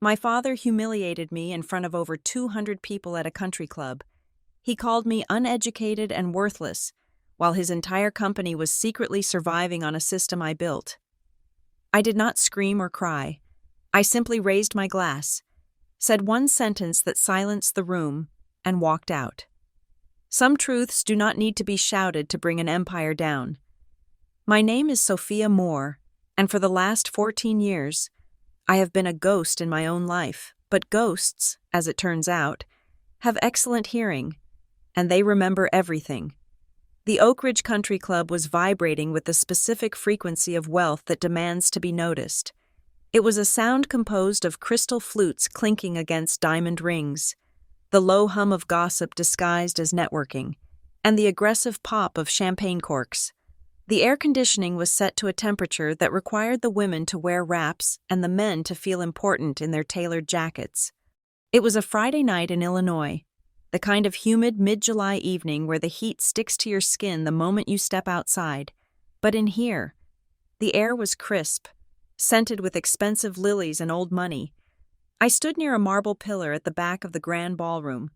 My father humiliated me in front of over 200 people at a country club. He called me uneducated and worthless, while his entire company was secretly surviving on a system I built. I did not scream or cry. I simply raised my glass, said one sentence that silenced the room, and walked out. Some truths do not need to be shouted to bring an empire down. My name is Sophia Moore, and for the last 14 years, I have been a ghost in my own life, but ghosts, as it turns out, have excellent hearing, and they remember everything. The Oak Ridge Country Club was vibrating with the specific frequency of wealth that demands to be noticed. It was a sound composed of crystal flutes clinking against diamond rings, the low hum of gossip disguised as networking, and the aggressive pop of champagne corks. The air conditioning was set to a temperature that required the women to wear wraps and the men to feel important in their tailored jackets. It was a Friday night in Illinois, the kind of humid mid-July evening where the heat sticks to your skin the moment you step outside. But in here, the air was crisp, scented with expensive lilies and old money. I stood near a marble pillar at the back of the grand ballroom,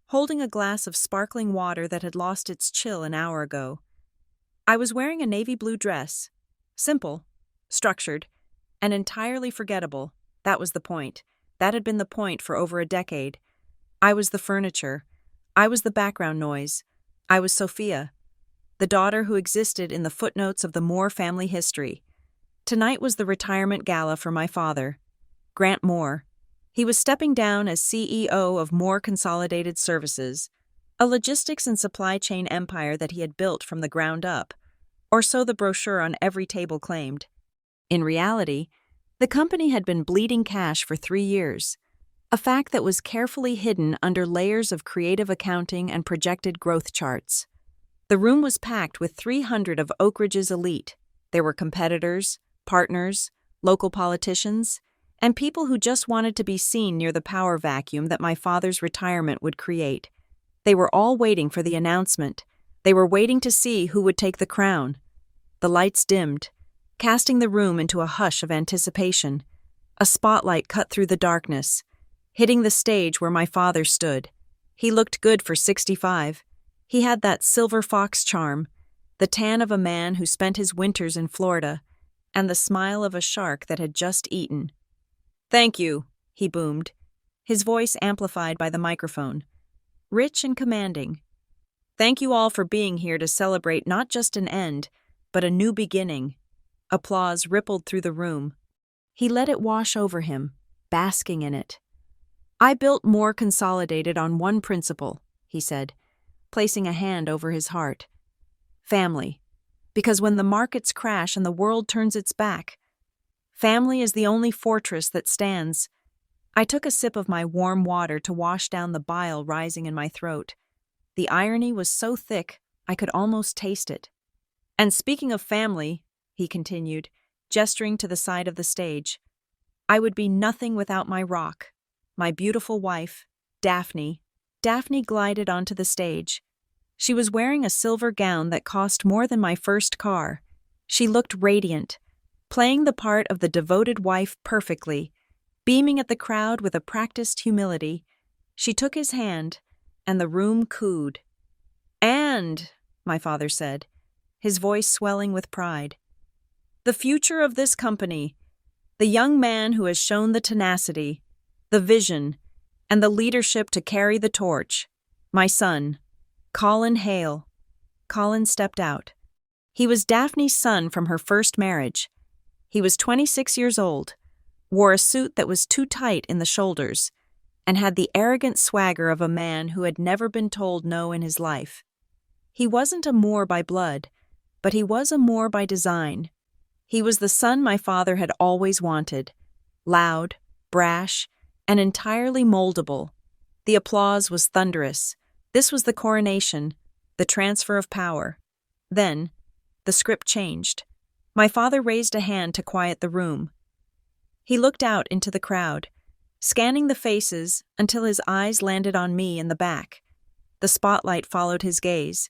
holding a glass of sparkling water that had lost its chill an hour ago. I was wearing a navy blue dress. Simple, structured, and entirely forgettable. That was the point. That had been the point for over a decade. I was the furniture. I was the background noise. I was Sophia, the daughter who existed in the footnotes of the Moore family history. Tonight was the retirement gala for my father, Grant Moore. He was stepping down as CEO of Moore Consolidated Services, a logistics and supply chain empire that he had built from the ground up, or so the brochure on every table claimed. In reality, the company had been bleeding cash for 3 years, a fact that was carefully hidden under layers of creative accounting and projected growth charts. The room was packed with 300 of Oak Ridge's elite. There were competitors, partners, local politicians, and people who just wanted to be seen near the power vacuum that my father's retirement would create. They were all waiting for the announcement. They were waiting to see who would take the crown. The lights dimmed, casting the room into a hush of anticipation. A spotlight cut through the darkness, hitting the stage where my father stood. He looked good for 65. He had that silver fox charm, the tan of a man who spent his winters in Florida, and the smile of a shark that had just eaten. "Thank you," he boomed, his voice amplified by the microphone. Rich and commanding. "Thank you all for being here to celebrate not just an end, but a new beginning." Applause rippled through the room. He let it wash over him, basking in it. "I built Moore Consolidated on one principle," he said, placing a hand over his heart. "Family. Because when the markets crash and the world turns its back, family is the only fortress that stands." I took a sip of my warm water to wash down the bile rising in my throat. The irony was so thick, I could almost taste it. "And speaking of family," he continued, gesturing to the side of the stage, "I would be nothing without my rock, my beautiful wife, Daphne." Daphne glided onto the stage. She was wearing a silver gown that cost more than my first car. She looked radiant, playing the part of the devoted wife perfectly. Beaming at the crowd with a practiced humility, she took his hand, and the room cooed. "And," my father said, his voice swelling with pride, "the future of this company, the young man who has shown the tenacity, the vision, and the leadership to carry the torch, my son, Colin Hale." Colin stepped out. He was Daphne's son from her first marriage. He was 26 years old, wore a suit that was too tight in the shoulders, and had the arrogant swagger of a man who had never been told no in his life. He wasn't a Moore by blood, but he was a Moore by design. He was the son my father had always wanted, loud, brash, and entirely moldable. The applause was thunderous. This was the coronation, the transfer of power. Then, the script changed. My father raised a hand to quiet the room. He looked out into the crowd, scanning the faces until his eyes landed on me in the back. The spotlight followed his gaze,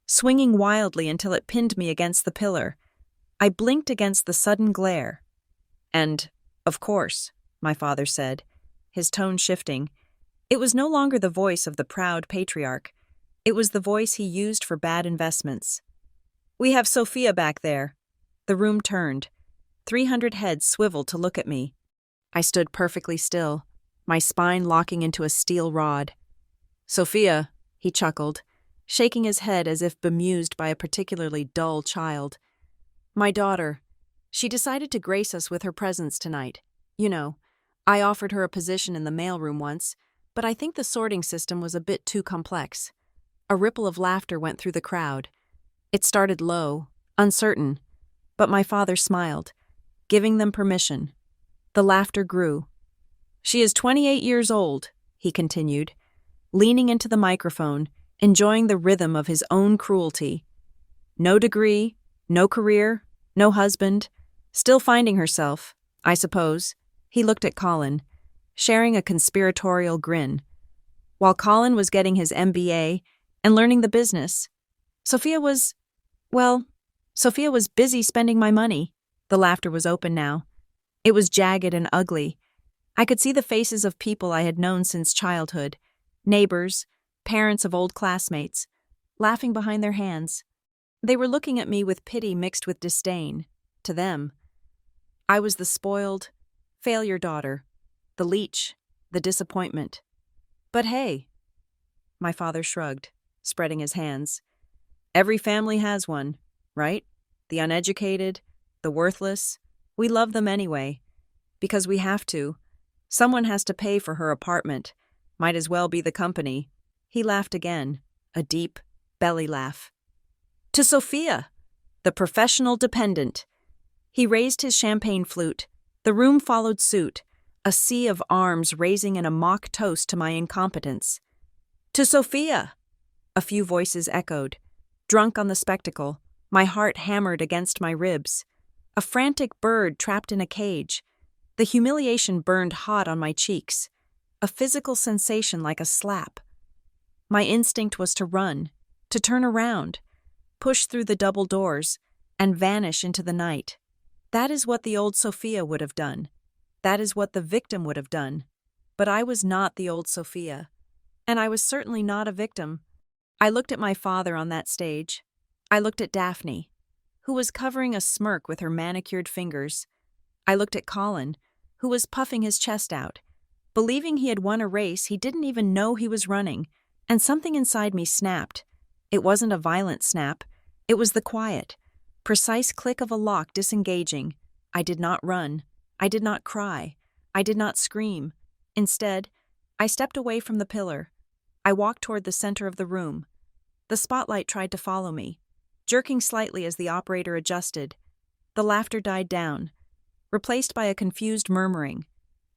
swinging wildly until it pinned me against the pillar. I blinked against the sudden glare. "And, of course," my father said, his tone shifting. It was no longer the voice of the proud patriarch. It was the voice he used for bad investments. "We have Sophia back there." The room turned. 300 heads swiveled to look at me. I stood perfectly still, my spine locking into a steel rod. "Sophia," he chuckled, shaking his head as if bemused by a particularly dull child. "My daughter. She decided to grace us with her presence tonight. You know, I offered her a position in the mailroom once, but I think the sorting system was a bit too complex." A ripple of laughter went through the crowd. It started low, uncertain, but my father smiled, giving them permission. The laughter grew. "She is 28 years old," he continued, leaning into the microphone, enjoying the rhythm of his own cruelty. "No degree, no career, no husband, still finding herself, I suppose." He looked at Colin, sharing a conspiratorial grin. While Colin was getting his MBA and learning the business, Sophia was busy spending my money. The laughter was open now. It was jagged and ugly. I could see the faces of people I had known since childhood, neighbors, parents of old classmates, laughing behind their hands. They were looking at me with pity mixed with disdain. To them, I was the spoiled, failure daughter, the leech, the disappointment. But hey, my father shrugged, spreading his hands. "Every family has one, right? The uneducated, the worthless. We love them anyway. Because we have to. Someone has to pay for her apartment. Might as well be the company." He laughed again, a deep, belly laugh. "To Sophia, the professional dependent." He raised his champagne flute. The room followed suit, a sea of arms raising in a mock toast to my incompetence. "To Sophia!" A few voices echoed. Drunk on the spectacle, my heart hammered against my ribs. A frantic bird trapped in a cage. The humiliation burned hot on my cheeks, a physical sensation like a slap. My instinct was to run, to turn around, push through the double doors, and vanish into the night. That is what the old Sophia would have done. That is what the victim would have done. But I was not the old Sophia, and I was certainly not a victim. I looked at my father on that stage. I looked at Daphne, who was covering a smirk with her manicured fingers. I looked at Colin, who was puffing his chest out, believing he had won a race he didn't even know he was running, and something inside me snapped. It wasn't a violent snap. It was the quiet, precise click of a lock disengaging. I did not run. I did not cry. I did not scream. Instead, I stepped away from the pillar. I walked toward the center of the room. The spotlight tried to follow me, jerking slightly as the operator adjusted. The laughter died down, replaced by a confused murmuring.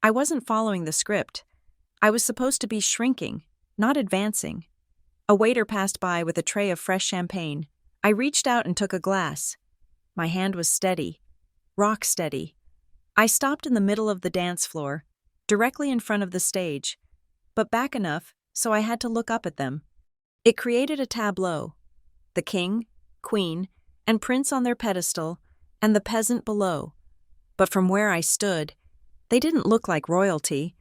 I wasn't following the script. I was supposed to be shrinking, not advancing. A waiter passed by with a tray of fresh champagne. I reached out and took a glass. My hand was steady, rock steady. I stopped in the middle of the dance floor, directly in front of the stage, but back enough so I had to look up at them. It created a tableau. The king, queen, and prince on their pedestal, and the peasant below. But from where I stood, they didn't look like royalty.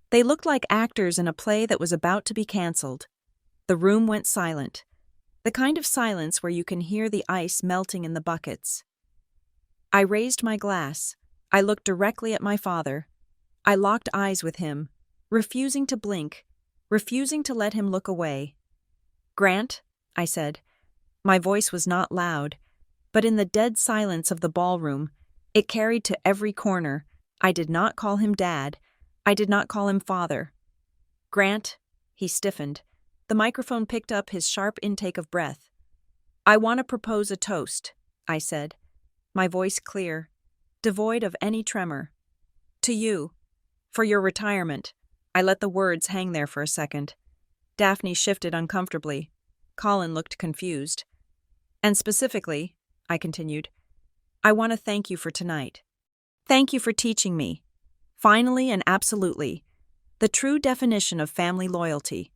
They looked like actors in a play that was about to be canceled. The room went silent, the kind of silence where you can hear the ice melting in the buckets. I raised my glass. I looked directly at my father. I locked eyes with him, refusing to blink, refusing to let him look away. "Grant," I said. My voice was not loud, but in the dead silence of the ballroom, it carried to every corner. I did not call him Dad. I did not call him Father. "Grant," he stiffened. The microphone picked up his sharp intake of breath. "I want to propose a toast," I said, my voice clear, devoid of any tremor. "To you, for your retirement." I let the words hang there for a second. Daphne shifted uncomfortably. Colin looked confused. "And specifically," I continued, "I want to thank you for tonight. Thank you for teaching me, finally and absolutely, the true definition of family loyalty."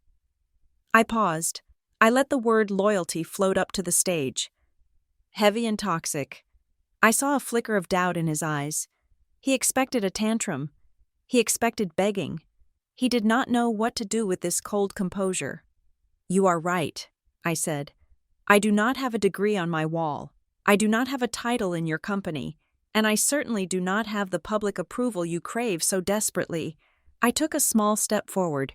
I paused. I let the word loyalty float up to the stage. Heavy and toxic. I saw a flicker of doubt in his eyes. He expected a tantrum. He expected begging. He did not know what to do with this cold composure. "You are right," I said. "I do not have a degree on my wall. I do not have a title in your company, and I certainly do not have the public approval you crave so desperately." I took a small step forward.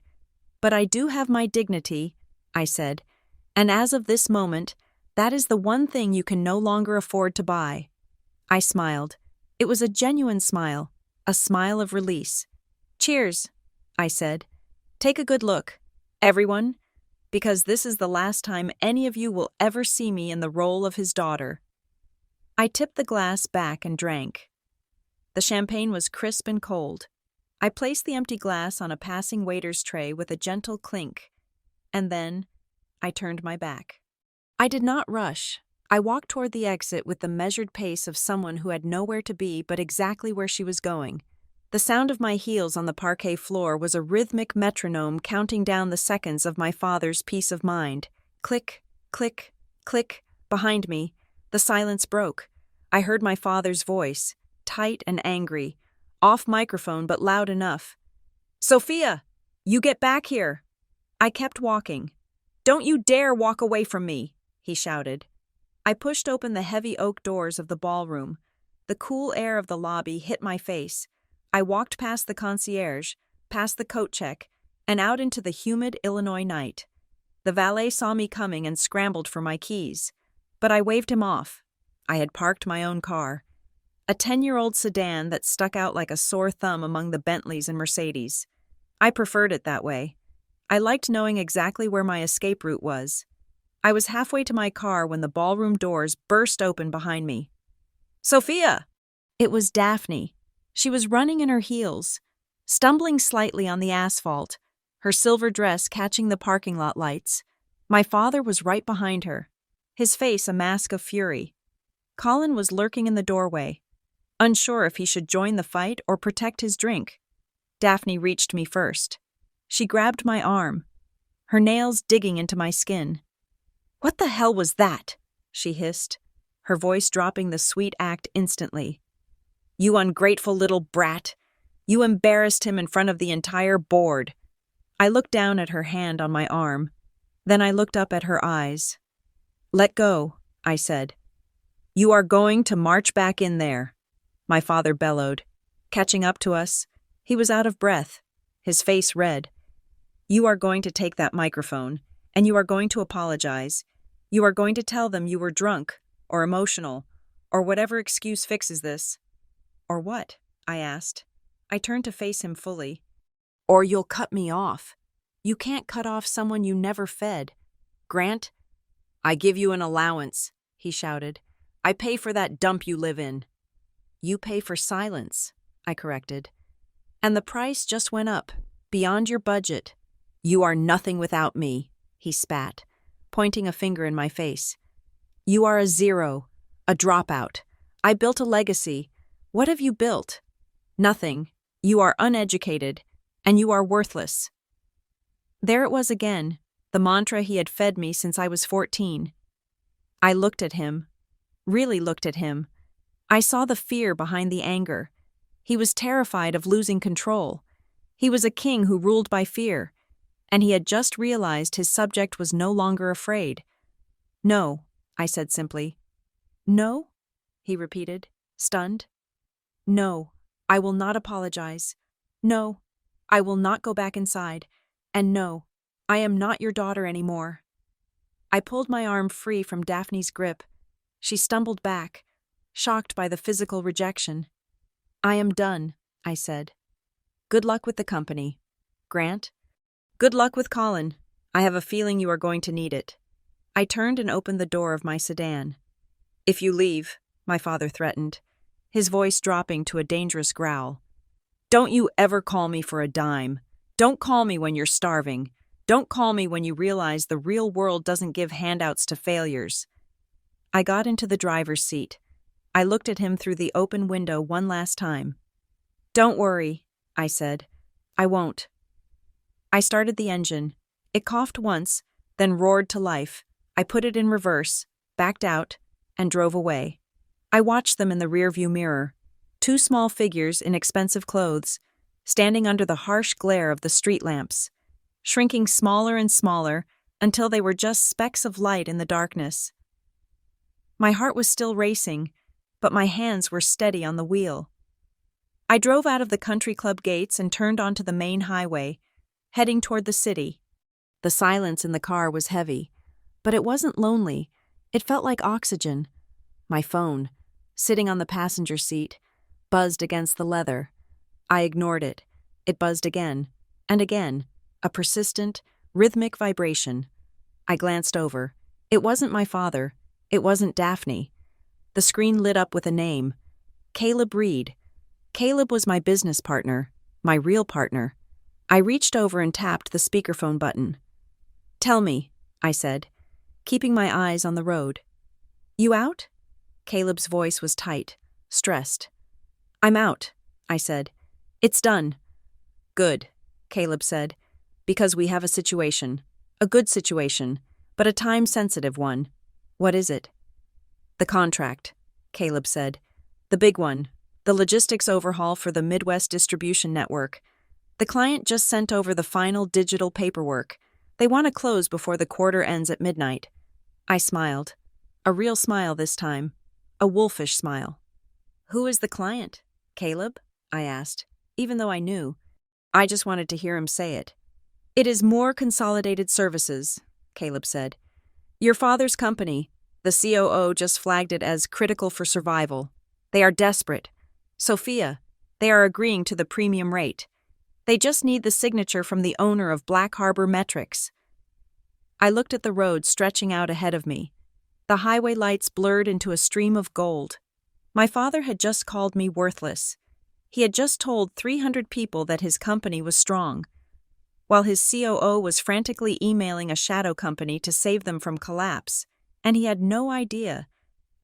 "But I do have my dignity," I said, "and as of this moment, that is the one thing you can no longer afford to buy." I smiled. It was a genuine smile, a smile of release. "Cheers," I said. "Take a good look, everyone, because this is the last time any of you will ever see me in the role of his daughter." I tipped the glass back and drank. The champagne was crisp and cold. I placed the empty glass on a passing waiter's tray with a gentle clink, and then I turned my back. I did not rush. I walked toward the exit with the measured pace of someone who had nowhere to be but exactly where she was going. The sound of my heels on the parquet floor was a rhythmic metronome counting down the seconds of my father's peace of mind. Click, click, click. Behind me, the silence broke. I heard my father's voice, tight and angry, off microphone but loud enough. "Sophia, you get back here!" I kept walking. "Don't you dare walk away from me!" he shouted. I pushed open the heavy oak doors of the ballroom. The cool air of the lobby hit my face. I walked past the concierge, past the coat check, and out into the humid Illinois night. The valet saw me coming and scrambled for my keys, but I waved him off. I had parked my own car, a 10-year-old sedan that stuck out like a sore thumb among the Bentleys and Mercedes. I preferred it that way. I liked knowing exactly where my escape route was. I was halfway to my car when the ballroom doors burst open behind me. "Sophia!" It was Daphne. She was running in her heels, stumbling slightly on the asphalt, her silver dress catching the parking lot lights. My father was right behind her, his face a mask of fury. Colin was lurking in the doorway, unsure if he should join the fight or protect his drink. Daphne reached me first. She grabbed my arm, her nails digging into my skin. "What the hell was that?" she hissed, her voice dropping the sweet act instantly. "You ungrateful little brat! You embarrassed him in front of the entire board." I looked down at her hand on my arm. Then I looked up at her eyes. "Let go," I said. "You are going to march back in there," my father bellowed. Catching up to us, he was out of breath, his face red. "You are going to take that microphone, and you are going to apologize. You are going to tell them you were drunk, or emotional, or whatever excuse fixes this." "Or what?" I asked. I turned to face him fully. "Or you'll cut me off. You can't cut off someone you never fed. Grant?" "I give you an allowance," he shouted. "I pay for that dump you live in." "You pay for silence," I corrected. "And the price just went up, beyond your budget." "You are nothing without me," he spat, pointing a finger in my face. "You are a zero, a dropout. I built a legacy. What have you built? Nothing. You are uneducated, and you are worthless." There it was again, the mantra he had fed me since I was 14. I looked at him, really looked at him. I saw the fear behind the anger. He was terrified of losing control. He was a king who ruled by fear, and he had just realized his subject was no longer afraid. "No," I said simply. "No?" he repeated, stunned. "No, I will not apologize. No, I will not go back inside. And no, I am not your daughter anymore." I pulled my arm free from Daphne's grip. She stumbled back, shocked by the physical rejection. "I am done," I said. "Good luck with the company. Grant?" "Good luck with Colin. I have a feeling you are going to need it." I turned and opened the door of my sedan. "If you leave," my father threatened, his voice dropping to a dangerous growl. "Don't you ever call me for a dime. Don't call me when you're starving. Don't call me when you realize the real world doesn't give handouts to failures." I got into the driver's seat. I looked at him through the open window one last time. "Don't worry," I said. "I won't." I started the engine. It coughed once, then roared to life. I put it in reverse, backed out, and drove away. I watched them in the rearview mirror. Two small figures in expensive clothes. standing under the harsh glare of the street lamps, shrinking smaller and smaller until they were just specks of light in the darkness. My heart was still racing, but my hands were steady on the wheel. I drove out of the country club gates and turned onto the main highway, heading toward the city. The silence in the car was heavy, but it wasn't lonely. It felt like oxygen. My phone, sitting on the passenger seat, buzzed against the leather. I ignored it. It buzzed again, and again, a persistent, rhythmic vibration. I glanced over. It wasn't my father. It wasn't Daphne. The screen lit up with a name. Caleb Reed. Caleb was my business partner, my real partner. I reached over and tapped the speakerphone button. "Tell me," I said, keeping my eyes on the road. "You out?" Caleb's voice was tight, stressed. "I'm out," I said. "It's done." "Good," Caleb said, "because we have a situation. A good situation, but a time-sensitive one." "What is it?" "The contract," Caleb said. "The big one. The logistics overhaul for the Midwest distribution network. The client just sent over the final digital paperwork. They want to close before the quarter ends at midnight." I smiled. A real smile this time. A wolfish smile. "Who is the client, Caleb?" I asked, even though I knew. I just wanted to hear him say it. "It is More Consolidated Services," Caleb said. "Your father's company. The COO just flagged it as critical for survival. They are desperate. Sophia, they are agreeing to the premium rate. They just need the signature from the owner of Black Harbor Metrics." I looked at the road stretching out ahead of me. The highway lights blurred into a stream of gold. My father had just called me worthless. He had just told 300 people that his company was strong, while his COO was frantically emailing a shadow company to save them from collapse, and he had no idea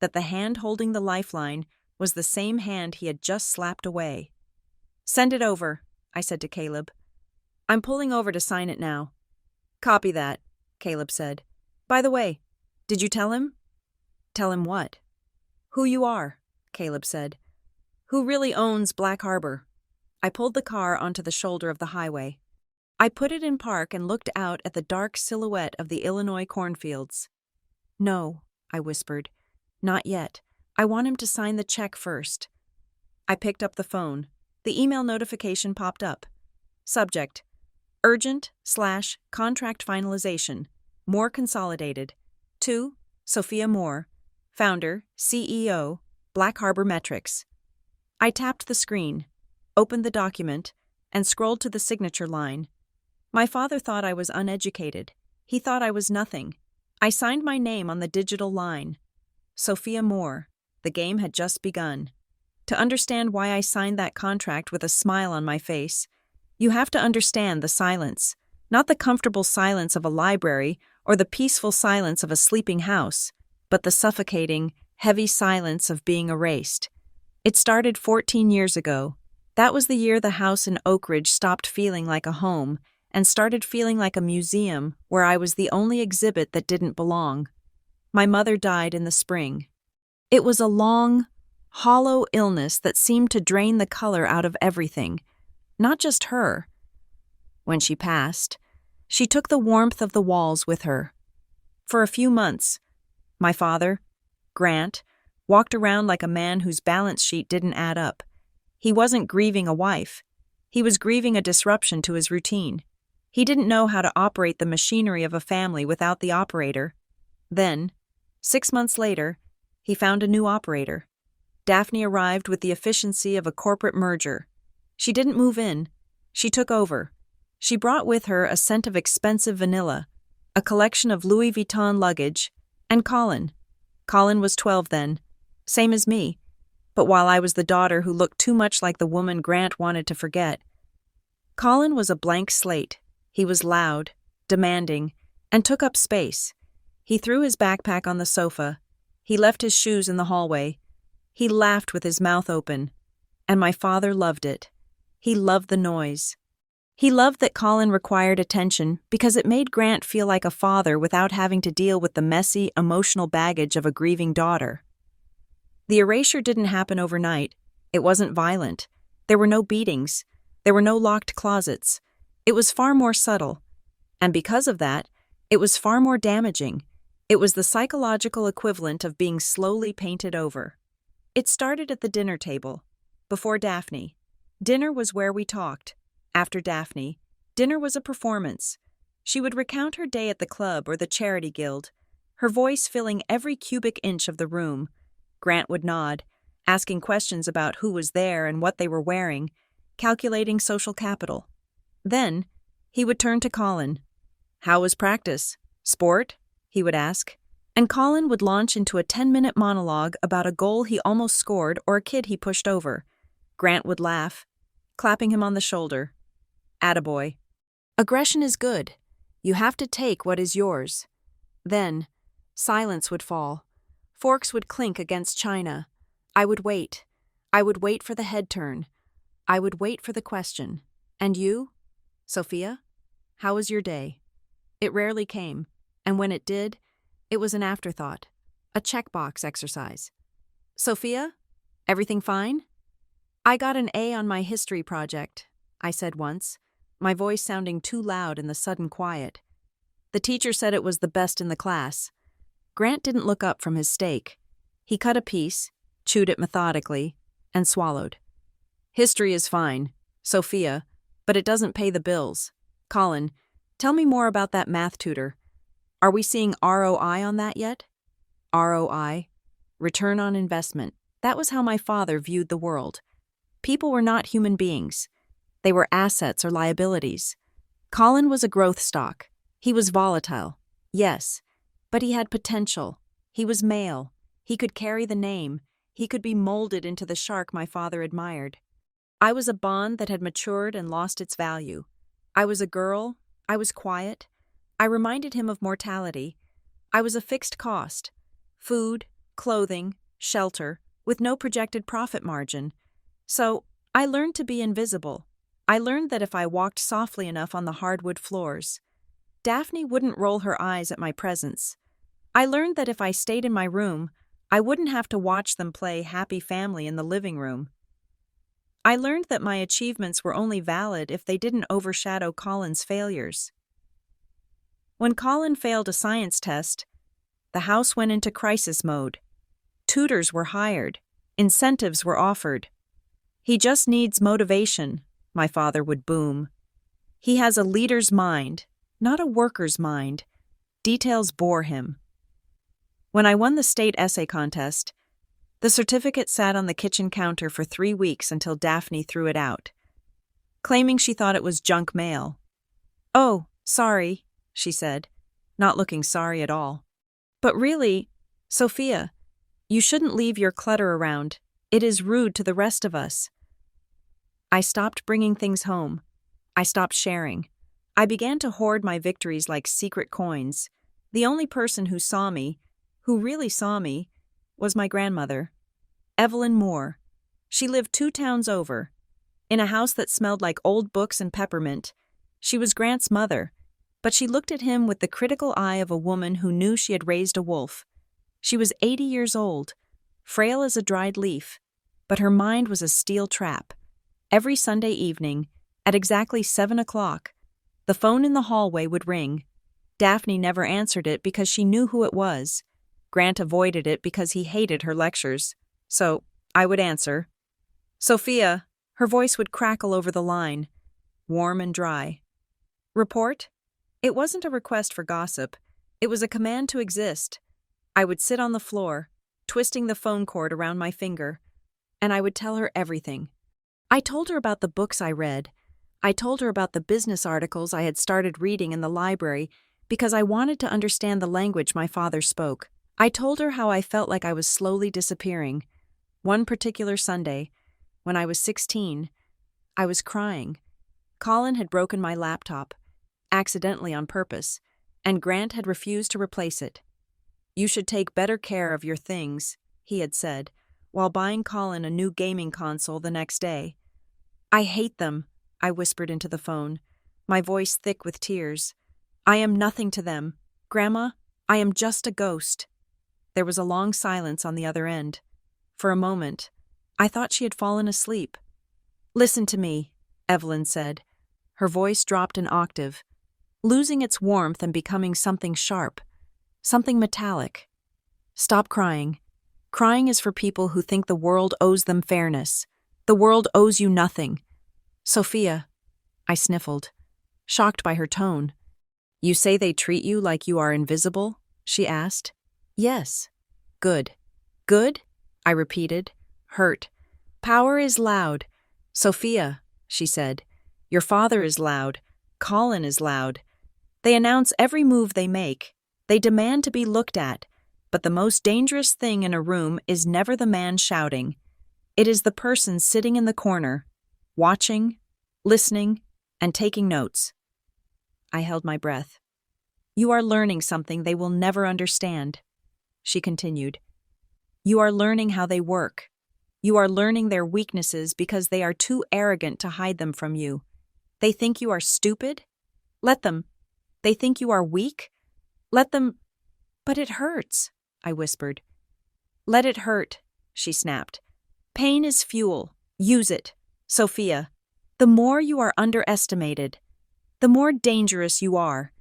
that the hand holding the lifeline was the same hand he had just slapped away. "Send it over," I said to Caleb. "I'm pulling over to sign it now." "Copy that," Caleb said. "By the way, did you tell him?" "Tell him what?" "Who you are," Caleb said. "Who really owns Black Harbor?" I pulled the car onto the shoulder of the highway. I put it in park and looked out at the dark silhouette of the Illinois cornfields. "No," I whispered. "Not yet. I want him to sign the check first." I picked up the phone. The email notification popped up. Subject: Urgent/contract finalization. More Consolidated. To Sophia Moore, Founder, CEO, Black Harbor Metrics. I tapped the screen, opened the document, and scrolled to the signature line. My father thought I was uneducated. He thought I was nothing. I signed my name on the digital line. Sophia Moore. The game had just begun. To understand why I signed that contract with a smile on my face, you have to understand the silence, not the comfortable silence of a library or the peaceful silence of a sleeping house, but the suffocating, heavy silence of being erased. It started 14 years ago. That was the year the house in Oak Ridge stopped feeling like a home and started feeling like a museum where I was the only exhibit that didn't belong. My mother died in the spring. It was a long, hollow illness that seemed to drain the color out of everything, not just her. When she passed, she took the warmth of the walls with her. For a few months, my father, Grant, walked around like a man whose balance sheet didn't add up. He wasn't grieving a wife. He was grieving a disruption to his routine. He didn't know how to operate the machinery of a family without the operator. Then, 6 months later, he found a new operator. Daphne arrived with the efficiency of a corporate merger. She didn't move in. She took over. She brought with her a scent of expensive vanilla, a collection of Louis Vuitton luggage, and Colin. Colin was 12 then, same as me, but while I was the daughter who looked too much like the woman Grant wanted to forget. Colin was a blank slate. He was loud, demanding, and took up space. He threw his backpack on the sofa. He left his shoes in the hallway. He laughed with his mouth open, and my father loved it. He loved the noise. He loved that Colin required attention because it made Grant feel like a father without having to deal with the messy, emotional baggage of a grieving daughter. The erasure didn't happen overnight. It wasn't violent. There were no beatings. There were no locked closets. It was far more subtle. And because of that, it was far more damaging. It was the psychological equivalent of being slowly painted over. It started at the dinner table, before Daphne. Dinner was where we talked. After Daphne, dinner was a performance. She would recount her day at the club or the charity guild, her voice filling every cubic inch of the room. Grant would nod, asking questions about who was there and what they were wearing, calculating social capital. Then, he would turn to Colin. "How was practice? Sport?" he would ask. And Colin would launch into a 10-minute monologue about a goal he almost scored or a kid he pushed over. Grant would laugh, clapping him on the shoulder. "Attaboy. Aggression is good. You have to take what is yours." Then, silence would fall. Forks would clink against china. I would wait. I would wait for the head turn. I would wait for the question. "And you? Sophia? How was your day?" It rarely came, and when it did, it was an afterthought, a checkbox exercise. "Sophia? Everything fine?" "I got an A on my history project," I said once, my voice sounding too loud in the sudden quiet. The teacher said it was the best in the class. Grant didn't look up from his steak. He cut a piece, chewed it methodically, and swallowed. "History is fine, Sophia, but it doesn't pay the bills. Colin, tell me more about that math tutor. Are we seeing ROI on that yet?" ROI, return on investment. That was how my father viewed the world. People were not human beings. They were assets or liabilities. Colin was a growth stock. He was volatile, yes, but he had potential. He was male. He could carry the name. He could be molded into the shark my father admired. I was a bond that had matured and lost its value. I was a girl. I was quiet. I reminded him of mortality. I was a fixed cost. Food, clothing, shelter, with no projected profit margin. So, I learned to be invisible. I learned that if I walked softly enough on the hardwood floors, Daphne wouldn't roll her eyes at my presence. I learned that if I stayed in my room, I wouldn't have to watch them play Happy Family in the living room. I learned that my achievements were only valid if they didn't overshadow Colin's failures. When Colin failed a science test, the house went into crisis mode. Tutors were hired. Incentives were offered. "He just needs motivation," my father would boom. "He has a leader's mind, not a worker's mind." Details bore him. When I won the state essay contest, the certificate sat on the kitchen counter for 3 weeks until Daphne threw it out, claiming she thought it was junk mail. "Oh, sorry," she said, not looking sorry at all. "But really, Sophia, you shouldn't leave your clutter around. It is rude to the rest of us." I stopped bringing things home. I stopped sharing. I began to hoard my victories like secret coins. The only person who saw me, who really saw me, was my grandmother, Evelyn Moore. She lived 2 towns over. In a house that smelled like old books and peppermint. She was Grant's mother, but she looked at him with the critical eye of a woman who knew she had raised a wolf. She was 80 years old, frail as a dried leaf, but her mind was a steel trap. Every Sunday evening, at exactly 7 o'clock, the phone in the hallway would ring. Daphne never answered it because she knew who it was. Grant avoided it because he hated her lectures. So, I would answer. "Sophia," her voice would crackle over the line, warm and dry. "Report?" It wasn't a request for gossip. It was a command to exist. I would sit on the floor, twisting the phone cord around my finger, and I would tell her everything. I told her about the books I read. I told her about the business articles I had started reading in the library because I wanted to understand the language my father spoke. I told her how I felt like I was slowly disappearing. One particular Sunday, when I was 16, I was crying. Colin had broken my laptop, accidentally on purpose, and Grant had refused to replace it. "You should take better care of your things," he had said, while buying Colin a new gaming console the next day. "I hate them," I whispered into the phone, my voice thick with tears. "I am nothing to them. Grandma, I am just a ghost." There was a long silence on the other end. For a moment, I thought she had fallen asleep. "Listen to me," Evelyn said. Her voice dropped an octave, losing its warmth and becoming something sharp, something metallic. Stop crying. Crying is for people who think the world owes them fairness. The world owes you nothing. Sophia, I sniffled, shocked by her tone. You say they treat you like you are invisible? She asked. Yes. Good. Good? I repeated, hurt. Power is loud. Sophia, she said. Your father is loud. Colin is loud. They announce every move they make. They demand to be looked at. But the most dangerous thing in a room is never the man shouting. It is the person sitting in the corner, watching, listening, and taking notes. I held my breath. You are learning something they will never understand, she continued. You are learning how they work. You are learning their weaknesses because they are too arrogant to hide them from you. They think you are stupid? Let them. They think you are weak? Let them. But it hurts, I whispered. Let it hurt, she snapped. Pain is fuel. Use it. Sophia, the more you are underestimated, the more dangerous you are.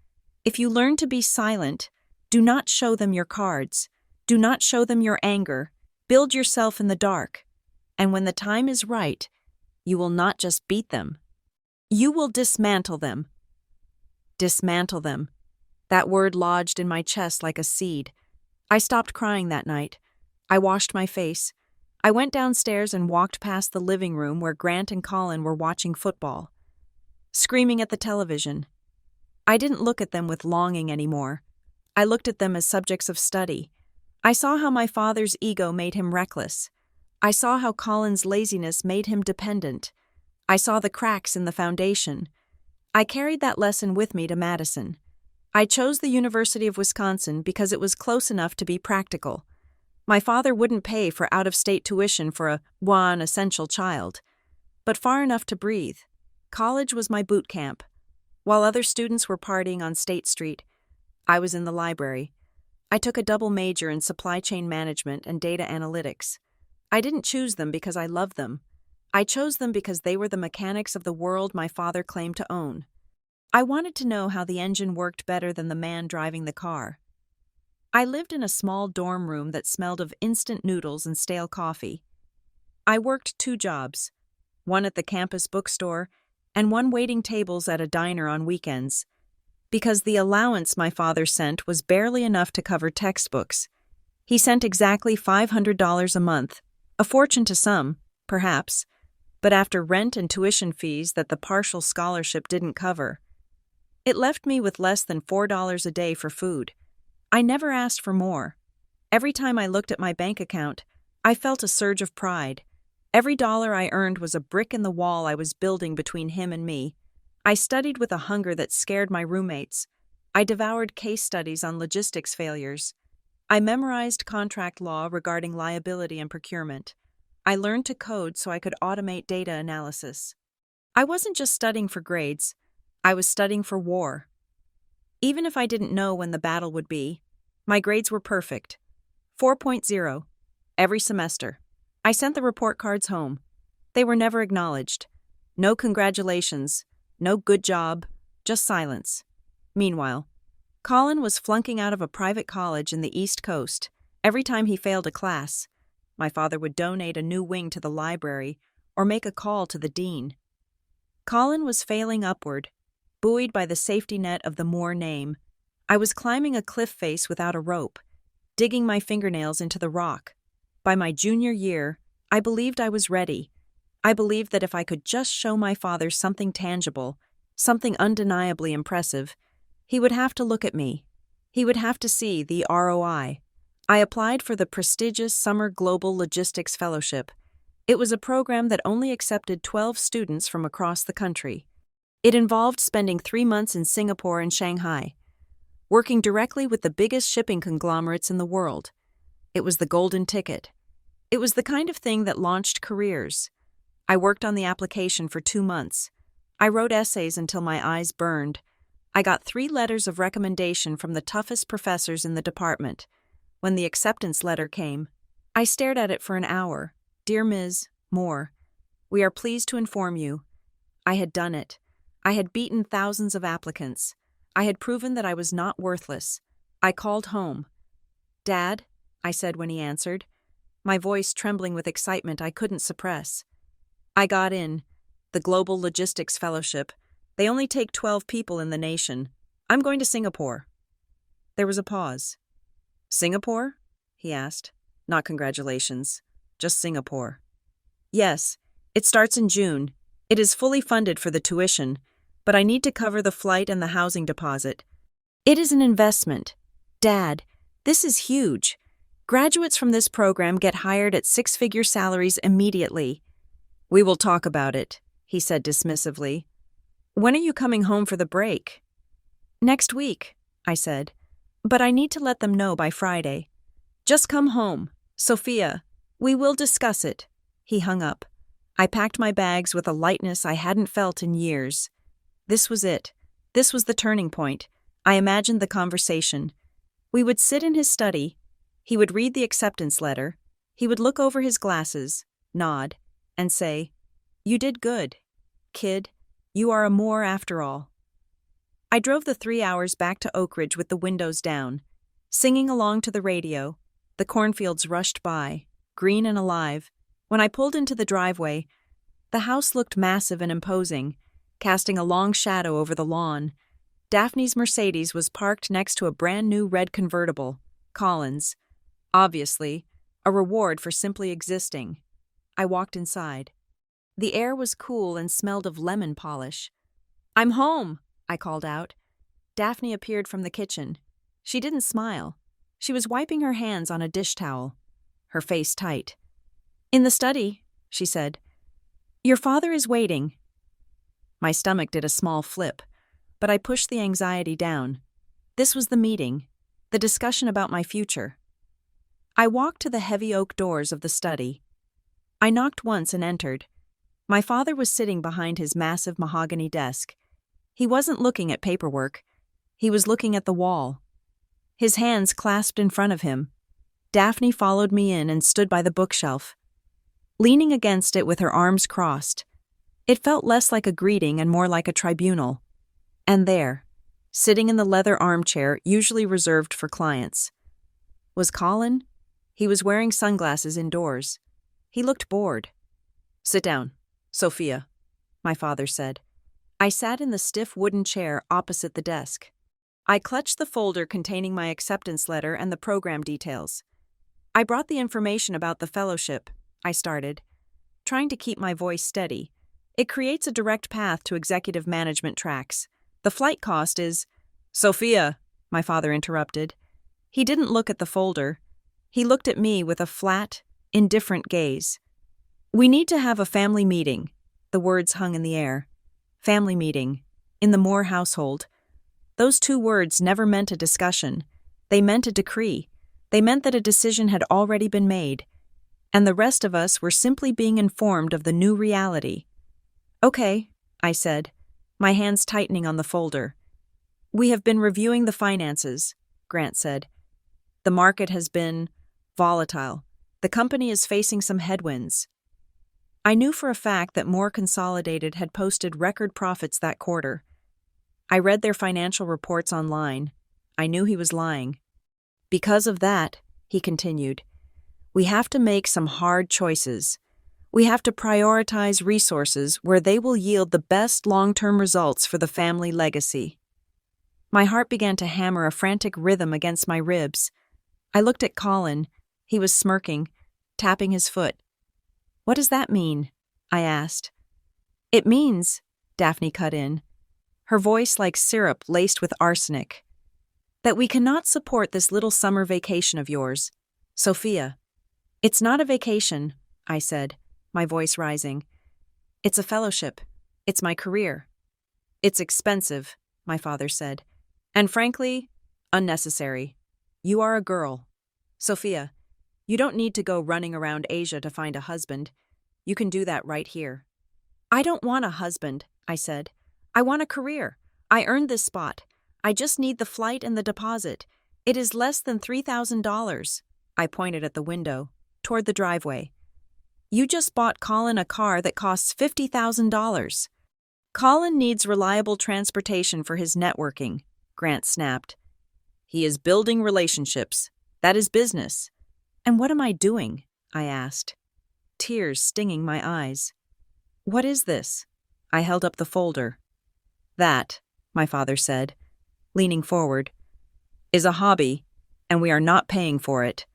If you learn to be silent, do not show them your cards. Do not show them your anger. Build yourself in the dark. And when the time is right, you will not just beat them. You will dismantle them. Dismantle them. That word lodged in my chest like a seed. I stopped crying that night. I washed my face. I went downstairs and walked past the living room where Grant and Colin were watching football, screaming at the television. I didn't look at them with longing anymore. I looked at them as subjects of study. I saw how my father's ego made him reckless. I saw how Colin's laziness made him dependent. I saw the cracks in the foundation. I carried that lesson with me to Madison. I chose the University of Wisconsin because it was close enough to be practical. My father wouldn't pay for out-of-state tuition for a one essential child, but far enough to breathe. College was my boot camp. While other students were partying on State Street, I was in the library. I took a double major in supply chain management and data analytics. I didn't choose them because I loved them. I chose them because they were the mechanics of the world my father claimed to own. I wanted to know how the engine worked better than the man driving the car. I lived in a small dorm room that smelled of instant noodles and stale coffee. I worked 2 jobs, one at the campus bookstore and one waiting tables at a diner on weekends, because the allowance my father sent was barely enough to cover textbooks. He sent exactly $500 a month, a fortune to some, perhaps, but after rent and tuition fees that the partial scholarship didn't cover. It left me with less than $4 a day for food. I never asked for more. Every time I looked at my bank account, I felt a surge of pride. Every dollar I earned was a brick in the wall I was building between him and me. I studied with a hunger that scared my roommates. I devoured case studies on logistics failures. I memorized contract law regarding liability and procurement. I learned to code so I could automate data analysis. I wasn't just studying for grades. I was studying for war. Even if I didn't know when the battle would be, my grades were perfect. 4.0 every semester. I sent the report cards home. They were never acknowledged. No congratulations, no good job, just silence. Meanwhile, Colin was flunking out of a private college in the East Coast. Every time he failed a class, my father would donate a new wing to the library or make a call to the dean. Colin was failing upward, buoyed by the safety net of the Moore name. I was climbing a cliff face without a rope, digging my fingernails into the rock. By my junior year, I believed I was ready. I believed that if I could just show my father something tangible, something undeniably impressive, he would have to look at me. He would have to see the ROI. I applied for the prestigious Summer Global Logistics Fellowship. It was a program that only accepted 12 students from across the country. It involved spending 3 months in Singapore and Shanghai, working directly with the biggest shipping conglomerates in the world. It was the golden ticket. It was the kind of thing that launched careers. I worked on the application for 2 months. I wrote essays until my eyes burned. I got 3 letters of recommendation from the toughest professors in the department. When the acceptance letter came, I stared at it for an hour. Dear Ms. Moore, we are pleased to inform you. I had done it. I had beaten thousands of applicants. I had proven that I was not worthless. I called home. "Dad," I said when he answered, my voice trembling with excitement I couldn't suppress. "I got in. The Global Logistics Fellowship. They only take 12 people in the nation. I'm going to Singapore." There was a pause. "Singapore?" he asked. "Not congratulations. Just Singapore." "Yes. It starts in June. It is fully funded for the tuition, but I need to cover the flight and the housing deposit. It is an investment. Dad, this is huge. Graduates from this program get hired at six-figure salaries immediately." "We will talk about it," he said dismissively. "When are you coming home for the break?" "Next week," I said. "But I need to let them know by Friday." "Just come home. Sophia, we will discuss it." He hung up. I packed my bags with a lightness I hadn't felt in years. This was it. This was the turning point. I imagined the conversation. We would sit in his study. He would read the acceptance letter. He would look over his glasses, nod, and say, "You did good. Kid, you are a Moore after all." I drove the 3 hours back to Oak Ridge with the windows down, singing along to the radio. The cornfields rushed by, green and alive. When I pulled into the driveway, the house looked massive and imposing, casting a long shadow over the lawn. Daphne's Mercedes was parked next to a brand-new red convertible, Colin's. Obviously, a reward for simply existing. I walked inside. The air was cool and smelled of lemon polish. "I'm home," I called out. Daphne appeared from the kitchen. She didn't smile. She was wiping her hands on a dish towel, her face tight. "In the study," she said. "Your father is waiting." My stomach did a small flip, but I pushed the anxiety down. This was the meeting, the discussion about my future. I walked to the heavy oak doors of the study. I knocked once and entered. My father was sitting behind his massive mahogany desk. He wasn't looking at paperwork. He was looking at the wall. His hands clasped in front of him. Daphne followed me in and stood by the bookshelf, leaning against it with her arms crossed. It felt less like a greeting and more like a tribunal. And there, sitting in the leather armchair usually reserved for clients, was Colin. He was wearing sunglasses indoors. He looked bored. "Sit down, Sophia," my father said. I sat in the stiff wooden chair opposite the desk. I clutched the folder containing my acceptance letter and the program details. "I brought the information about the fellowship," I started, trying to keep my voice steady. "It creates a direct path to executive management tracks. The flight cost is—" "Sophia," my father interrupted. He didn't look at the folder. He looked at me with a flat, indifferent gaze. "We need to have a family meeting." The words hung in the air. Family meeting. In the Moore household. Those two words never meant a discussion. They meant a decree. They meant that a decision had already been made, and the rest of us were simply being informed of the new reality. "Okay," I said, my hands tightening on the folder. "We have been reviewing the finances," Grant said. "The market has been volatile. The company is facing some headwinds." I knew for a fact that Moore Consolidated had posted record profits that quarter. I read their financial reports online. I knew he was lying. "Because of that," he continued, "we have to make some hard choices. We have to prioritize resources where they will yield the best long-term results for the family legacy." My heart began to hammer a frantic rhythm against my ribs. I looked at Colin. He was smirking, tapping his foot. "What does that mean?" I asked. "It means," Daphne cut in, her voice like syrup laced with arsenic, "that we cannot support this little summer vacation of yours. Sophia." "It's not a vacation," I said, my voice rising. "It's a fellowship. It's my career." "It's expensive," my father said, "and frankly, unnecessary. You are a girl. Sophia, you don't need to go running around Asia to find a husband. You can do that right here." "I don't want a husband," I said. "I want a career. I earned this spot. I just need the flight and the deposit. It is less than $3,000. I pointed at the window, toward the driveway. "You just bought Colin a car that costs $50,000. Colin needs reliable transportation for his networking, Grant snapped. He is building relationships. That is business. And what am I doing? I asked, tears stinging my eyes. What is this? I held up the folder. That, my father said, leaning forward, is a hobby, and we are not paying for it.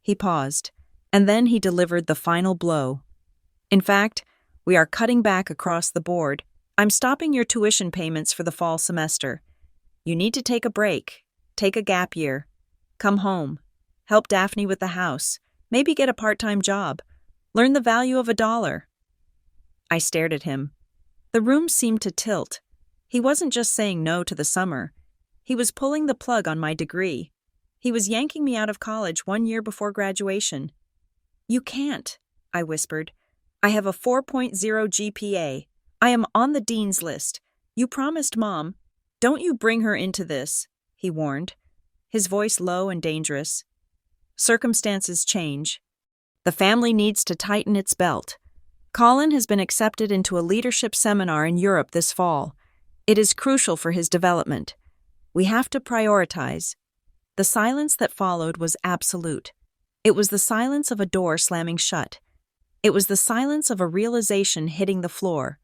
He paused, and then he delivered the final blow. In fact, we are cutting back across the board. I'm stopping your tuition payments for the fall semester. You need to take a break, take a gap year, come home, help Daphne with the house, maybe get a part-time job, learn the value of $1. I stared at him. The room seemed to tilt. He wasn't just saying no to the summer. He was pulling the plug on my degree. He was yanking me out of college 1 year before graduation. You can't, I whispered. I have a 4.0 GPA. I am on the dean's list. You promised Mom. Don't you bring her into this, he warned, his voice low and dangerous. Circumstances change. The family needs to tighten its belt. Colin has been accepted into a leadership seminar in Europe this fall. It is crucial for his development. We have to prioritize. The silence that followed was absolute. It was the silence of a door slamming shut. It was the silence of a realization hitting the floor.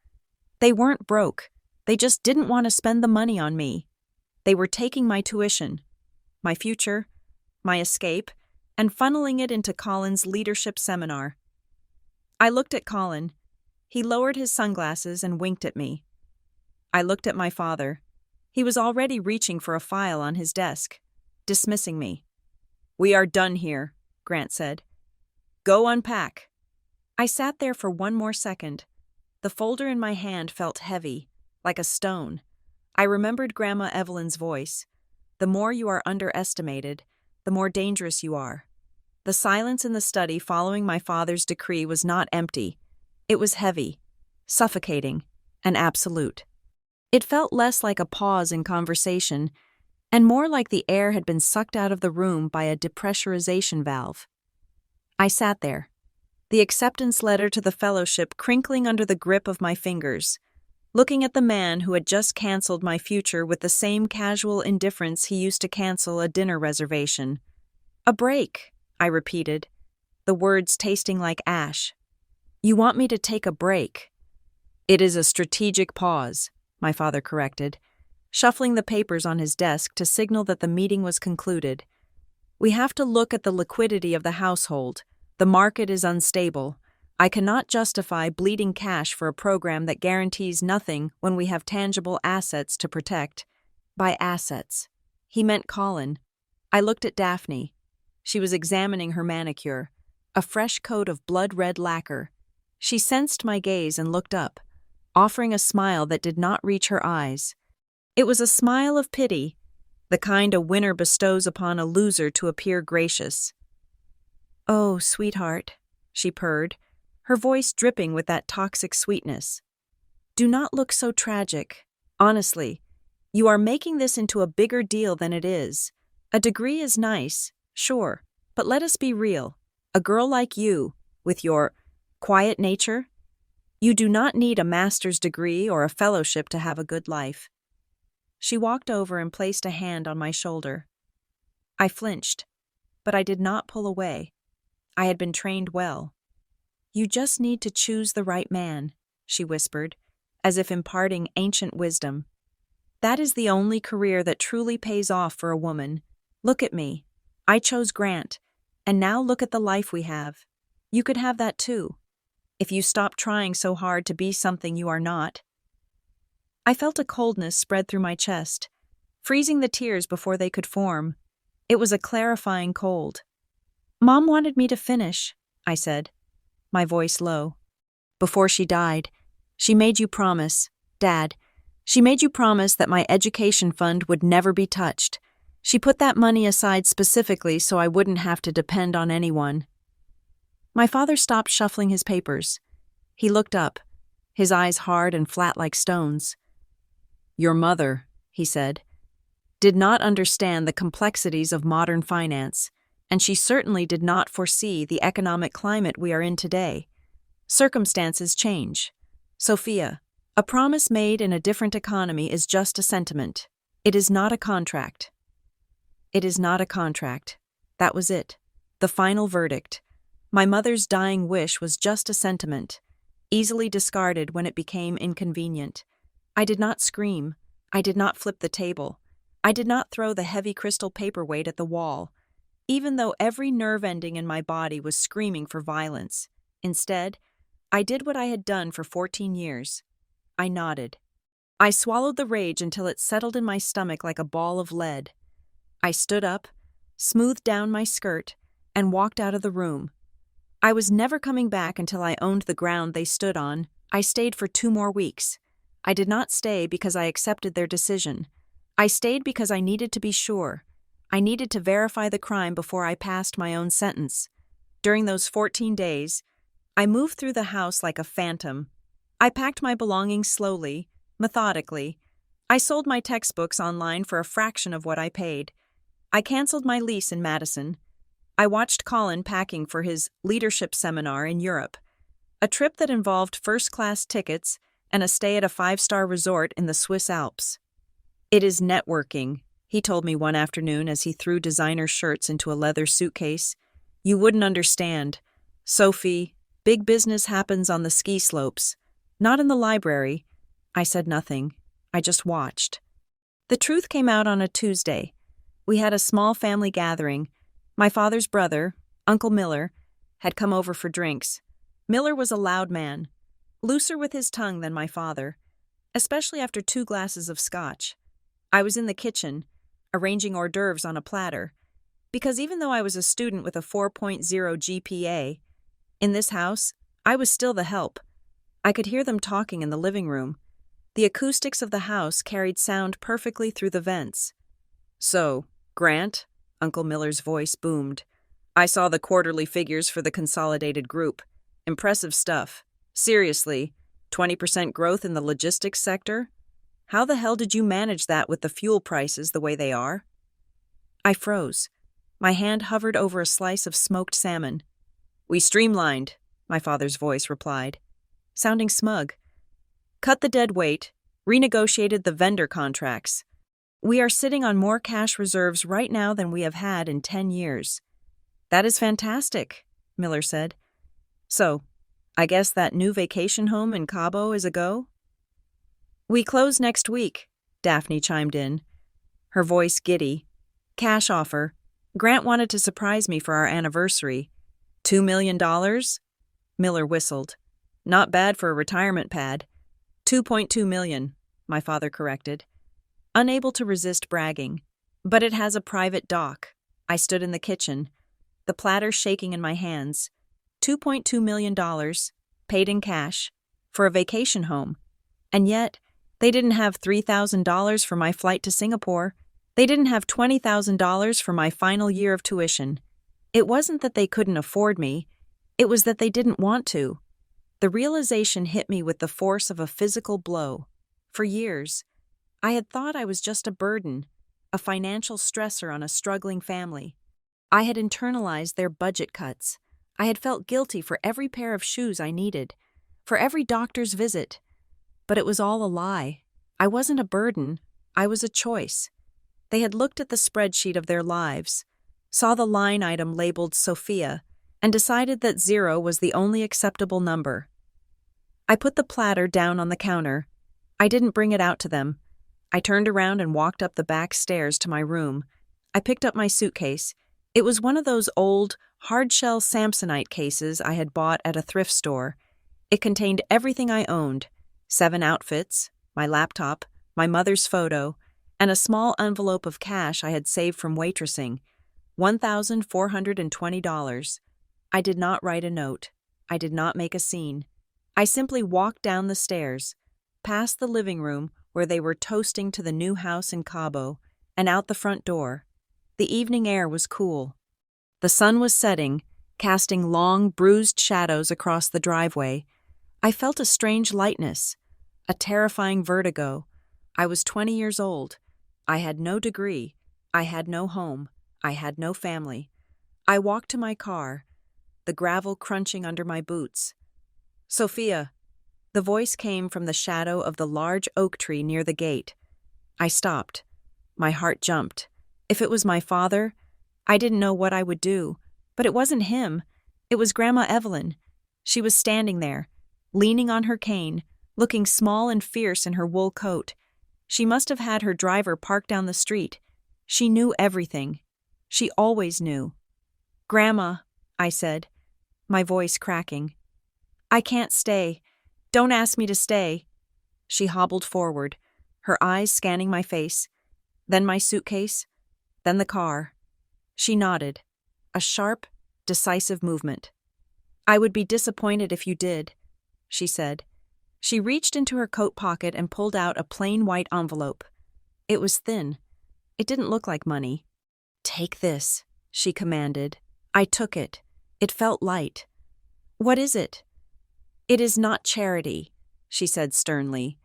They weren't broke. They just didn't want to spend the money on me. They were taking my tuition, my future, my escape, and funneling it into Colin's leadership seminar. I looked at Colin. He lowered his sunglasses and winked at me. I looked at my father. He was already reaching for a file on his desk, dismissing me. We are done here, Grant said. Go unpack. I sat there for one more second. The folder in my hand felt heavy, like a stone. I remembered Grandma Evelyn's voice. The more you are underestimated, the more dangerous you are. The silence in the study following my father's decree was not empty. It was heavy, suffocating, and absolute. It felt less like a pause in conversation, and more like the air had been sucked out of the room by a depressurization valve. I sat there, the acceptance letter to the fellowship crinkling under the grip of my fingers, looking at the man who had just canceled my future with the same casual indifference he used to cancel a dinner reservation. A break, I repeated, the words tasting like ash. You want me to take a break? It is a strategic pause, my father corrected, shuffling the papers on his desk to signal that the meeting was concluded. We have to look at the liquidity of the household. The market is unstable. I cannot justify bleeding cash for a program that guarantees nothing when we have tangible assets to protect. By assets, he meant Colin. I looked at Daphne. She was examining her manicure, a fresh coat of blood-red lacquer. She sensed my gaze and looked up, offering a smile that did not reach her eyes. It was a smile of pity, the kind a winner bestows upon a loser to appear gracious. Oh, sweetheart, she purred, her voice dripping with that toxic sweetness. Do not look so tragic. Honestly, you are making this into a bigger deal than it is. A degree is nice, sure, but let us be real. A girl like you, with your quiet nature, you do not need a master's degree or a fellowship to have a good life. She walked over and placed a hand on my shoulder. I flinched, but I did not pull away. I had been trained well. You just need to choose the right man, she whispered, as if imparting ancient wisdom. That is the only career that truly pays off for a woman. Look at me. I chose Grant, and now look at the life we have. You could have that too, if you stop trying so hard to be something you are not. I felt a coldness spread through my chest, freezing the tears before they could form. It was a clarifying cold. Mom wanted me to finish, I said, my voice low. Before she died, she made you promise, Dad, she made you promise that my education fund would never be touched. She put that money aside specifically so I wouldn't have to depend on anyone. My father stopped shuffling his papers. He looked up, his eyes hard and flat like stones. Your mother, he said, did not understand the complexities of modern finance, and she certainly did not foresee the economic climate we are in today. Circumstances change. Sophia, A promise made in a different economy is just a sentiment. It is not a contract. It is not a contract. That was it. The final verdict. My mother's dying wish was just a sentiment, easily discarded when it became inconvenient. I did not scream. I did not flip the table. I did not throw the heavy crystal paperweight at the wall, even though every nerve ending in my body was screaming for violence. Instead, I did what I had done for 14 years. I nodded. I swallowed the rage until it settled in my stomach like a ball of lead. I stood up, smoothed down my skirt, and walked out of the room. I was never coming back until I owned the ground they stood on. I stayed for 2 more weeks. I did not stay because I accepted their decision. I stayed because I needed to be sure. I needed to verify the crime before I passed my own sentence. During those 14 days, I moved through the house like a phantom. I packed my belongings slowly, methodically. I sold my textbooks online for a fraction of what I paid. I canceled my lease in Madison. I watched Colin packing for his leadership seminar in Europe, a trip that involved first-class tickets and a stay at a 5-star resort in the Swiss Alps. "It is networking," he told me one afternoon as he threw designer shirts into a leather suitcase. "You wouldn't understand. Sophie, big business happens on the ski slopes, not in the library." I said nothing. I just watched. The truth came out on a Tuesday. We had a small family gathering. My father's brother, Uncle Miller, had come over for drinks. Miller was a loud man, looser with his tongue than my father, especially after 2 glasses of scotch. I was in the kitchen, arranging hors d'oeuvres on a platter, because even though I was a student with a 4.0 GPA, in this house, I was still the help. I could hear them talking in the living room. The acoustics of the house carried sound perfectly through the vents. "So, Grant," Uncle Miller's voice boomed. "I saw the quarterly figures for the consolidated group. Impressive stuff. Seriously, 20% growth in the logistics sector? How the hell did you manage that with the fuel prices the way they are?" I froze. My hand hovered over a slice of smoked salmon. "We streamlined," my father's voice replied, sounding smug. "Cut the dead weight, renegotiated the vendor contracts. We are sitting on more cash reserves right now than we have had in 10 years. "That is fantastic," Miller said. "So, I guess that new vacation home in Cabo is a go?" "We close next week," Daphne chimed in, her voice giddy. "Cash offer. Grant wanted to surprise me for our anniversary. $2 million? Miller whistled. "Not bad for a retirement pad." $2.2 million, my father corrected, unable to resist bragging. "But it has a private dock." I stood in the kitchen, the platter shaking in my hands. $2.2 million, paid in cash, for a vacation home. And yet, they didn't have $3,000 for my flight to Singapore. They didn't have $20,000 for my final year of tuition. It wasn't that they couldn't afford me. It was that they didn't want to. The realization hit me with the force of a physical blow. For years, I had thought I was just a burden, a financial stressor on a struggling family. I had internalized their budget cuts. I had felt guilty for every pair of shoes I needed, for every doctor's visit. But it was all a lie. I wasn't a burden. I was a choice. They had looked at the spreadsheet of their lives, saw the line item labeled Sophia, and decided that 0 was the only acceptable number. I put the platter down on the counter. I didn't bring it out to them. I turned around and walked up the back stairs to my room. I picked up my suitcase. It was one of those old, hard-shell Samsonite cases I had bought at a thrift store. It contained everything I owned: 7 outfits, my laptop, my mother's photo, and a small envelope of cash I had saved from waitressing, $1,420. I did not write a note. I did not make a scene. I simply walked down the stairs, past the living room where they were toasting to the new house in Cabo, and out the front door. The evening air was cool. The sun was setting, casting long, bruised shadows across the driveway. I felt a strange lightness, a terrifying vertigo. I was 20 years old. I had no degree. I had no home. I had no family. I walked to my car, the gravel crunching under my boots. "Sophia," The voice came from the shadow of the large oak tree near the gate. I stopped. My heart jumped. If it was my father, I didn't know what I would do. But it wasn't him. It was Grandma Evelyn. She was standing there, leaning on her cane, looking small and fierce in her wool coat. She must have had her driver parked down the street. She knew everything. She always knew. "Grandma," I said, my voice cracking. "I can't stay. Don't ask me to stay." She hobbled forward, her eyes scanning my face, then my suitcase, then the car. She nodded. A sharp, decisive movement. "I would be disappointed if you did," she said. She reached into her coat pocket and pulled out a plain white envelope. It was thin. It didn't look like money. "Take this," she commanded. I took it. It felt light. "What is it?" "It is not charity," she said sternly.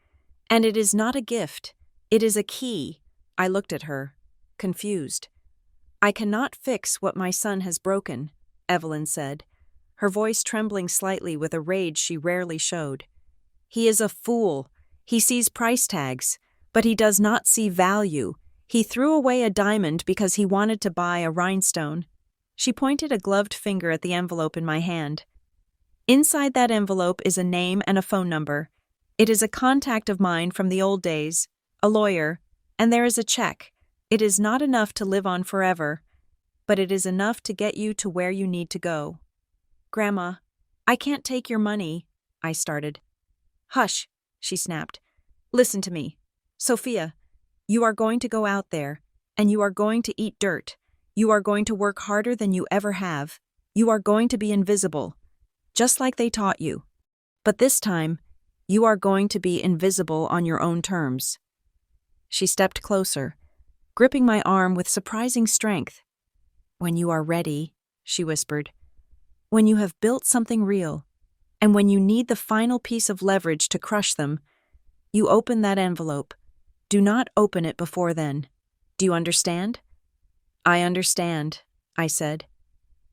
"And it is not a gift. It is a key." I looked at her, confused. "I cannot fix what my son has broken," Evelyn said, her voice trembling slightly with a rage she rarely showed. "He is a fool. He sees price tags, but he does not see value. He threw away a diamond because he wanted to buy a rhinestone." She pointed a gloved finger at the envelope in my hand. "Inside that envelope is a name and a phone number. It is a contact of mine from the old days, a lawyer, and there is a check. It is not enough to live on forever, but it is enough to get you to where you need to go." "Grandma, I can't take your money," I started. "Hush," she snapped. "Listen to me. Sophia, you are going to go out there, and you are going to eat dirt. You are going to work harder than you ever have. You are going to be invisible, just like they taught you. But this time, you are going to be invisible on your own terms." She stepped closer, gripping my arm with surprising strength. "When you are ready," she whispered, "when you have built something real, and when you need the final piece of leverage to crush them, you open that envelope. Do not open it before then. Do you understand?" "I understand," I said.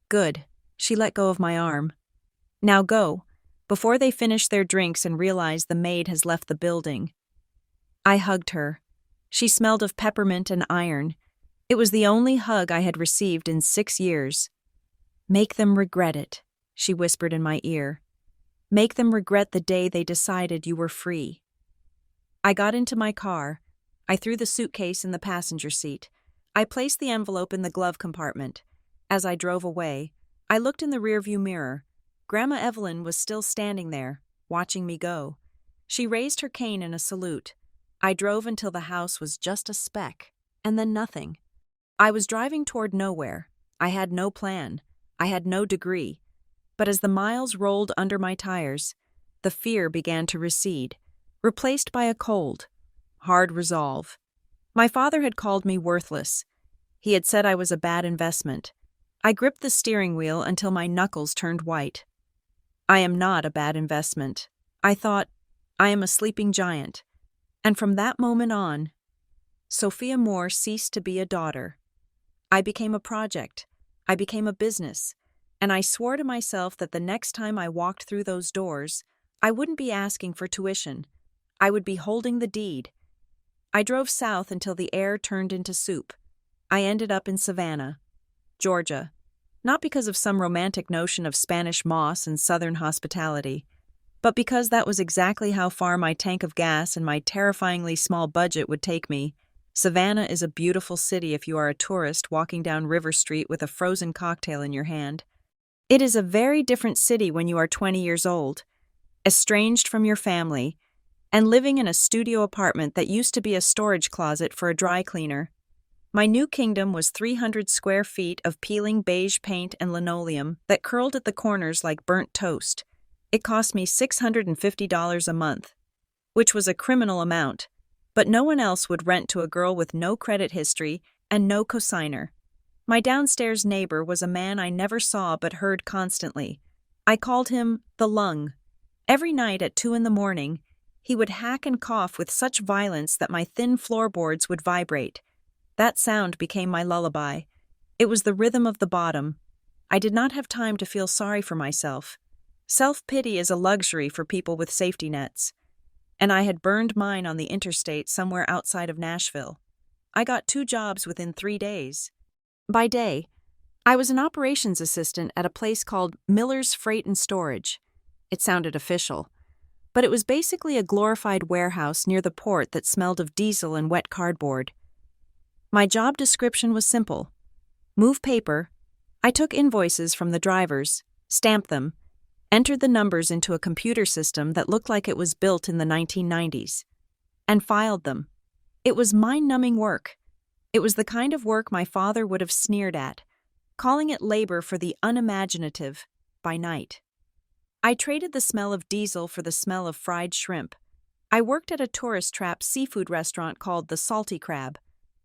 "Good." She let go of my arm. "Now go, before they finish their drinks and realize the maid has left the building." I hugged her. She smelled of peppermint and iron. It was the only hug I had received in 6 years. "Make them regret it," she whispered in my ear. "Make them regret the day they decided you were free." I got into my car. I threw the suitcase in the passenger seat. I placed the envelope in the glove compartment. As I drove away, I looked in the rearview mirror. Grandma Evelyn was still standing there, watching me go. She raised her cane in a salute. I drove until the house was just a speck, and then nothing. I was driving toward nowhere. I had no plan. I had no degree. But as the miles rolled under my tires, the fear began to recede, replaced by a cold, hard resolve. My father had called me worthless. He had said I was a bad investment. I gripped the steering wheel until my knuckles turned white. I am not a bad investment. I thought, I am a sleeping giant. And from that moment on, Sophia Moore ceased to be a daughter. I became a project. I became a business. And I swore to myself that the next time I walked through those doors, I wouldn't be asking for tuition. I would be holding the deed. I drove south until the air turned into soup. I ended up in Savannah, Georgia, not because of some romantic notion of Spanish moss and Southern hospitality, but because that was exactly how far my tank of gas and my terrifyingly small budget would take me. Savannah is a beautiful city if you are a tourist walking down River Street with a frozen cocktail in your hand. It is a very different city when you are 20 years old, estranged from your family, and living in a studio apartment that used to be a storage closet for a dry cleaner. My new kingdom was 300 square feet of peeling beige paint and linoleum that curled at the corners like burnt toast. It cost me $650 a month, which was a criminal amount, but no one else would rent to a girl with no credit history and no cosigner. My downstairs neighbor was a man I never saw but heard constantly. I called him the Lung. Every night at 2 a.m, he would hack and cough with such violence that my thin floorboards would vibrate. That sound became my lullaby. It was the rhythm of the bottom. I did not have time to feel sorry for myself. Self-pity is a luxury for people with safety nets, and I had burned mine on the interstate somewhere outside of Nashville. I got 2 jobs within 3 days. By day, I was an operations assistant at a place called Miller's Freight and Storage. It sounded official, but it was basically a glorified warehouse near the port that smelled of diesel and wet cardboard. My job description was simple. Move paper. I took invoices from the drivers, stamped them, entered the numbers into a computer system that looked like it was built in the 1990s, and filed them. It was mind-numbing work. It was the kind of work my father would have sneered at, calling it labor for the unimaginative by night. I traded the smell of diesel for the smell of fried shrimp. I worked at a tourist trap seafood restaurant called the Salty Crab.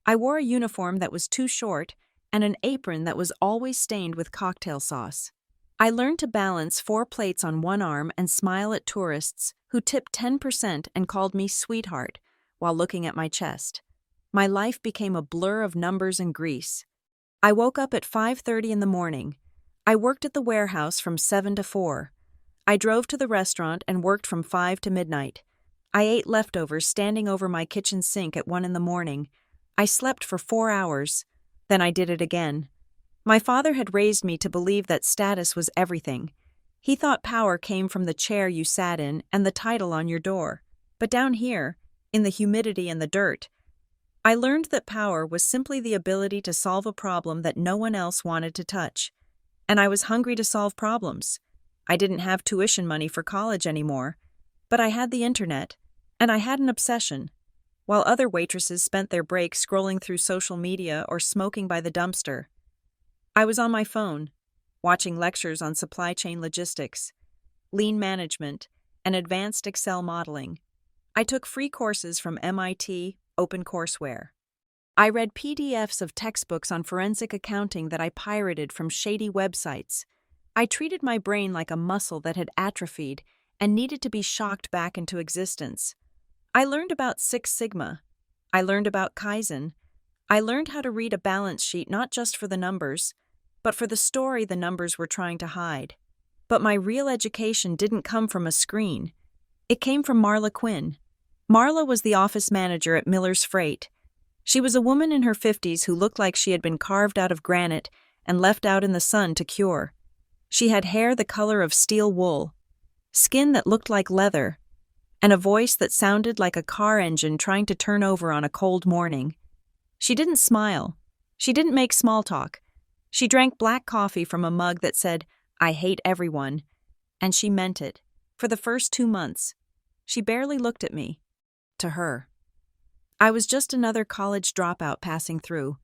I wore a uniform that was too short and an apron that was always stained with cocktail sauce. I learned to balance 4 plates on one arm and smile at tourists who tipped 10% and called me sweetheart while looking at my chest. My life became a blur of numbers and grease. I woke up at 5:30 in the morning. I worked at the warehouse from 7 to 4. I drove to the restaurant and worked from 5 to midnight. I ate leftovers standing over my kitchen sink at 1 in the morning. I slept for 4 hours. Then I did it again. My father had raised me to believe that status was everything. He thought power came from the chair you sat in and the title on your door. But down here, in the humidity and the dirt, I learned that power was simply the ability to solve a problem that no one else wanted to touch. And I was hungry to solve problems. I didn't have tuition money for college anymore, but I had the internet, and I had an obsession. While other waitresses spent their breaks scrolling through social media or smoking by the dumpster, I was on my phone, watching lectures on supply chain logistics, lean management, and advanced Excel modeling. I took free courses from MIT OpenCourseWare. I read PDFs of textbooks on forensic accounting that I pirated from shady websites. I treated my brain like a muscle that had atrophied and needed to be shocked back into existence. I learned about Six Sigma. I learned about Kaizen. I learned how to read a balance sheet not just for the numbers, but for the story the numbers were trying to hide. But my real education didn't come from a screen. It came from Marla Quinn. Marla was the office manager at Miller's Freight. She was a woman in her 50s who looked like she had been carved out of granite and left out in the sun to cure. She had hair the color of steel wool, skin that looked like leather, and a voice that sounded like a car engine trying to turn over on a cold morning. She didn't smile. She didn't make small talk. She drank black coffee from a mug that said, "I hate everyone," and she meant it. For the first 2 months, she barely looked at me. To her, I was just another college dropout passing through.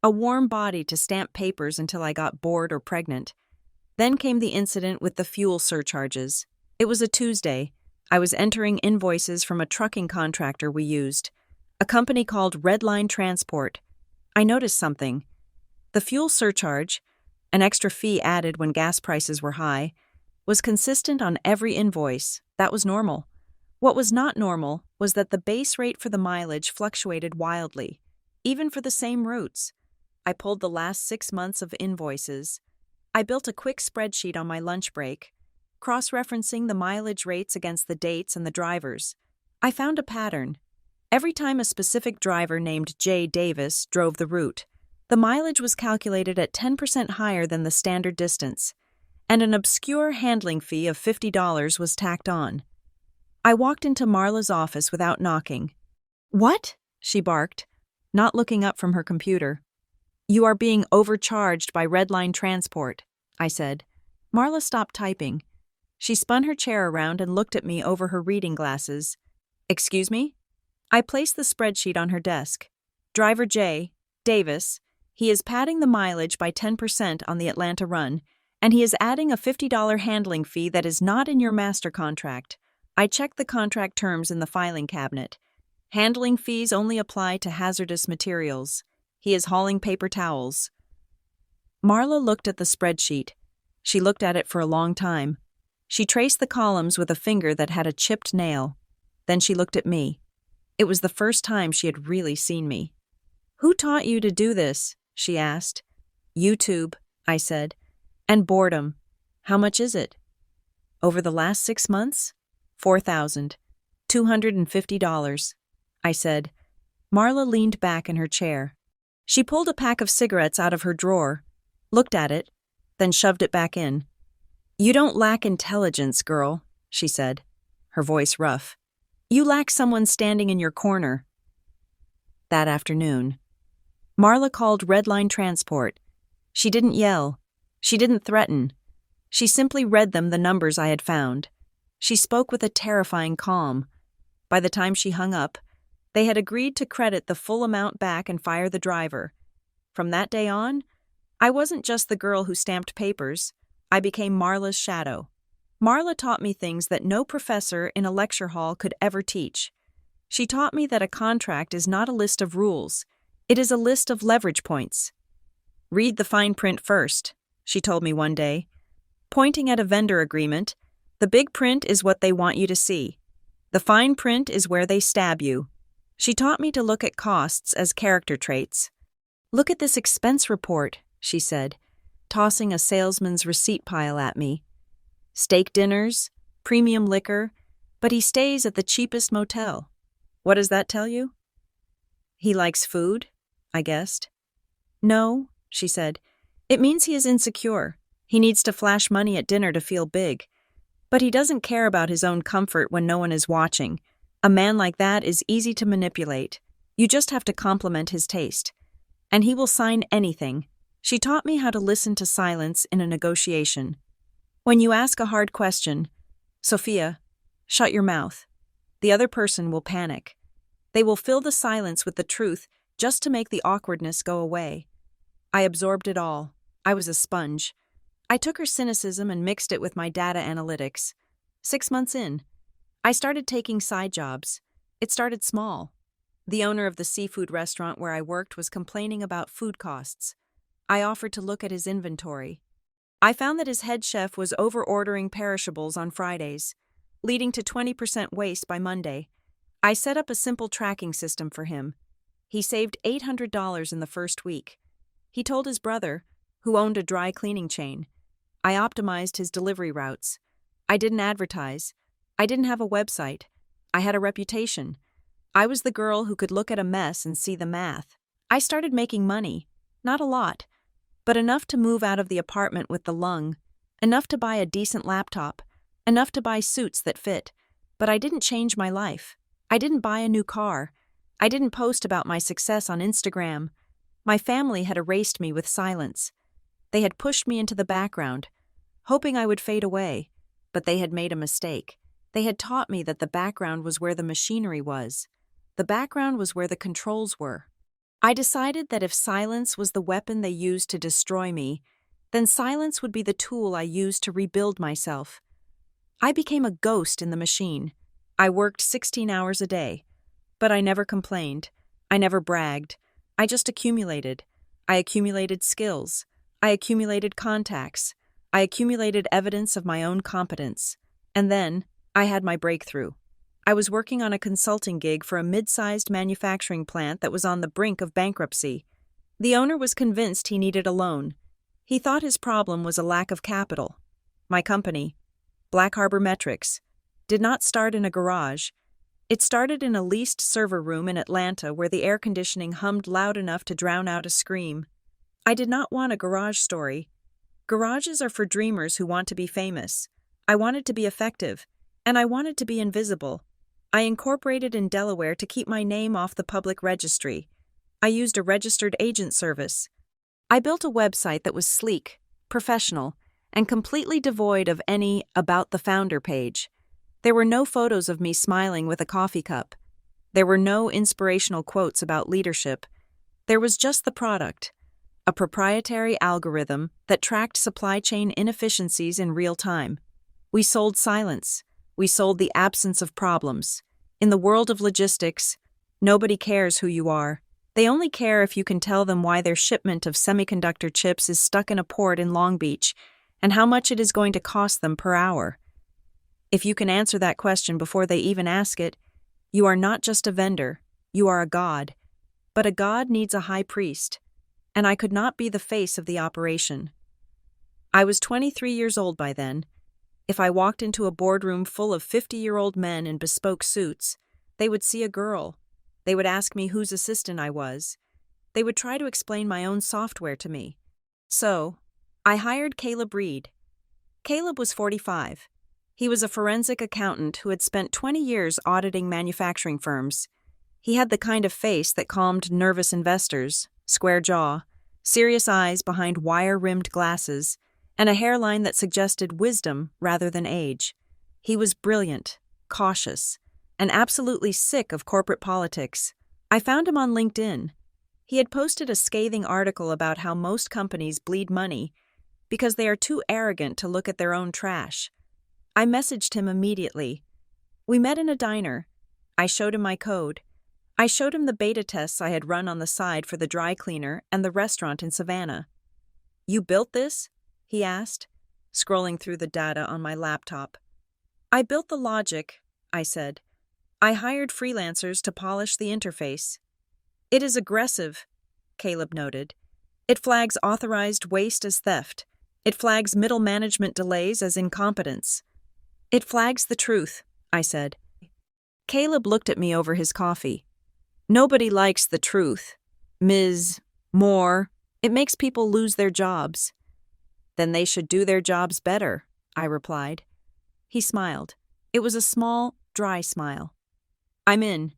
A warm body to stamp papers until I got bored or pregnant. Then came the incident with the fuel surcharges. It was a Tuesday. I was entering invoices from a trucking contractor we used, a company called Redline Transport. I noticed something. The fuel surcharge, an extra fee added when gas prices were high, was consistent on every invoice. That was normal. What was not normal was that the base rate for the mileage fluctuated wildly, even for the same routes. I pulled the last 6 months of invoices. I built a quick spreadsheet on my lunch break, cross-referencing the mileage rates against the dates and the drivers. I found a pattern. Every time a specific driver named J. Davis drove the route, the mileage was calculated at 10% higher than the standard distance, and an obscure handling fee of $50 was tacked on. I walked into Marla's office without knocking. "What?" she barked, not looking up from her computer. "You are being overcharged by Redline Transport," I said. Marla stopped typing. She spun her chair around and looked at me over her reading glasses. "Excuse me?" I placed the spreadsheet on her desk. "Driver J. Davis. He is padding the mileage by 10% on the Atlanta run, and he is adding a $50 handling fee that is not in your master contract." I checked the contract terms in the filing cabinet. Handling fees only apply to hazardous materials. He is hauling paper towels. Marla looked at the spreadsheet. She looked at it for a long time. She traced the columns with a finger that had a chipped nail. Then she looked at me. It was the first time she had really seen me. "Who taught you to do this?" she asked. "YouTube," I said. "And boredom. How much is it?" Over the last 6 months? $4,250, I said. Marla leaned back in her chair. She pulled a pack of cigarettes out of her drawer, looked at it, then shoved it back in. You don't lack intelligence, girl, she said, her voice rough. You lack someone standing in your corner. That afternoon, Marla called Redline Transport. She didn't yell. She didn't threaten. She simply read them the numbers I had found. She spoke with a terrifying calm. By the time she hung up, they had agreed to credit the full amount back and fire the driver. From that day on, I wasn't just the girl who stamped papers. I became Marla's shadow. Marla taught me things that no professor in a lecture hall could ever teach. She taught me that a contract is not a list of rules. It is a list of leverage points. Read the fine print first, she told me one day. Pointing at a vendor agreement, the big print is what they want you to see. The fine print is where they stab you. She taught me to look at costs as character traits. Look at this expense report, she said, tossing a salesman's receipt pile at me. Steak dinners, premium liquor, but he stays at the cheapest motel. What does that tell you? He likes food, I guessed. No, she said. It means he is insecure. He needs to flash money at dinner to feel big. But he doesn't care about his own comfort when no one is watching. A man like that is easy to manipulate. You just have to compliment his taste. And he will sign anything. She taught me how to listen to silence in a negotiation. When you ask a hard question, Sophia, shut your mouth. The other person will panic. They will fill the silence with the truth just to make the awkwardness go away. I absorbed it all. I was a sponge. I took her cynicism and mixed it with my data analytics. 6 months in, I started taking side jobs. It started small. The owner of the seafood restaurant where I worked was complaining about food costs. I offered to look at his inventory. I found that his head chef was over-ordering perishables on Fridays, leading to 20% waste by Monday. I set up a simple tracking system for him. He saved $800 in the first week. He told his brother, who owned a dry cleaning chain. I optimized his delivery routes. I didn't advertise. I didn't have a website. I had a reputation. I was the girl who could look at a mess and see the math. I started making money. Not a lot, but enough to move out of the apartment with the lung, enough to buy a decent laptop, enough to buy suits that fit. But I didn't change my life. I didn't buy a new car. I didn't post about my success on Instagram. My family had erased me with silence. They had pushed me into the background, hoping I would fade away, but they had made a mistake. They had taught me that the background was where the machinery was. The background was where the controls were. I decided that if silence was the weapon they used to destroy me, then silence would be the tool I used to rebuild myself. I became a ghost in the machine. I worked 16 hours a day, but I never complained. I never bragged. I just accumulated. I accumulated skills. I accumulated contacts. I accumulated evidence of my own competence. And then, I had my breakthrough. I was working on a consulting gig for a mid-sized manufacturing plant that was on the brink of bankruptcy. The owner was convinced he needed a loan. He thought his problem was a lack of capital. My company, Black Harbor Metrics, did not start in a garage. It started in a leased server room in Atlanta where the air conditioning hummed loud enough to drown out a scream. I did not want a garage story. Garages are for dreamers who want to be famous. I wanted to be effective, and I wanted to be invisible. I incorporated in Delaware to keep my name off the public registry. I used a registered agent service. I built a website that was sleek, professional, and completely devoid of any About the Founder page. There were no photos of me smiling with a coffee cup. There were no inspirational quotes about leadership. There was just the product, a proprietary algorithm that tracked supply chain inefficiencies in real time. We sold silence. We sold the absence of problems. In the world of logistics, nobody cares who you are. They only care if you can tell them why their shipment of semiconductor chips is stuck in a port in Long Beach and how much it is going to cost them per hour. If you can answer that question before they even ask it, you are not just a vendor, you are a god. But a god needs a high priest, and I could not be the face of the operation. I was 23 years old by then. If I walked into a boardroom full of 50-year-old men in bespoke suits, they would see a girl. They would ask me whose assistant I was. They would try to explain my own software to me. So, I hired Caleb Reed. Caleb was 45. He was a forensic accountant who had spent 20 years auditing manufacturing firms. He had the kind of face that calmed nervous investors, square jaw, serious eyes behind wire-rimmed glasses, and a hairline that suggested wisdom rather than age. He was brilliant, cautious, and absolutely sick of corporate politics. I found him on LinkedIn. He had posted a scathing article about how most companies bleed money because they are too arrogant to look at their own trash. I messaged him immediately. We met in a diner. I showed him my code. I showed him the beta tests I had run on the side for the dry cleaner and the restaurant in Savannah. "You built this?" he asked, scrolling through the data on my laptop. "I built the logic," I said. "I hired freelancers to polish the interface." "It is aggressive," Caleb noted. "It flags authorized waste as theft. It flags middle management delays as incompetence." "It flags the truth," I said. Caleb looked at me over his coffee. "Nobody likes the truth, Ms. Moore. It makes people lose their jobs." "Then they should do their jobs better," I replied. He smiled. It was a small, dry smile. "I'm in."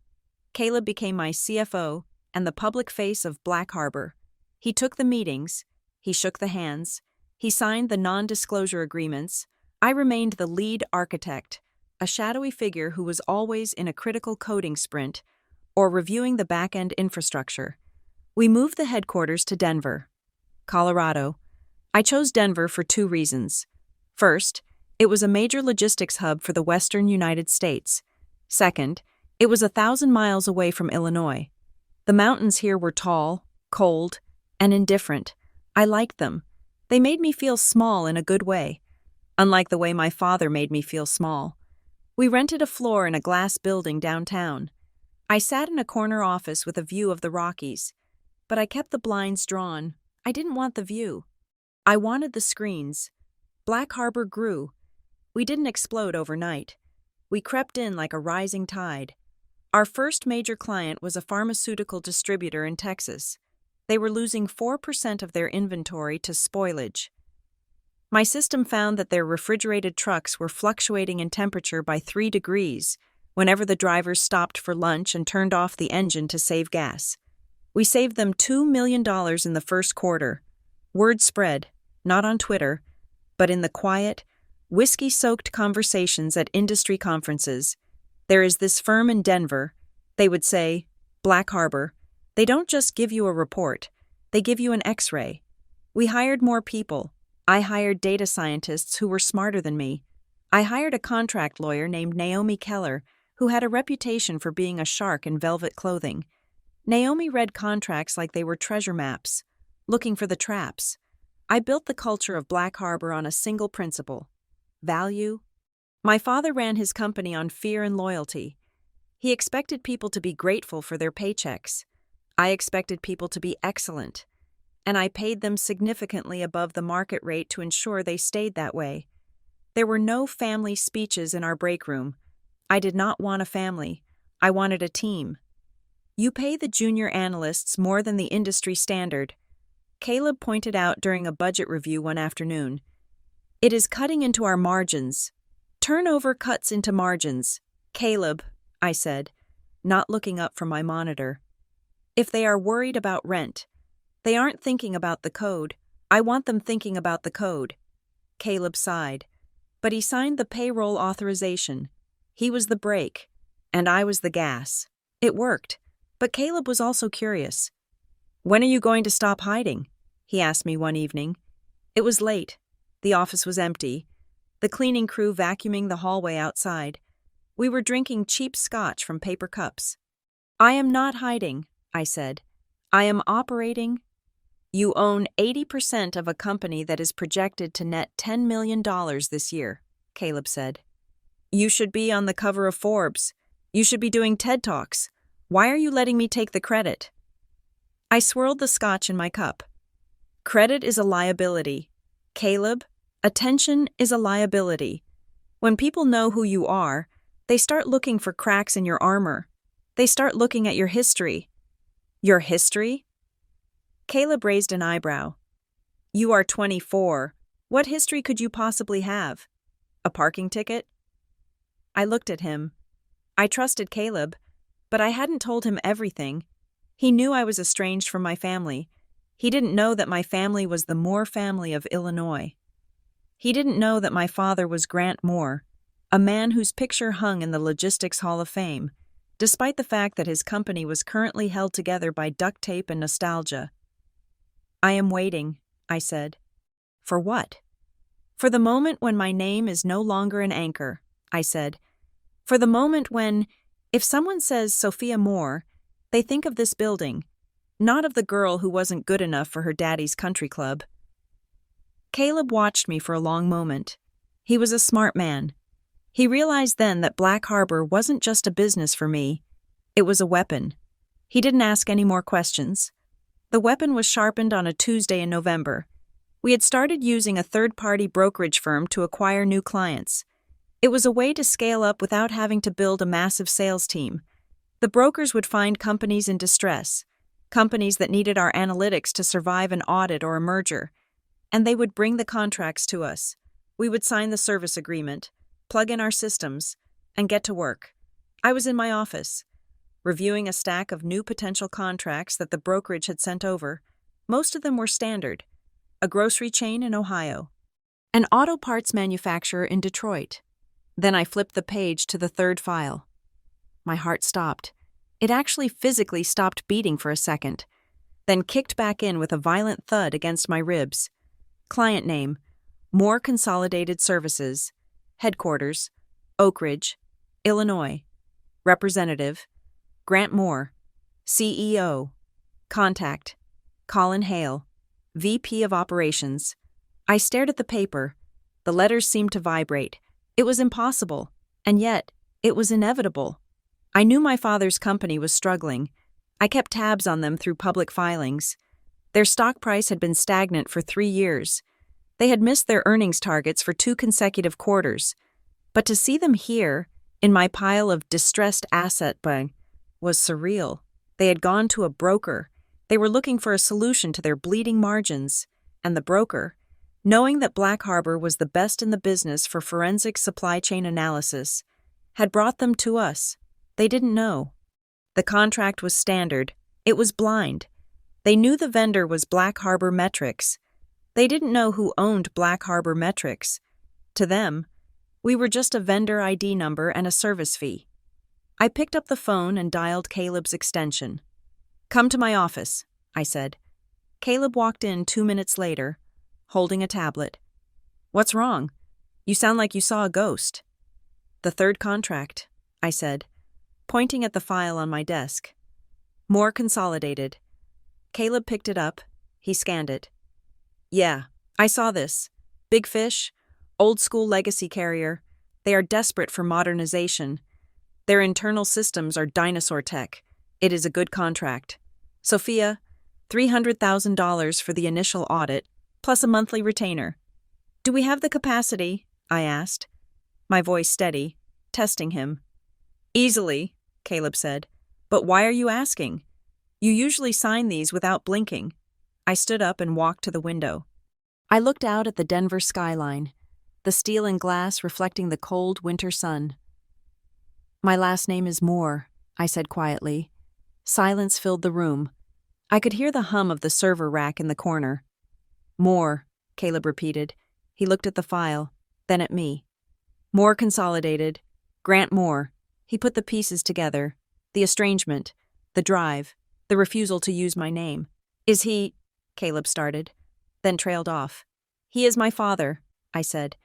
Caleb became my CFO and the public face of Black Harbor. He took the meetings. He shook the hands. He signed the non-disclosure agreements. I remained the lead architect, a shadowy figure who was always in a critical coding sprint or reviewing the back-end infrastructure. We moved the headquarters to Denver, Colorado. I chose Denver for 2 reasons. First, it was a major logistics hub for the western United States. Second, it was 1,000 miles away from Illinois. The mountains here were tall, cold, and indifferent. I liked them. They made me feel small in a good way, unlike the way my father made me feel small. We rented a floor in a glass building downtown. I sat in a corner office with a view of the Rockies, but I kept the blinds drawn. I didn't want the view. I wanted the screens. Black Harbor grew. We didn't explode overnight. We crept in like a rising tide. Our first major client was a pharmaceutical distributor in Texas. They were losing 4% of their inventory to spoilage. My system found that their refrigerated trucks were fluctuating in temperature by 3 degrees whenever the drivers stopped for lunch and turned off the engine to save gas. We saved them $2 million in the first quarter. Word spread, not on Twitter, but in the quiet, whiskey-soaked conversations at industry conferences. "There is this firm in Denver," they would say, "Black Harbor. They don't just give you a report, they give you an X-ray." We hired more people. I hired data scientists who were smarter than me. I hired a contract lawyer named Naomi Keller, who had a reputation for being a shark in velvet clothing. Naomi read contracts like they were treasure maps, looking for the traps. I built the culture of Black Harbor on a single principle: value. My father ran his company on fear and loyalty. He expected people to be grateful for their paychecks. I expected people to be excellent, and I paid them significantly above the market rate to ensure they stayed that way. There were no family speeches in our break room. I did not want a family. I wanted a team. "You pay the junior analysts more than the industry standard," Caleb pointed out during a budget review one afternoon. "It is cutting into our margins. Turnover cuts into margins." "Caleb," I said, not looking up from my monitor. "If they are worried about rent, they aren't thinking about the code. I want them thinking about the code." Caleb sighed, but he signed the payroll authorization. He was the brake, and I was the gas. It worked, but Caleb was also curious. "When are you going to stop hiding?" he asked me one evening. It was late. The office was empty, the cleaning crew vacuuming the hallway outside. We were drinking cheap scotch from paper cups. "I am not hiding," I said. "I am operating." "You own 80% of a company that is projected to net $10 million this year," Caleb said. "You should be on the cover of Forbes. You should be doing TED Talks. Why are you letting me take the credit?" I swirled the scotch in my cup. "Credit is a liability. Caleb, attention is a liability. When people know who you are, they start looking for cracks in your armor. They start looking at your history. Your history? Caleb raised an eyebrow. You are 24. What history could you possibly have? A parking ticket? I looked at him. I trusted Caleb, but I hadn't told him everything. He knew I was estranged from my family. He didn't know that my family was the Moore family of Illinois. He didn't know that my father was Grant Moore, a man whose picture hung in the Logistics Hall of Fame, despite the fact that his company was currently held together by duct tape and nostalgia. I am waiting, I said. For what? For the moment when my name is no longer an anchor, I said. For the moment when, if someone says Sophia Moore, they think of this building, not of the girl who wasn't good enough for her daddy's country club. Caleb watched me for a long moment. He was a smart man. He realized then that Black Harbor wasn't just a business for me. It was a weapon. He didn't ask any more questions. The weapon was sharpened on a Tuesday in November. We had started using a third-party brokerage firm to acquire new clients. It was a way to scale up without having to build a massive sales team. The brokers would find companies in distress, companies that needed our analytics to survive an audit or a merger, and they would bring the contracts to us. We would sign the service agreement, plug in our systems, and get to work. I was in my office, reviewing a stack of new potential contracts that the brokerage had sent over. Most of them were standard. A grocery chain in Ohio, an auto parts manufacturer in Detroit. Then I flipped the page to the third file. My heart stopped. It actually physically stopped beating for a second, then kicked back in with a violent thud against my ribs. Client name, Moore Consolidated Services. Headquarters, Oak Ridge, Illinois. Representative, Grant Moore. CEO. Contact, Colin Hale, VP of Operations. I stared at the paper. The letters seemed to vibrate. It was impossible, and yet, it was inevitable. I knew my father's company was struggling. I kept tabs on them through public filings. Their stock price had been stagnant for 3 years. They had missed their earnings targets for 2 consecutive quarters. But to see them here, in my pile of distressed asset buying, was surreal. They had gone to a broker. They were looking for a solution to their bleeding margins. And the broker, knowing that Black Harbor was the best in the business for forensic supply chain analysis, had brought them to us. They didn't know. The contract was standard. It was blind. They knew the vendor was Black Harbor Metrics. They didn't know who owned Black Harbor Metrics. To them, we were just a vendor ID number and a service fee. I picked up the phone and dialed Caleb's extension. Come to my office, I said. Caleb walked in 2 minutes later, holding a tablet. What's wrong? You sound like you saw a ghost. The third contract, I said, pointing at the file on my desk. Moore Consolidated. Caleb picked it up. He scanned it. Yeah, I saw this. Big fish, old school legacy carrier. They are desperate for modernization. Their internal systems are dinosaur tech. It is a good contract. Sophia, $300,000 for the initial audit, plus a monthly retainer. Do we have the capacity? I asked, my voice steady, testing him. Easily, Caleb said. But why are you asking? You usually sign these without blinking. I stood up and walked to the window. I looked out at the Denver skyline, the steel and glass reflecting the cold winter sun. My last name is Moore, I said quietly. Silence filled the room. I could hear the hum of the server rack in the corner. Moore, Caleb repeated. He looked at the file, then at me. Moore Consolidated. Grant Moore. He put the pieces together. The estrangement. The drive. The refusal to use my name. Is he... Caleb started, then trailed off. He is my father, I said.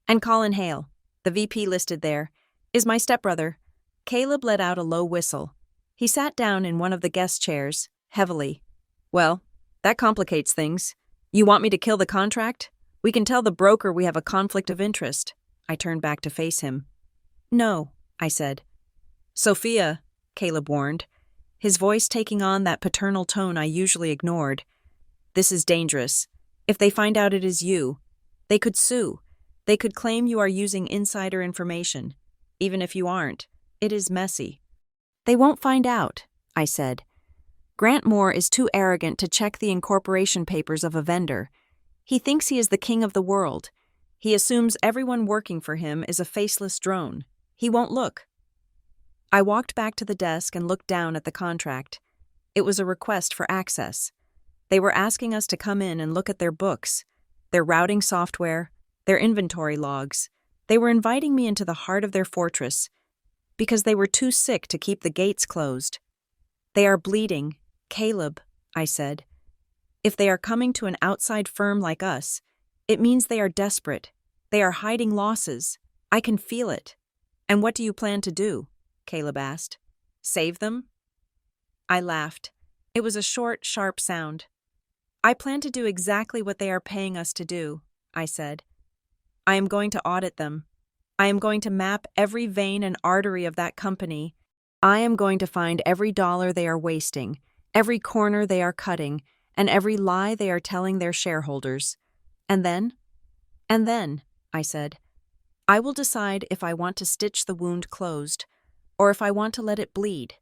And Colin Hale, the VP listed there, is my stepbrother. Caleb let out a low whistle. He sat down in one of the guest chairs, heavily. Well, that complicates things. You want me to kill the contract? We can tell the broker we have a conflict of interest. I turned back to face him. No, I said. Sophia, Caleb warned, his voice taking on that paternal tone I usually ignored. This is dangerous. If they find out it is you, they could sue. They could claim you are using insider information. Even if you aren't, it is messy. They won't find out, I said. Grant Moore is too arrogant to check the incorporation papers of a vendor. He thinks he is the king of the world. He assumes everyone working for him is a faceless drone. He won't look. I walked back to the desk and looked down at the contract. It was a request for access. They were asking us to come in and look at their books, their routing software, their inventory logs. They were inviting me into the heart of their fortress because they were too sick to keep the gates closed. They are bleeding, Caleb, I said. If they are coming to an outside firm like us, it means they are desperate. They are hiding losses. I can feel it. And what do you plan to do? Caleb asked. Save them? I laughed. It was a short, sharp sound. I plan to do exactly what they are paying us to do, I said. I am going to audit them. I am going to map every vein and artery of that company. I am going to find every dollar they are wasting, every corner they are cutting, and every lie they are telling their shareholders. And then, I said, I will decide if I want to stitch the wound closed, or if I want to let it bleed.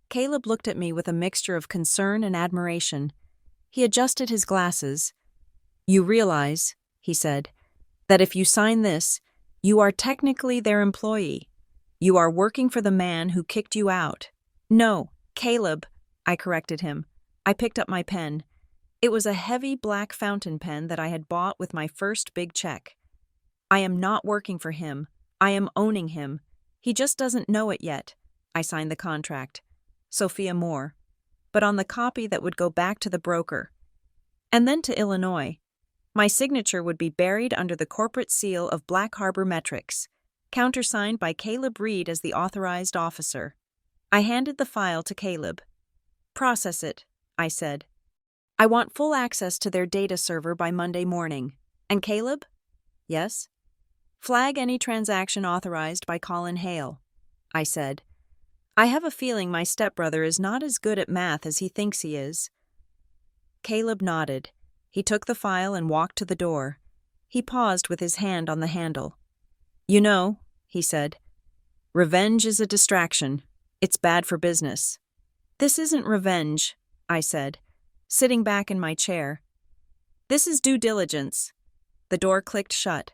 Caleb looked at me with a mixture of concern and admiration. He adjusted his glasses. You realize, he said, that if you sign this, you are technically their employee. You are working for the man who kicked you out. No, Caleb, I corrected him. I picked up my pen. It was a heavy black fountain pen that I had bought with my first big check. I am not working for him. I am owning him. He just doesn't know it yet. I signed the contract. Sophia Moore. But on the copy that would go back to the broker. And then to Illinois. My signature would be buried under the corporate seal of Black Harbor Metrics, countersigned by Caleb Reed as the authorized officer. I handed the file to Caleb. Process it, I said. I want full access to their data server by Monday morning. And Caleb? Yes? Flag any transaction authorized by Colin Hale, I said. I have a feeling my stepbrother is not as good at math as he thinks he is. Caleb nodded. He took the file and walked to the door. He paused with his hand on the handle. You know, he said, revenge is a distraction. It's bad for business. This isn't revenge, I said, sitting back in my chair. This is due diligence. The door clicked shut.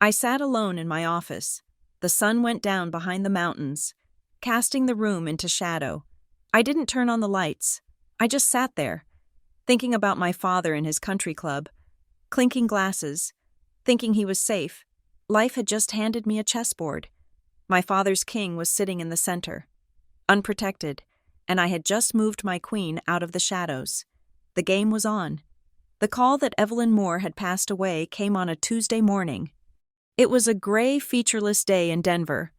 I sat alone in my office. The sun went down behind the mountains, casting the room into shadow. I didn't turn on the lights. I just sat there, thinking about my father in his country club, clinking glasses, thinking he was safe. Life had just handed me a chessboard. My father's king was sitting in the center, unprotected, and I had just moved my queen out of the shadows. The game was on. The call that Evelyn Moore had passed away came on a Tuesday morning. It was a gray, featureless day in Denver,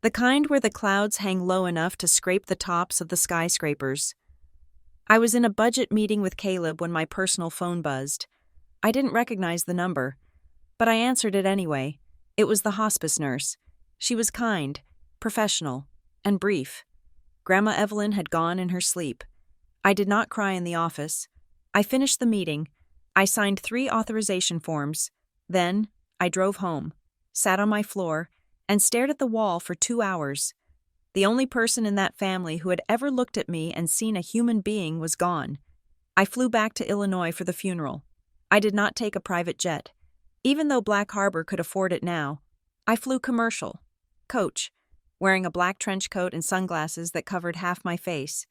the kind where the clouds hang low enough to scrape the tops of the skyscrapers. I was in a budget meeting with Caleb when my personal phone buzzed. I didn't recognize the number, but I answered it anyway. It was the hospice nurse. She was kind, professional, and brief. Grandma Evelyn had gone in her sleep. I did not cry in the office. I finished the meeting. I signed 3 authorization forms. Then, I drove home, sat on my floor, and stared at the wall for 2 hours. The only person in that family who had ever looked at me and seen a human being was gone. I flew back to Illinois for the funeral. I did not take a private jet. Even though Black Harbor could afford it now, I flew commercial, coach, wearing a black trench coat and sunglasses that covered half my face.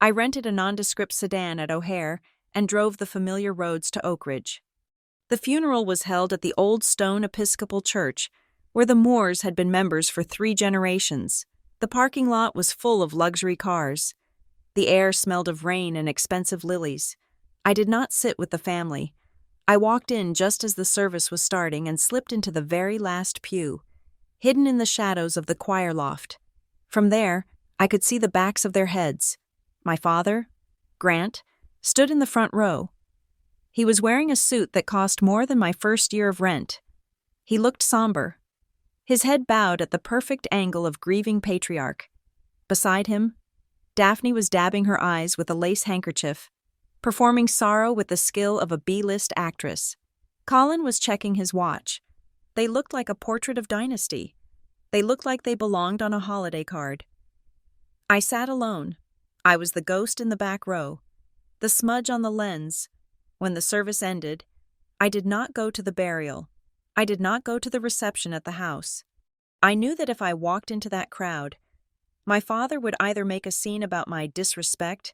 I rented a nondescript sedan at O'Hare and drove the familiar roads to Oak Ridge. The funeral was held at the Old Stone Episcopal Church, where the Moores had been members for 3 generations. The parking lot was full of luxury cars. The air smelled of rain and expensive lilies. I did not sit with the family. I walked in just as the service was starting and slipped into the very last pew, hidden in the shadows of the choir loft. From there, I could see the backs of their heads. My father, Grant, stood in the front row. He was wearing a suit that cost more than my first year of rent. He looked somber. His head bowed at the perfect angle of grieving patriarch. Beside him, Daphne was dabbing her eyes with a lace handkerchief, performing sorrow with the skill of a B-list actress. Colin was checking his watch. They looked like a portrait of dynasty. They looked like they belonged on a holiday card. I sat alone. I was the ghost in the back row, the smudge on the lens. When the service ended, I did not go to the burial. I did not go to the reception at the house. I knew that if I walked into that crowd, my father would either make a scene about my disrespect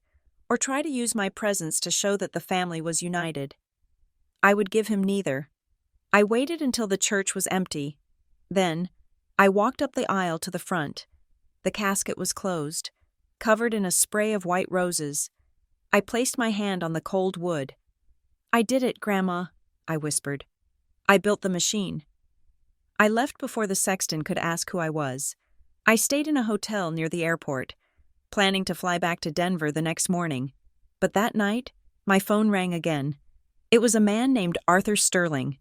or try to use my presence to show that the family was united. I would give him neither. I waited until the church was empty. Then, I walked up the aisle to the front. The casket was closed, covered in a spray of white roses. I placed my hand on the cold wood. "I did it, Grandma," I whispered. "I built the machine." I left before the sexton could ask who I was. I stayed in a hotel near the airport, planning to fly back to Denver the next morning. But that night, my phone rang again. It was a man named Arthur Sterling.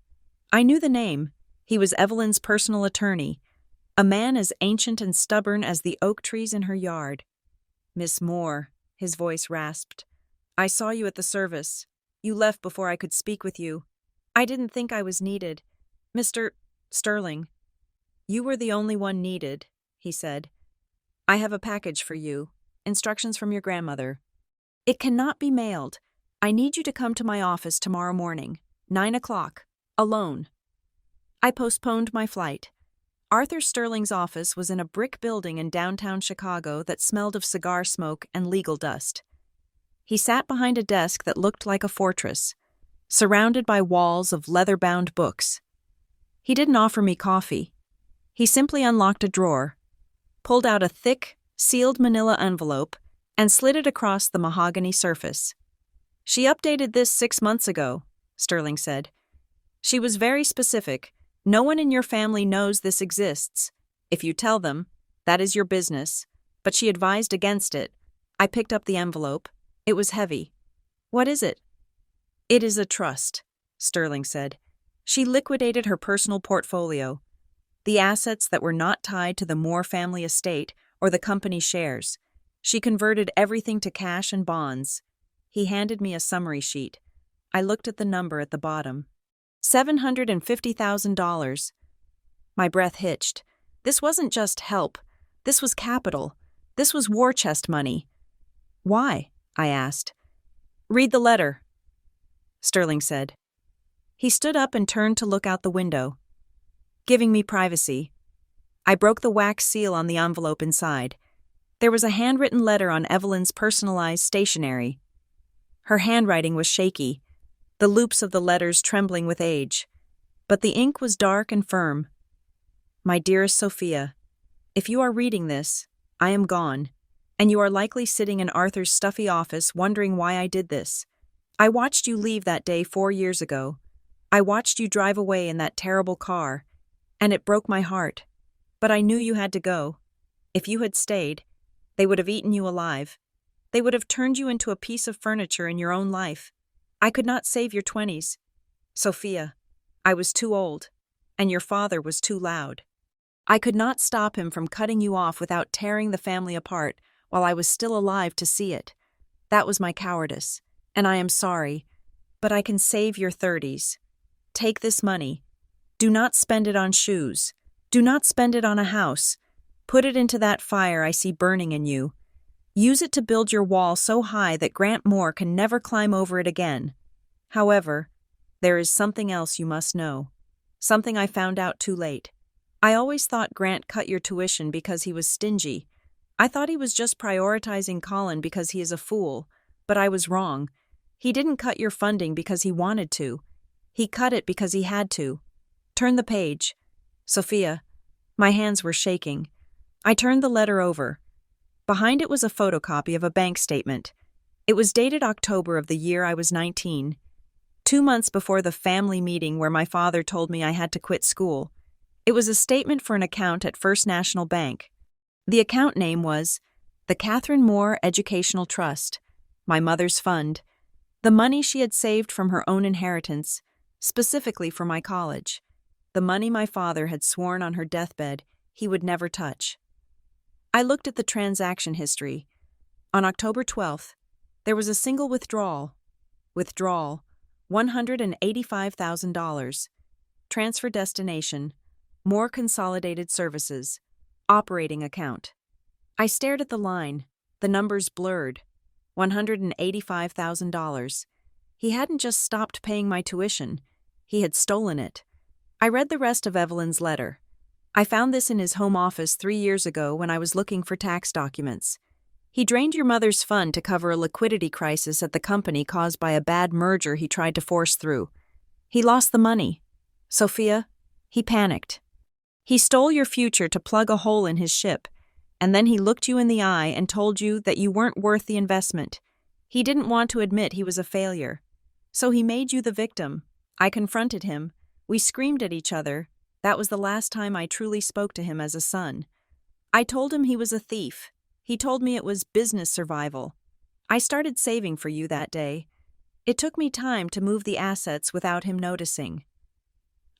I knew the name. He was Evelyn's personal attorney, a man as ancient and stubborn as the oak trees in her yard. "Miss Moore," his voice rasped. "I saw you at the service. You left before I could speak with you. I didn't think I was needed. Mr. Sterling." "You were the only one needed," he said. "I have a package for you. Instructions from your grandmother. It cannot be mailed. I need you to come to my office tomorrow morning, 9 o'clock, alone." I postponed my flight. Arthur Sterling's office was in a brick building in downtown Chicago that smelled of cigar smoke and legal dust. He sat behind a desk that looked like a fortress, surrounded by walls of leather-bound books. He didn't offer me coffee. He simply unlocked a drawer, pulled out a thick, sealed manila envelope, and slid it across the mahogany surface. "She updated this 6 months ago," Sterling said. "She was very specific. No one in your family knows this exists. If you tell them, that is your business. But she advised against it." I picked up the envelope. It was heavy. "What is it?" "It is a trust," Sterling said. "She liquidated her personal portfolio, the assets that were not tied to the Moore family estate or the company shares. She converted everything to cash and bonds." He handed me a summary sheet. I looked at the number at the bottom. $750,000. My breath hitched. This wasn't just help. This was capital. This was war chest money. "Why?" I asked. "Read the letter," Sterling said. He stood up and turned to look out the window, giving me privacy. I broke the wax seal on the envelope inside. There was a handwritten letter on Evelyn's personalized stationery. Her handwriting was shaky, the loops of the letters trembling with age, but the ink was dark and firm. "My dearest Sophia, if you are reading this, I am gone, and you are likely sitting in Arthur's stuffy office wondering why I did this. I watched you leave that day 4 years ago. I watched you drive away in that terrible car, and it broke my heart. But I knew you had to go. If you had stayed, they would have eaten you alive. They would have turned you into a piece of furniture in your own life. I could not save your 20s. Sophia, I was too old, and your father was too loud. I could not stop him from cutting you off without tearing the family apart while I was still alive to see it. That was my cowardice, and I am sorry, but I can save your 30s. Take this money. Do not spend it on shoes. Do not spend it on a house. Put it into that fire I see burning in you. Use it to build your wall so high that Grant Moore can never climb over it again. However, there is something else you must know. Something I found out too late. I always thought Grant cut your tuition because he was stingy. I thought he was just prioritizing Colin because he is a fool, but I was wrong. He didn't cut your funding because he wanted to. He cut it because he had to. Turn the page. Sophia, my hands were shaking. I turned the letter over. Behind it was a photocopy of a bank statement. It was dated October of the year I was 19, 2 months before the family meeting where my father told me I had to quit school. It was a statement for an account at First National Bank. The account name was the Catherine Moore Educational Trust, my mother's fund, the money she had saved from her own inheritance, specifically for my college, the money my father had sworn on her deathbed he would never touch. I looked at the transaction history. On October 12th, there was a single withdrawal. Withdrawal, $185,000. Transfer destination. More consolidated services. Operating account. I stared at the line. The numbers blurred. $185,000. He hadn't just stopped paying my tuition. He had stolen it. I read the rest of Evelyn's letter. I found this in his home office 3 years ago when I was looking for tax documents. He drained your mother's fund to cover a liquidity crisis at the company caused by a bad merger he tried to force through. He lost the money. Sophia, he panicked. He stole your future to plug a hole in his ship, and then he looked you in the eye and told you that you weren't worth the investment. He didn't want to admit he was a failure. So he made you the victim. I confronted him. We screamed at each other. That was the last time I truly spoke to him as a son. I told him he was a thief. He told me it was business survival. I started saving for you that day. It took me time to move the assets without him noticing.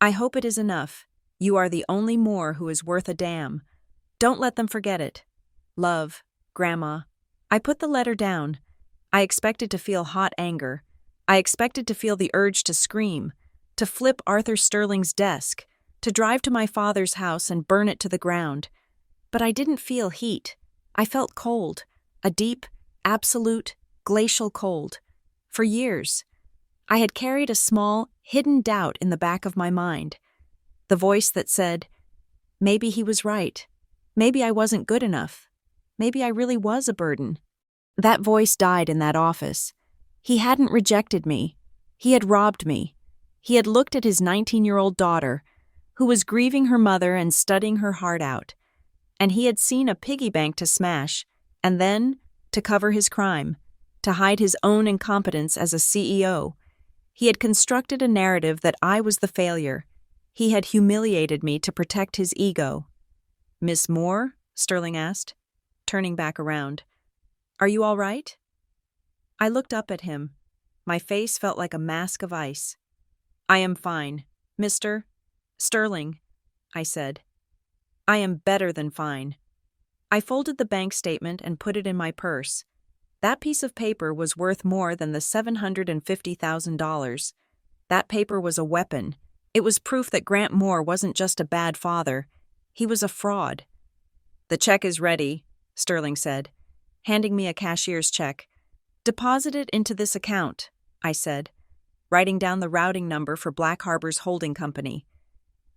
I hope it is enough. You are the only Moore who is worth a damn. Don't let them forget it. Love, Grandma. I put the letter down. I expected to feel hot anger. I expected to feel the urge to scream, to flip Arthur Sterling's desk, to drive to my father's house and burn it to the ground. But I didn't feel heat. I felt cold, a deep, absolute, glacial cold. For years, I had carried a small, hidden doubt in the back of my mind. The voice that said, maybe he was right. Maybe I wasn't good enough. Maybe I really was a burden. That voice died in that office. He hadn't rejected me. He had robbed me. He had looked at his 19-year-old daughter, who was grieving her mother and studying her heart out. And he had seen a piggy bank to smash, and then, to cover his crime, to hide his own incompetence as a CEO. He had constructed a narrative that I was the failure. He had humiliated me to protect his ego. Miss Moore? Sterling asked, turning back around. Are you all right? I looked up at him. My face felt like a mask of ice. I am fine, Mr. Sterling, I said. I am better than fine. I folded the bank statement and put it in my purse. That piece of paper was worth more than the $750,000. That paper was a weapon. It was proof that Grant Moore wasn't just a bad father. He was a fraud. The check is ready, Sterling said, handing me a cashier's check. Deposit it into this account, I said, writing down the routing number for Black Harbor's holding company.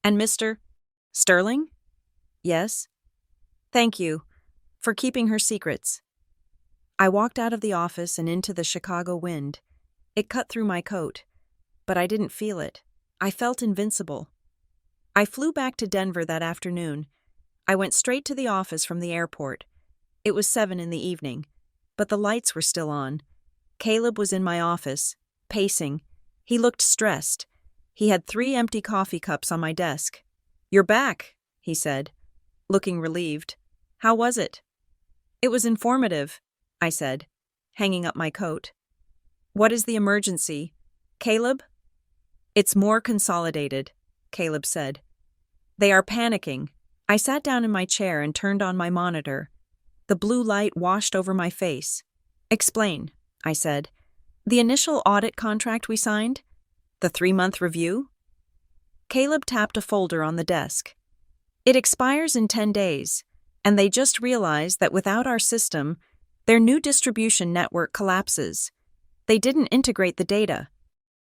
And Mr. Sterling? Yes? Thank you for keeping her secrets. I walked out of the office and into the Chicago wind. It cut through my coat, but I didn't feel it. I felt invincible. I flew back to Denver that afternoon. I went straight to the office from the airport. It was 7 in the evening, but the lights were still on. Caleb was in my office, pacing. He looked stressed. He had 3 empty coffee cups on my desk. You're back, he said, looking relieved. How was it? It was informative, I said, hanging up my coat. What is the emergency? Caleb? It's more consolidated, Caleb said. They are panicking. I sat down in my chair and turned on my monitor. The blue light washed over my face. Explain, I said. The initial audit contract we signed? The 3-month review? Caleb tapped a folder on the desk. It expires in 10 days, and they just realized that without our system, their new distribution network collapses. They didn't integrate the data.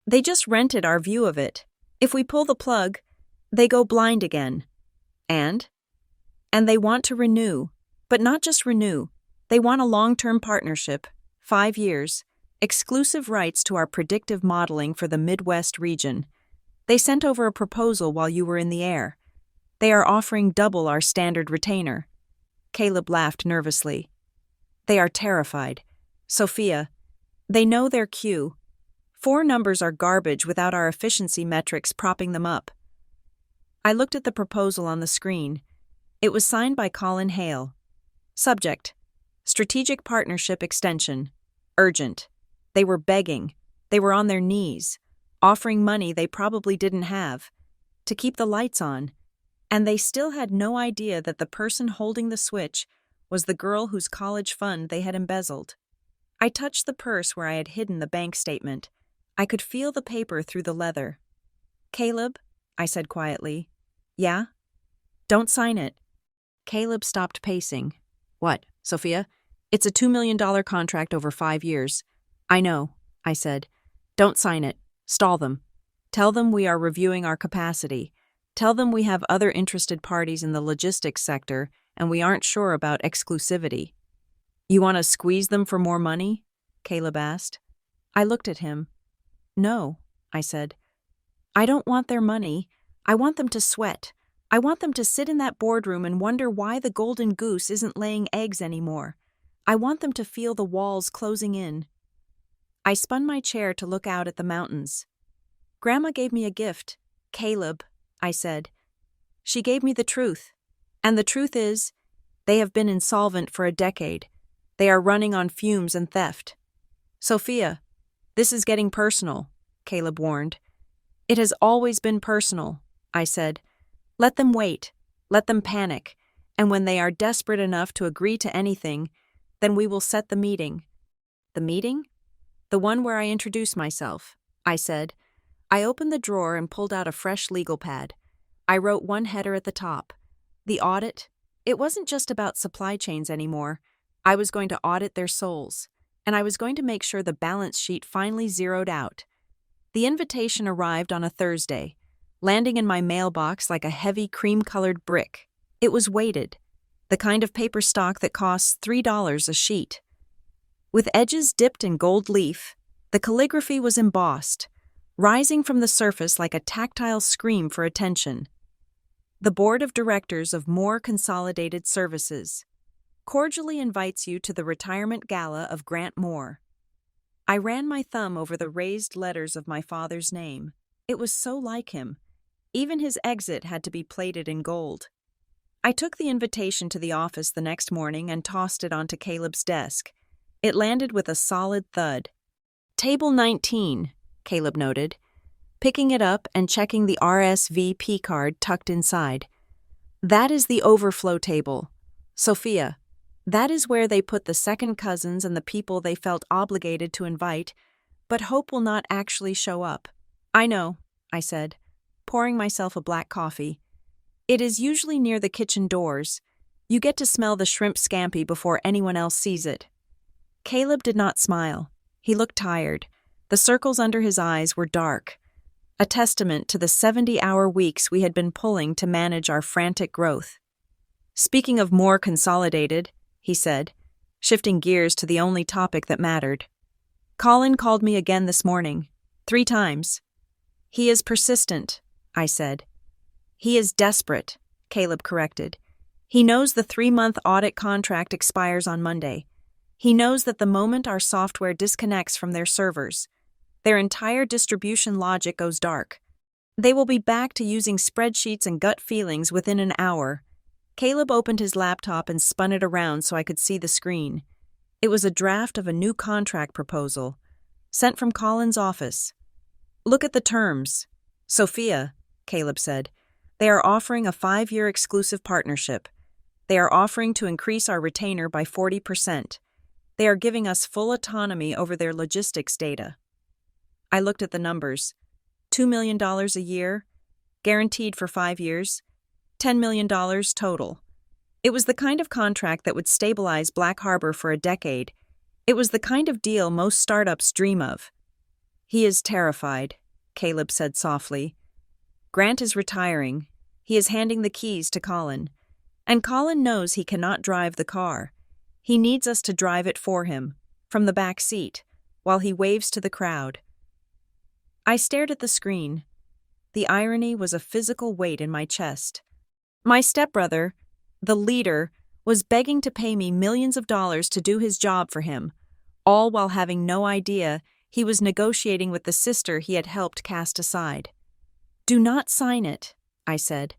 They just rented our view of it. If we pull the plug, they go blind again. And they want to renew, but not just renew. They want a long-term partnership, 5 years, exclusive rights to our predictive modeling for the Midwest region. They sent over a proposal while you were in the air. They are offering double our standard retainer. Caleb laughed nervously. They are terrified. Sophia, they know their cue. 4 numbers are garbage without our efficiency metrics propping them up. I looked at the proposal on the screen. It was signed by Colin Hale. Subject: Strategic Partnership Extension. Urgent. They were begging. They were on their knees, offering money they probably didn't have, to keep the lights on. And they still had no idea that the person holding the switch was the girl whose college fund they had embezzled. I touched the purse where I had hidden the bank statement. I could feel the paper through the leather. Caleb, I said quietly. Yeah? Don't sign it. Caleb stopped pacing. What, Sophia? It's a $2 million contract over 5 years. I know, I said. Don't sign it. Stall them. Tell them we are reviewing our capacity. Tell them we have other interested parties in the logistics sector and we aren't sure about exclusivity. You want to squeeze them for more money? Caleb asked. I looked at him. No, I said. I don't want their money. I want them to sweat. I want them to sit in that boardroom and wonder why the golden goose isn't laying eggs anymore. I want them to feel the walls closing in. I spun my chair to look out at the mountains. Grandma gave me a gift. Caleb, I said. She gave me the truth. And the truth is, they have been insolvent for a decade. They are running on fumes and theft. Sophia, this is getting personal, Caleb warned. It has always been personal, I said. Let them wait. Let them panic. And when they are desperate enough to agree to anything, then we will set the meeting. The meeting? The one where I introduce myself, I said. I opened the drawer and pulled out a fresh legal pad. I wrote one header at the top. The audit? It wasn't just about supply chains anymore. I was going to audit their souls, and I was going to make sure the balance sheet finally zeroed out. The invitation arrived on a Thursday, landing in my mailbox like a heavy cream-colored brick. It was weighted, the kind of paper stock that costs $3 a sheet. With edges dipped in gold leaf, the calligraphy was embossed, rising from the surface like a tactile scream for attention. The Board of Directors of More Consolidated Services cordially invites you to the retirement gala of Grant Moore. I ran my thumb over the raised letters of my father's name. It was so like him. Even his exit had to be plated in gold. I took the invitation to the office the next morning and tossed it onto Caleb's desk. It landed with a solid thud. Table 19, Caleb noted, picking it up and checking the RSVP card tucked inside. That is the overflow table. Sophia, that is where they put the second cousins and the people they felt obligated to invite, but hope will not actually show up. I know, I said, pouring myself a black coffee. It is usually near the kitchen doors. You get to smell the shrimp scampi before anyone else sees it. Caleb did not smile. He looked tired. The circles under his eyes were dark, a testament to the 70-hour weeks we had been pulling to manage our frantic growth. Speaking of More Consolidated, he said, shifting gears to the only topic that mattered. Colin called me again this morning, 3 times. He is persistent, I said. He is desperate, Caleb corrected. He knows the 3-month audit contract expires on Monday. He knows that the moment our software disconnects from their servers, their entire distribution logic goes dark. They will be back to using spreadsheets and gut feelings within an hour. Caleb opened his laptop and spun it around so I could see the screen. It was a draft of a new contract proposal, sent from Colin's office. Look at the terms. Sophia, Caleb said, they are offering a 5-year exclusive partnership. They are offering to increase our retainer by 40%. They are giving us full autonomy over their logistics data. I looked at the numbers. $2 million a year, guaranteed for 5 years, $10 million total. It was the kind of contract that would stabilize Black Harbor for a decade. It was the kind of deal most startups dream of. He is terrified, Caleb said softly. Grant is retiring. He is handing the keys to Colin. And Colin knows he cannot drive the car. He needs us to drive it for him, from the back seat, while he waves to the crowd. I stared at the screen. The irony was a physical weight in my chest. My stepbrother, the leader, was begging to pay me millions of dollars to do his job for him, all while having no idea he was negotiating with the sister he had helped cast aside. Do not sign it, I said.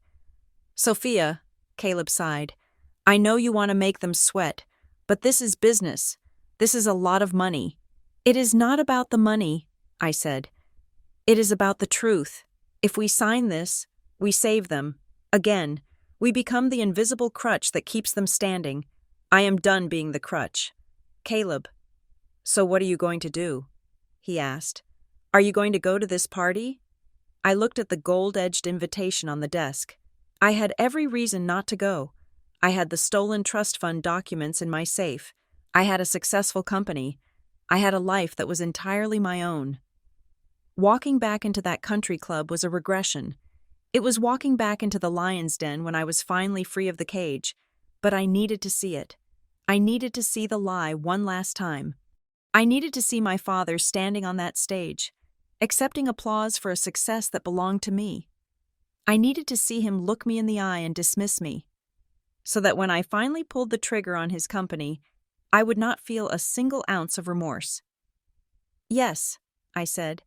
Sophia, Caleb sighed, I know you want to make them sweat, but this is business. This is a lot of money. It is not about the money, I said. It is about the truth. If we sign this, we save them. Again, we become the invisible crutch that keeps them standing. I am done being the crutch. Caleb, so what are you going to do? He asked. Are you going to go to this party? I looked at the gold-edged invitation on the desk. I had every reason not to go. I had the stolen trust fund documents in my safe. I had a successful company. I had a life that was entirely my own. Walking back into that country club was a regression. It was walking back into the lion's den when I was finally free of the cage, but I needed to see it. I needed to see the lie one last time. I needed to see my father standing on that stage, accepting applause for a success that belonged to me. I needed to see him look me in the eye and dismiss me, so that when I finally pulled the trigger on his company, I would not feel a single ounce of remorse. "Yes," I said,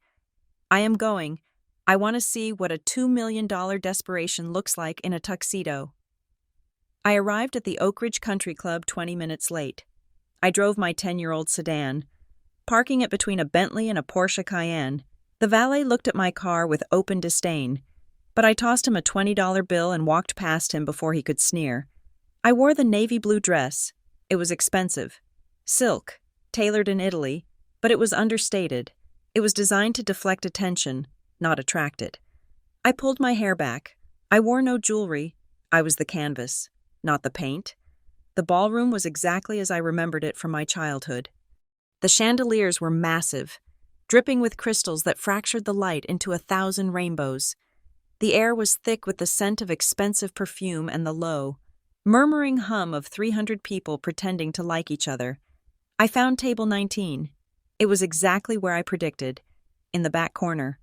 "I am going. I want to see what a $2 million desperation looks like in a tuxedo." I arrived at the Oak Ridge Country Club 20 minutes late. I drove my 10-year-old sedan, parking it between a Bentley and a Porsche Cayenne. The valet looked at my car with open disdain, but I tossed him a $20 bill and walked past him before he could sneer. I wore the navy blue dress. It was expensive. Silk, tailored in Italy, but it was understated. It was designed to deflect attention, not attract it. I pulled my hair back. I wore no jewelry. I was the canvas, not the paint. The ballroom was exactly as I remembered it from my childhood. The chandeliers were massive, dripping with crystals that fractured the light into 1,000 rainbows. The air was thick with the scent of expensive perfume and the low, murmuring hum of 300 people pretending to like each other. I found table 19. It was exactly where I predicted, in the back corner,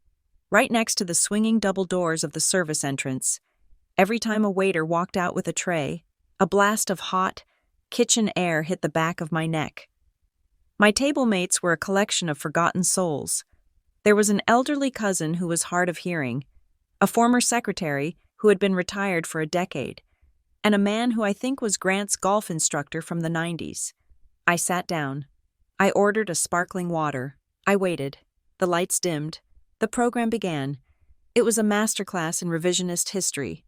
right next to the swinging double doors of the service entrance. Every time a waiter walked out with a tray, a blast of hot, kitchen air hit the back of my neck. My table mates were a collection of forgotten souls. There was an elderly cousin who was hard of hearing, a former secretary who had been retired for a decade, and a man who I think was Grant's golf instructor from the 90s. I sat down. I ordered a sparkling water. I waited. The lights dimmed. The program began. It was a masterclass in revisionist history.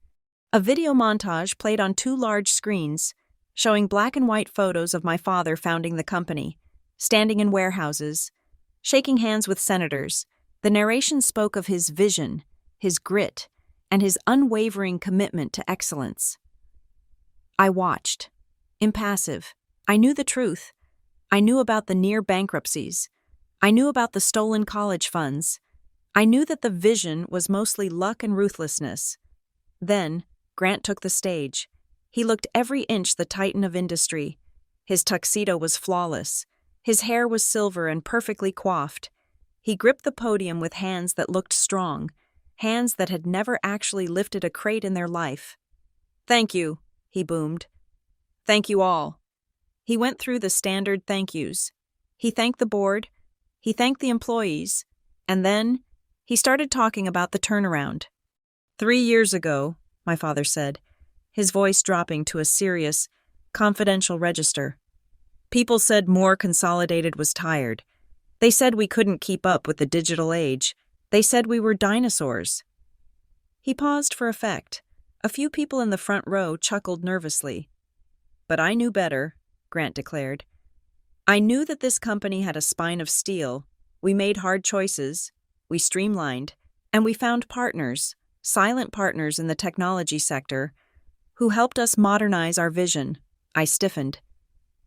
A video montage played on 2 large screens, showing black and white photos of my father founding the company, standing in warehouses, shaking hands with senators. The narration spoke of his vision, his grit, and his unwavering commitment to excellence. I watched, impassive. I knew the truth. I knew about the near bankruptcies. I knew about the stolen college funds. I knew that the vision was mostly luck and ruthlessness. Then, Grant took the stage. He looked every inch the titan of industry. His tuxedo was flawless. His hair was silver and perfectly coiffed. He gripped the podium with hands that looked strong, hands that had never actually lifted a crate in their life. "Thank you," he boomed. "Thank you all." He went through the standard thank yous. He thanked the board. He thanked the employees. And then, he started talking about the turnaround. "3 years ago," my father said, his voice dropping to a serious, confidential register, "people said More Consolidated was tired. They said we couldn't keep up with the digital age. They said we were dinosaurs." He paused for effect. A few people in the front row chuckled nervously. "But I knew better," Grant declared. "I knew that this company had a spine of steel. We made hard choices. We streamlined. And we found partners, silent partners in the technology sector, who helped us modernize our vision." I stiffened.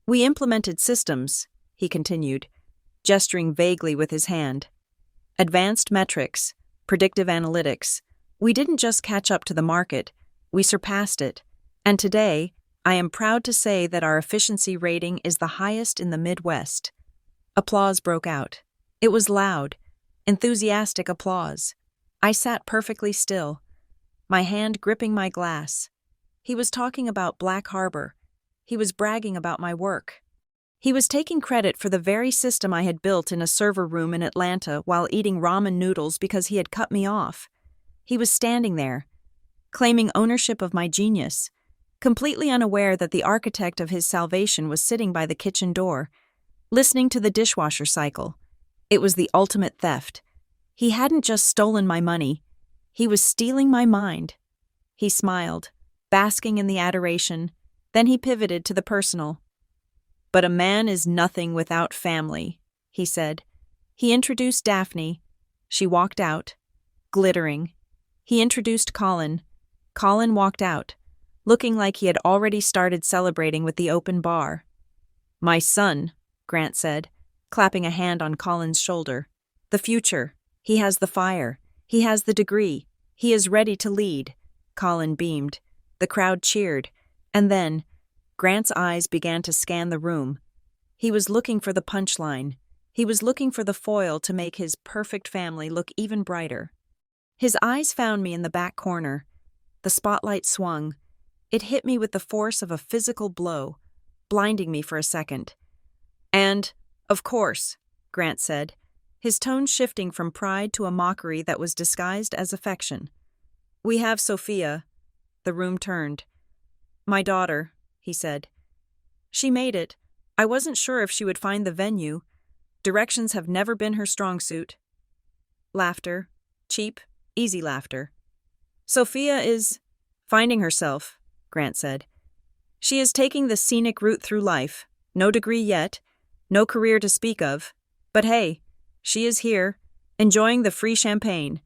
"We implemented systems," he continued, gesturing vaguely with his hand. "Advanced metrics, predictive analytics. We didn't just catch up to the market, we surpassed it. And today, I am proud to say that our efficiency rating is the highest in the Midwest." Applause broke out. It was loud, enthusiastic applause. I sat perfectly still, my hand gripping my glass. He was talking about Black Harbor. He was bragging about my work. He was taking credit for the very system I had built in a server room in Atlanta while eating ramen noodles because he had cut me off. He was standing there, claiming ownership of my genius, completely unaware that the architect of his salvation was sitting by the kitchen door, listening to the dishwasher cycle. It was the ultimate theft. He hadn't just stolen my money. He was stealing my mind. He smiled, basking in the adoration. Then he pivoted to the personal. "But a man is nothing without family," he said. He introduced Daphne. She walked out. glittering. He introduced Colin. Colin walked out, looking like he had already started celebrating with the open bar. "My son," Grant said, clapping a hand on Colin's shoulder. "The future. He has the fire. He has the degree. He is ready to lead." Colin beamed. The crowd cheered. And then, Grant's eyes began to scan the room. He was looking for the punchline. He was looking for the foil to make his perfect family look even brighter. His eyes found me in the back corner. The spotlight swung. It hit me with the force of a physical blow, blinding me for a second. "And, of course," Grant said, his tone shifting from pride to a mockery that was disguised as affection. "We have Sophia." The room turned. "My daughter," he said. "She made it. I wasn't sure if she would find the venue. Directions have never been her strong suit." Laughter. Cheap, easy laughter. "Sophia is finding herself," Grant said. "She is taking the scenic route through life. No degree yet, no career to speak of. But hey, she is here, enjoying the free champagne."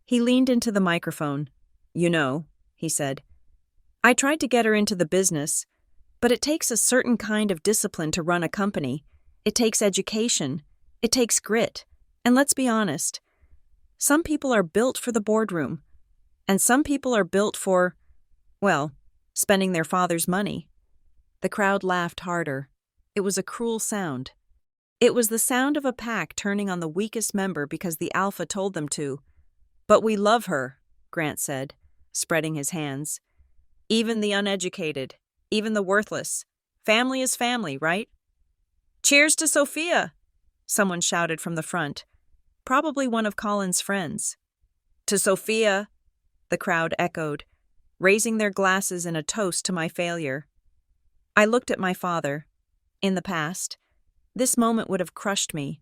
He leaned into the microphone. "You know," he said, "I tried to get her into the business, but it takes a certain kind of discipline to run a company. It takes education. It takes grit. And let's be honest, some people are built for the boardroom, and some people are built for, well, spending their father's money." The crowd laughed harder. It was a cruel sound. It was the sound of a pack turning on the weakest member because the alpha told them to. "But we love her," Grant said, spreading his hands. "Even the uneducated, even the worthless. Family is family, right?" "Cheers to Sophia!" someone shouted from the front, probably one of Colin's friends. "To Sophia!" the crowd echoed, raising their glasses in a toast to my failure. I looked at my father. In the past, this moment would have crushed me.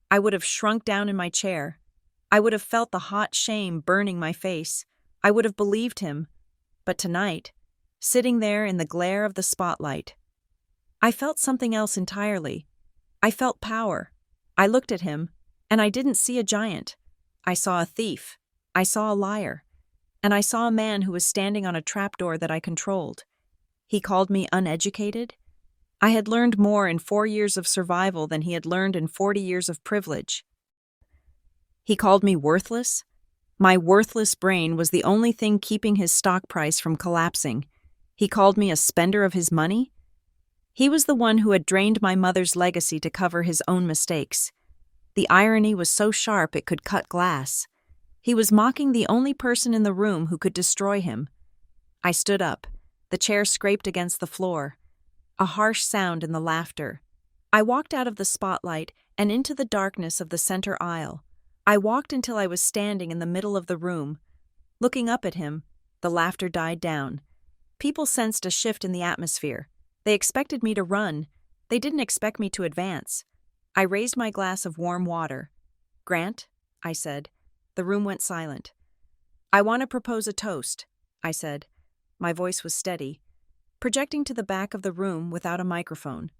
I would have shrunk down in my chair. I would have felt the hot shame burning my face. I would have believed him. But tonight, sitting there in the glare of the spotlight, I felt something else entirely. I felt power. I looked at him, and I didn't see a giant. I saw a thief. I saw a liar. And I saw a man who was standing on a trapdoor that I controlled. He called me uneducated. I had learned more in 4 years of survival than he had learned in 40 years of privilege. He called me worthless. My worthless brain was the only thing keeping his stock price from collapsing. He called me a spender of his money. He was the one who had drained my mother's legacy to cover his own mistakes. The irony was so sharp it could cut glass. He was mocking the only person in the room who could destroy him. I stood up. The chair scraped against the floor. A harsh sound in the laughter. I walked out of the spotlight and into the darkness of the center aisle. I walked until I was standing in the middle of the room. Looking up at him, the laughter died down. People sensed a shift in the atmosphere. They expected me to run. They didn't expect me to advance. I raised my glass of warm water. "Grant," I said. The room went silent. "I want to propose a toast," I said. My voice was steady, projecting to the back of the room without a microphone.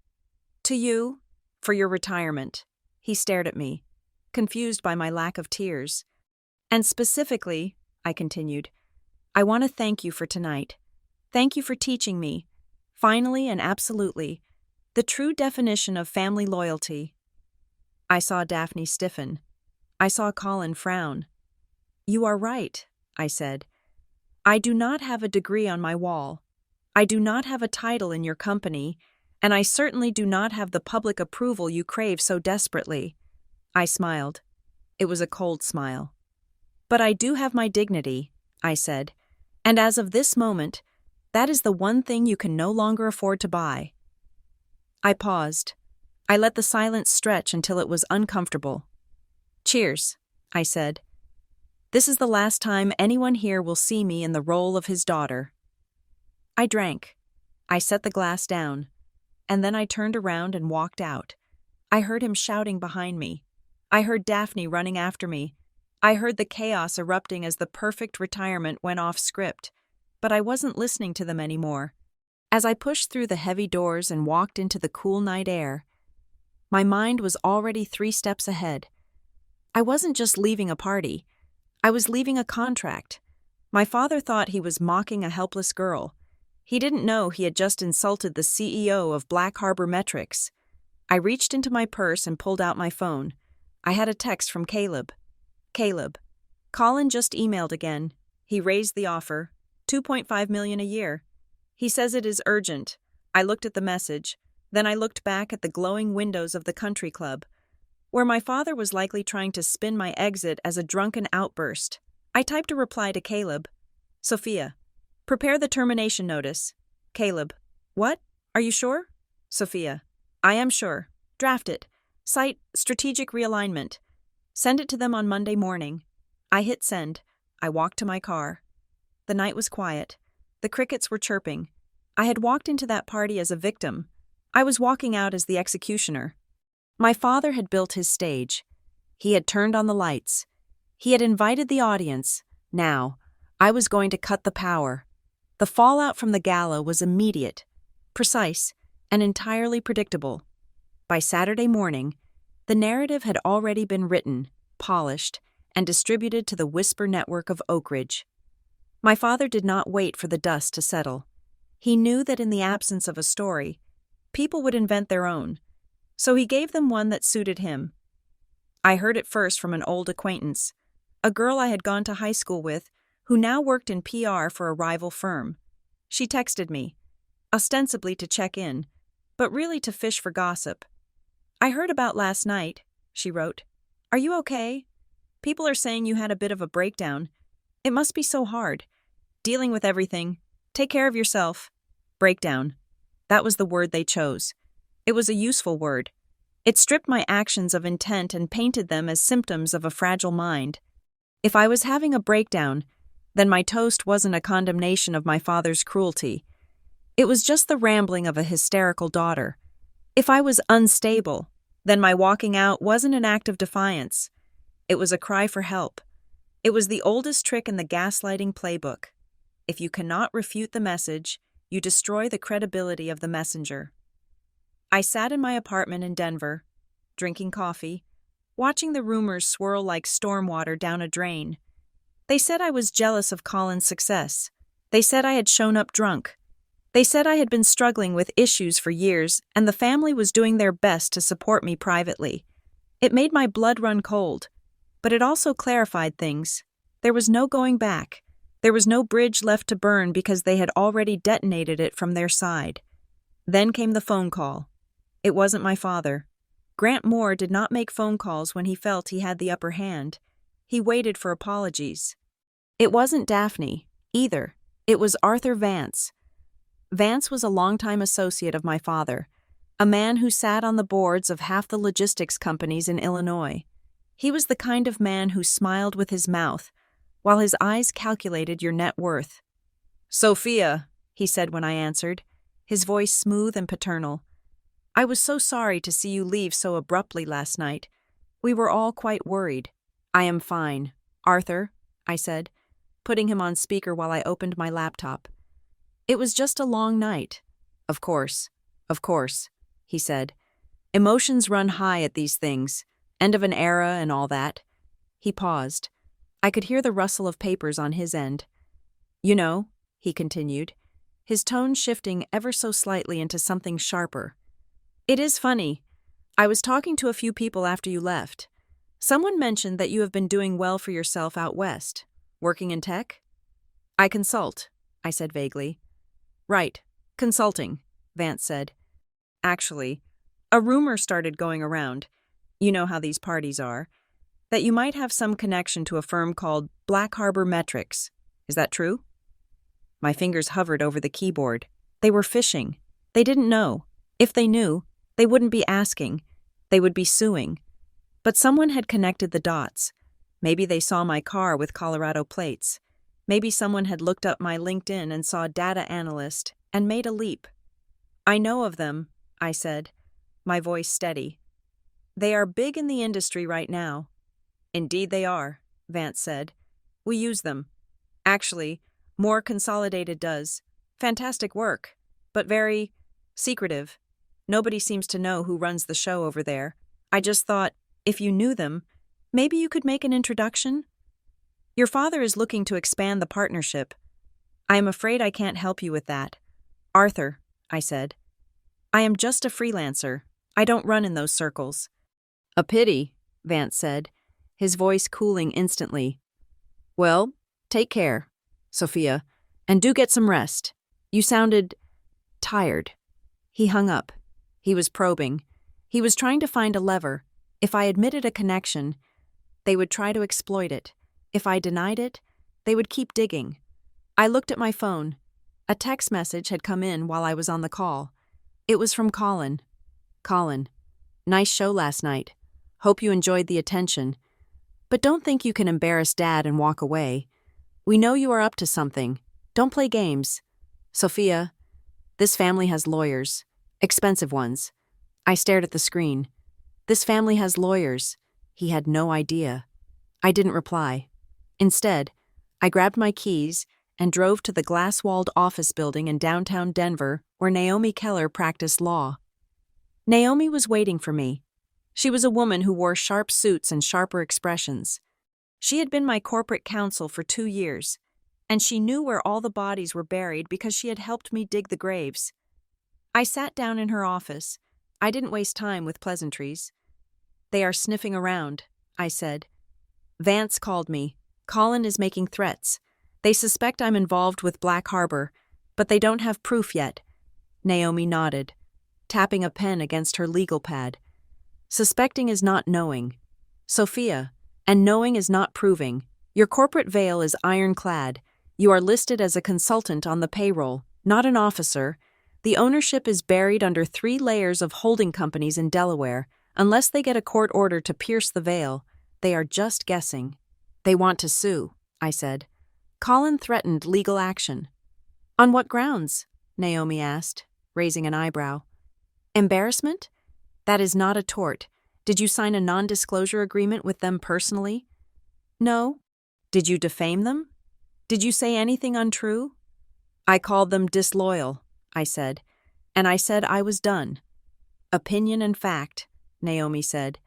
"To you, for your retirement." He stared at me, confused by my lack of tears. "And specifically," I continued, "I want to thank you for tonight. Thank you for teaching me, finally and absolutely, the true definition of family loyalty." I saw Daphne stiffen. I saw Colin frown. "You are right," I said. "I do not have a degree on my wall. I do not have a title in your company, and I certainly do not have the public approval you crave so desperately." I smiled. It was a cold smile. "But I do have my dignity," I said, "and as of this moment, that is the one thing you can no longer afford to buy." I paused. I let the silence stretch until it was uncomfortable. "Cheers," I said. "This is the last time anyone here will see me in the role of his daughter." I drank. I set the glass down, and then I turned around and walked out. I heard him shouting behind me. I heard Daphne running after me. I heard the chaos erupting as the perfect retirement went off script, but I wasn't listening to them anymore. As I pushed through the heavy doors and walked into the cool night air, my mind was already 3 steps ahead. I wasn't just leaving a party. I was leaving a contract. My father thought he was mocking a helpless girl. He didn't know he had just insulted the CEO of Black Harbor Metrics. I reached into my purse and pulled out my phone. I had a text from Caleb. Caleb. Colin just emailed again. He raised the offer. $2.5 million a year. He says it is urgent. I looked at the message. Then I looked back at the glowing windows of the country club, where my father was likely trying to spin my exit as a drunken outburst. I typed a reply to Caleb. Sophia. Prepare the termination notice. Caleb. What? Are you sure? Sophia. I am sure. Draft it. Cite strategic realignment. Send it to them on Monday morning. I hit send. I walked to my car. The night was quiet. The crickets were chirping. I had walked into that party as a victim. I was walking out as the executioner. My father had built his stage. He had turned on the lights. He had invited the audience. Now, I was going to cut the power. The fallout from the gala was immediate, precise, and entirely predictable. By Saturday morning, the narrative had already been written, polished, and distributed to the whisper network of Oak Ridge. My father did not wait for the dust to settle. He knew that in the absence of a story, people would invent their own, so he gave them one that suited him. I heard it first from an old acquaintance, a girl I had gone to high school with, who now worked in PR for a rival firm. She texted me, ostensibly to check in, but really to fish for gossip. I heard about last night, she wrote. Are you okay? People are saying you had a bit of a breakdown. It must be so hard. Dealing with everything. Take care of yourself. Breakdown. That was the word they chose. It was a useful word. It stripped my actions of intent and painted them as symptoms of a fragile mind. If I was having a breakdown, then my toast wasn't a condemnation of my father's cruelty. It was just the rambling of a hysterical daughter. If I was unstable, then my walking out wasn't an act of defiance. It was a cry for help. It was the oldest trick in the gaslighting playbook. If you cannot refute the message, you destroy the credibility of the messenger. I sat in my apartment in Denver, drinking coffee, watching the rumors swirl like stormwater down a drain. They said I was jealous of Colin's success. They said I had shown up drunk. They said I had been struggling with issues for years, and the family was doing their best to support me privately. It made my blood run cold, but it also clarified things. There was no going back. There was no bridge left to burn because they had already detonated it from their side. Then came the phone call. It wasn't my father. Grant Moore did not make phone calls when he felt he had the upper hand. He waited for apologies. It wasn't Daphne, either. It was Arthur Vance. Vance was a longtime associate of my father, a man who sat on the boards of half the logistics companies in Illinois. He was the kind of man who smiled with his mouth, while his eyes calculated your net worth. Sophia, he said when I answered, his voice smooth and paternal. I was so sorry to see you leave so abruptly last night. We were all quite worried. I am fine. Arthur, I said, putting him on speaker while I opened my laptop. It was just a long night. Of course, he said. Emotions run high at these things. End of an era and all that. He paused. I could hear the rustle of papers on his end. You know, he continued, his tone shifting ever so slightly into something sharper. It is funny. I was talking to a few people after you left. Someone mentioned that you have been doing well for yourself out west. Working in tech? I consult, I said vaguely. Right, consulting, Vance said. Actually, a rumor started going around. You know how these parties are. That you might have some connection to a firm called Black Harbor Metrics. Is that true? My fingers hovered over the keyboard. They were fishing. They didn't know. If they knew, they wouldn't be asking. They would be suing. But someone had connected the dots. Maybe they saw my car with Colorado plates. Maybe someone had looked up my LinkedIn and saw data analyst and made a leap. I know of them, I said, my voice steady. They are big in the industry right now. Indeed they are, Vance said. We use them. Actually, more Consolidated does. Fantastic work, but very secretive. Nobody seems to know who runs the show over there. I just thought, if you knew them, maybe you could make an introduction? Your father is looking to expand the partnership. I am afraid I can't help you with that. Arthur, I said. I am just a freelancer. I don't run in those circles. A pity, Vance said, his voice cooling instantly. Well, take care, Sophia, and do get some rest. You sounded tired. He hung up. He was probing. He was trying to find a lever. If I admitted a connection, they would try to exploit it. If I denied it, they would keep digging. I looked at my phone. A text message had come in while I was on the call. It was from Colin. Colin, nice show last night. Hope you enjoyed the attention. But don't think you can embarrass Dad and walk away. We know you are up to something. Don't play games. Sophia, this family has lawyers. Expensive ones. I stared at the screen. This family has lawyers. He had no idea. I didn't reply. Instead, I grabbed my keys and drove to the glass-walled office building in downtown Denver where Naomi Keller practiced law. Naomi was waiting for me. She was a woman who wore sharp suits and sharper expressions. She had been my corporate counsel for 2 years, and she knew where all the bodies were buried because she had helped me dig the graves. I sat down in her office. I didn't waste time with pleasantries. They are sniffing around, I said. Vance called me. Colin is making threats. They suspect I'm involved with Black Harbor, but they don't have proof yet. Naomi nodded, tapping a pen against her legal pad. Suspecting is not knowing. Sophia, and knowing is not proving. Your corporate veil is ironclad. You are listed as a consultant on the payroll, not an officer. The ownership is buried under 3 layers of holding companies in Delaware. Unless they get a court order to pierce the veil, they are just guessing. They want to sue, I said. Colin threatened legal action. On what grounds? Naomi asked, raising an eyebrow. Embarrassment? That is not a tort. Did you sign a non-disclosure agreement with them personally? No. Did you defame them? Did you say anything untrue? I called them disloyal, I said, and I said I was done. Opinion and fact, Naomi said.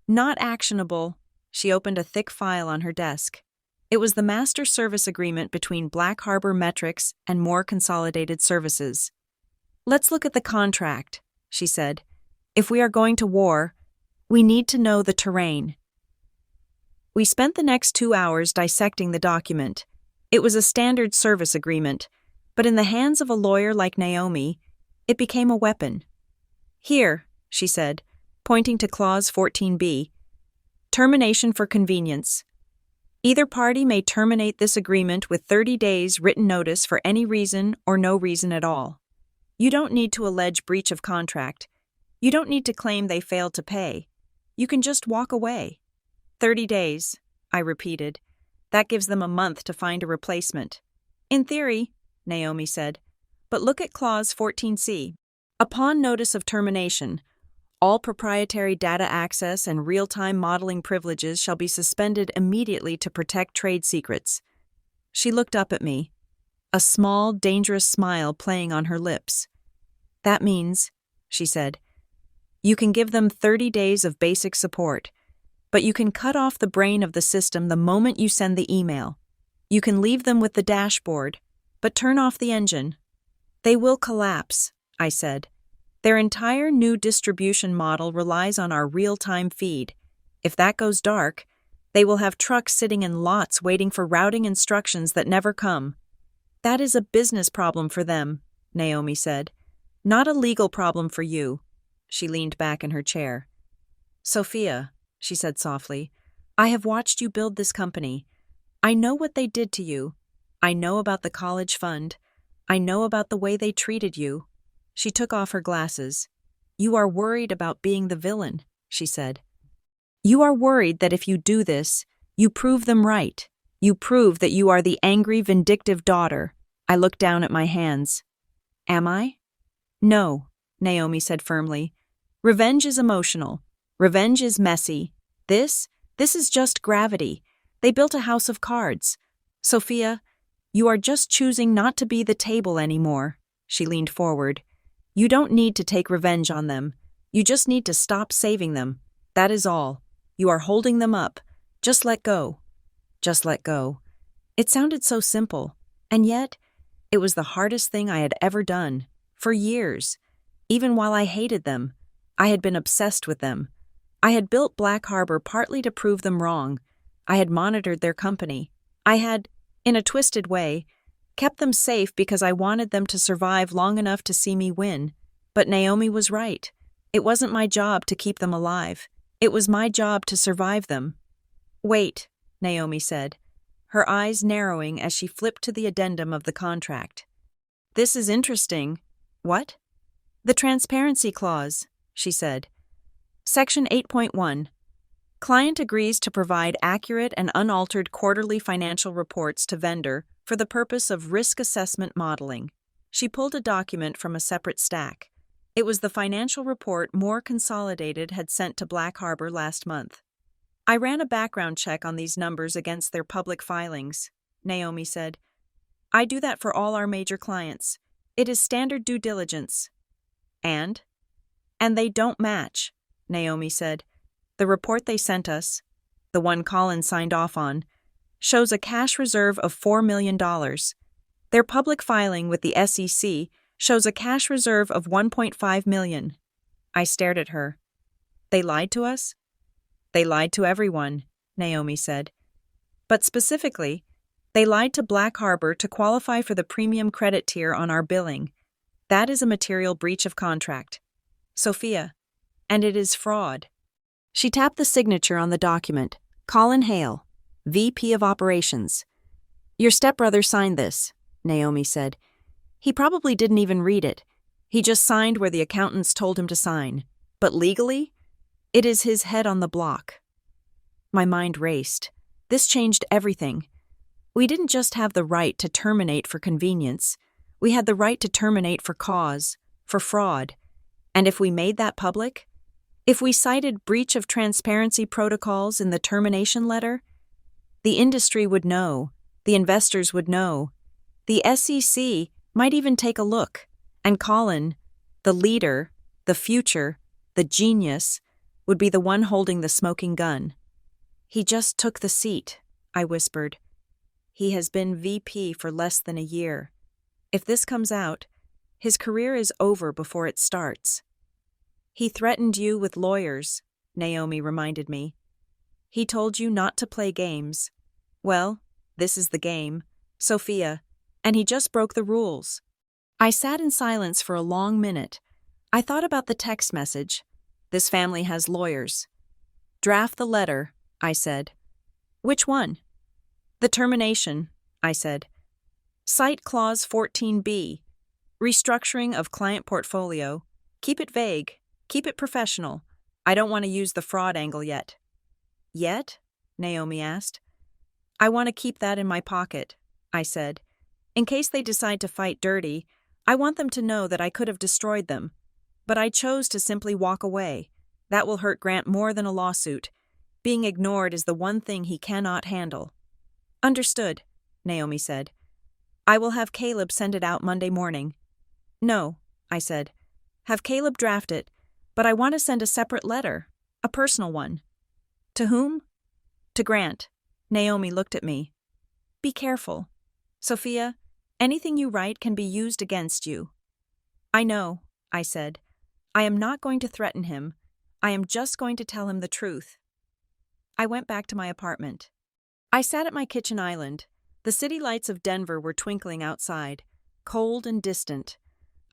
Not actionable. She opened a thick file on her desk. It was the master service agreement between Black Harbor Metrics and More Consolidated Services. Let's look at the contract, she said. If we are going to war, we need to know the terrain. We spent the next 2 hours dissecting the document. It was a standard service agreement, but in the hands of a lawyer like Naomi, it became a weapon. Here, she said, pointing to Clause 14b, termination for convenience. Either party may terminate this agreement with 30 days written notice for any reason or no reason at all. You don't need to allege breach of contract. You don't need to claim they failed to pay. You can just walk away. 30 days, I repeated. That gives them a month to find a replacement. In theory, Naomi said. But look at Clause 14c. Upon notice of termination, all proprietary data access and real-time modeling privileges shall be suspended immediately to protect trade secrets. She looked up at me, a small, dangerous smile playing on her lips. That means, she said, you can give them 30 days of basic support, but you can cut off the brain of the system the moment you send the email. You can leave them with the dashboard, but turn off the engine. They will collapse, I said. Their entire new distribution model relies on our real-time feed. If that goes dark, they will have trucks sitting in lots waiting for routing instructions that never come. That is a business problem for them, Naomi said. Not a legal problem for you. She leaned back in her chair. Sophia, she said softly, I have watched you build this company. I know what they did to you. I know about the college fund. I know about the way they treated you. She took off her glasses. You are worried about being the villain, she said. You are worried that if you do this, you prove them right. You prove that you are the angry, vindictive daughter. I looked down at my hands. Am I? No, Naomi said firmly. Revenge is emotional. Revenge is messy. This is just gravity. They built a house of cards. Sophia, you are just choosing not to be the table anymore. She leaned forward. You don't need to take revenge on them. You just need to stop saving them. That is all. You are holding them up. Just let go. Just let go. It sounded so simple, and yet it was the hardest thing I had ever done. For years, even while I hated them, I had been obsessed with them. I had built Black Harbor partly to prove them wrong. I had monitored their company. I had, in a twisted way, kept them safe because I wanted them to survive long enough to see me win. But Naomi was right. It wasn't my job to keep them alive. It was my job to survive them. "Wait," Naomi said, her eyes narrowing as she flipped to the addendum of the contract. "This is interesting." "What?" "The transparency clause," she said. Section 8.1. Client agrees to provide accurate and unaltered quarterly financial reports to vendor for the purpose of risk assessment modeling. She pulled a document from a separate stack. It was the financial report More Consolidated had sent to Black Harbor last month. "I ran a background check on these numbers against their public filings," Naomi said. "I do that for all our major clients. It is standard due diligence." And they don't match," Naomi said. "The report they sent us, the one Colin signed off on, shows a cash reserve of $4 million. Their public filing with the SEC shows a cash reserve of $1.5 million. I stared at her. "They lied to us?" "They lied to everyone," Naomi said. "But specifically, they lied to Black Harbor to qualify for the premium credit tier on our billing. That is a material breach of contract, Sophia, and it is fraud." She tapped the signature on the document. "Colin Hale, VP of Operations." "Your stepbrother signed this," Naomi said. "He probably didn't even read it. He just signed where the accountants told him to sign. But legally, it is his head on the block." My mind raced. This changed everything. We didn't just have the right to terminate for convenience. We had the right to terminate for cause, for fraud. And if we made that public, if we cited breach of transparency protocols in the termination letter, the industry would know, the investors would know, the SEC might even take a look, and Colin, the leader, the future, the genius, would be the one holding the smoking gun. "He just took the seat," I whispered. "He has been VP for less than a year. If this comes out, his career is over before it starts." "He threatened you with lawyers," Naomi reminded me. "He told you not to play games. Well, this is the game, Sophia, and he just broke the rules." I sat in silence for a long minute. I thought about the text message. "This family has lawyers." "Draft the letter," I said. "Which one?" "The termination," I said. "Cite Clause 14B, restructuring of client portfolio. Keep it vague. Keep it professional. I don't want to use the fraud angle yet." "Yet?" Naomi asked. "I want to keep that in my pocket," I said. "In case they decide to fight dirty, I want them to know that I could have destroyed them. But I chose to simply walk away. That will hurt Grant more than a lawsuit. Being ignored is the one thing he cannot handle." "Understood," Naomi said. "I will have Caleb send it out Monday morning." "No," I said. "Have Caleb draft it, but I want to send a separate letter, a personal one." "To whom?" "To Grant." Naomi looked at me. "Be careful. Sophia, anything you write can be used against you." "I know," I said. "I am not going to threaten him. I am just going to tell him the truth." I went back to my apartment. I sat at my kitchen island. The city lights of Denver were twinkling outside, cold and distant.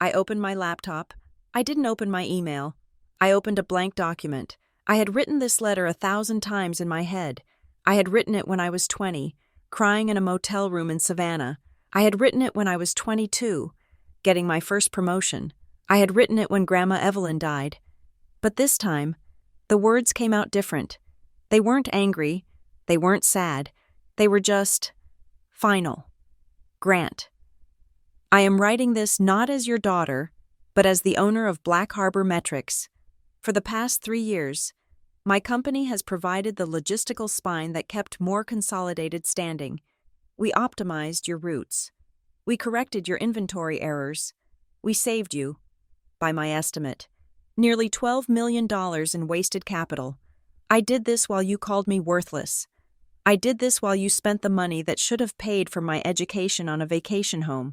I opened my laptop. I didn't open my email. I opened a blank document. I had written this letter 1,000 times in my head. I had written it when I was 20, crying in a motel room in Savannah. I had written it when I was 22, getting my first promotion. I had written it when Grandma Evelyn died. But this time, the words came out different. They weren't angry. They weren't sad. They were just final. Grant. I am writing this not as your daughter, but as the owner of Black Harbor Metrics. For the past 3 years, my company has provided the logistical spine that kept More Consolidated standing. We optimized your routes. We corrected your inventory errors. We saved you, by my estimate, nearly $12 million in wasted capital. I did this while you called me worthless. I did this while you spent the money that should have paid for my education on a vacation home.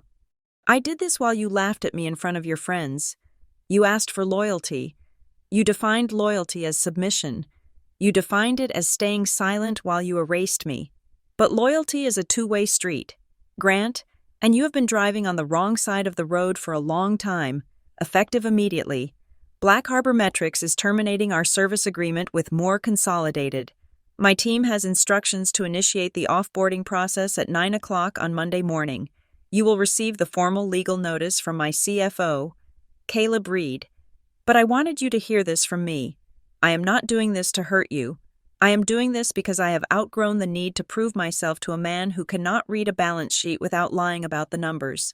I did this while you laughed at me in front of your friends. You asked for loyalty. You defined loyalty as submission. You defined it as staying silent while you erased me. But loyalty is a two-way street. Grant, and you have been driving on the wrong side of the road for a long time, effective immediately. Black Harbor Metrics is terminating our service agreement with More Consolidated. My team has instructions to initiate the offboarding process at 9 o'clock on Monday morning. You will receive the formal legal notice from my CFO, Caleb Reed. But I wanted you to hear this from me. I am not doing this to hurt you. I am doing this because I have outgrown the need to prove myself to a man who cannot read a balance sheet without lying about the numbers.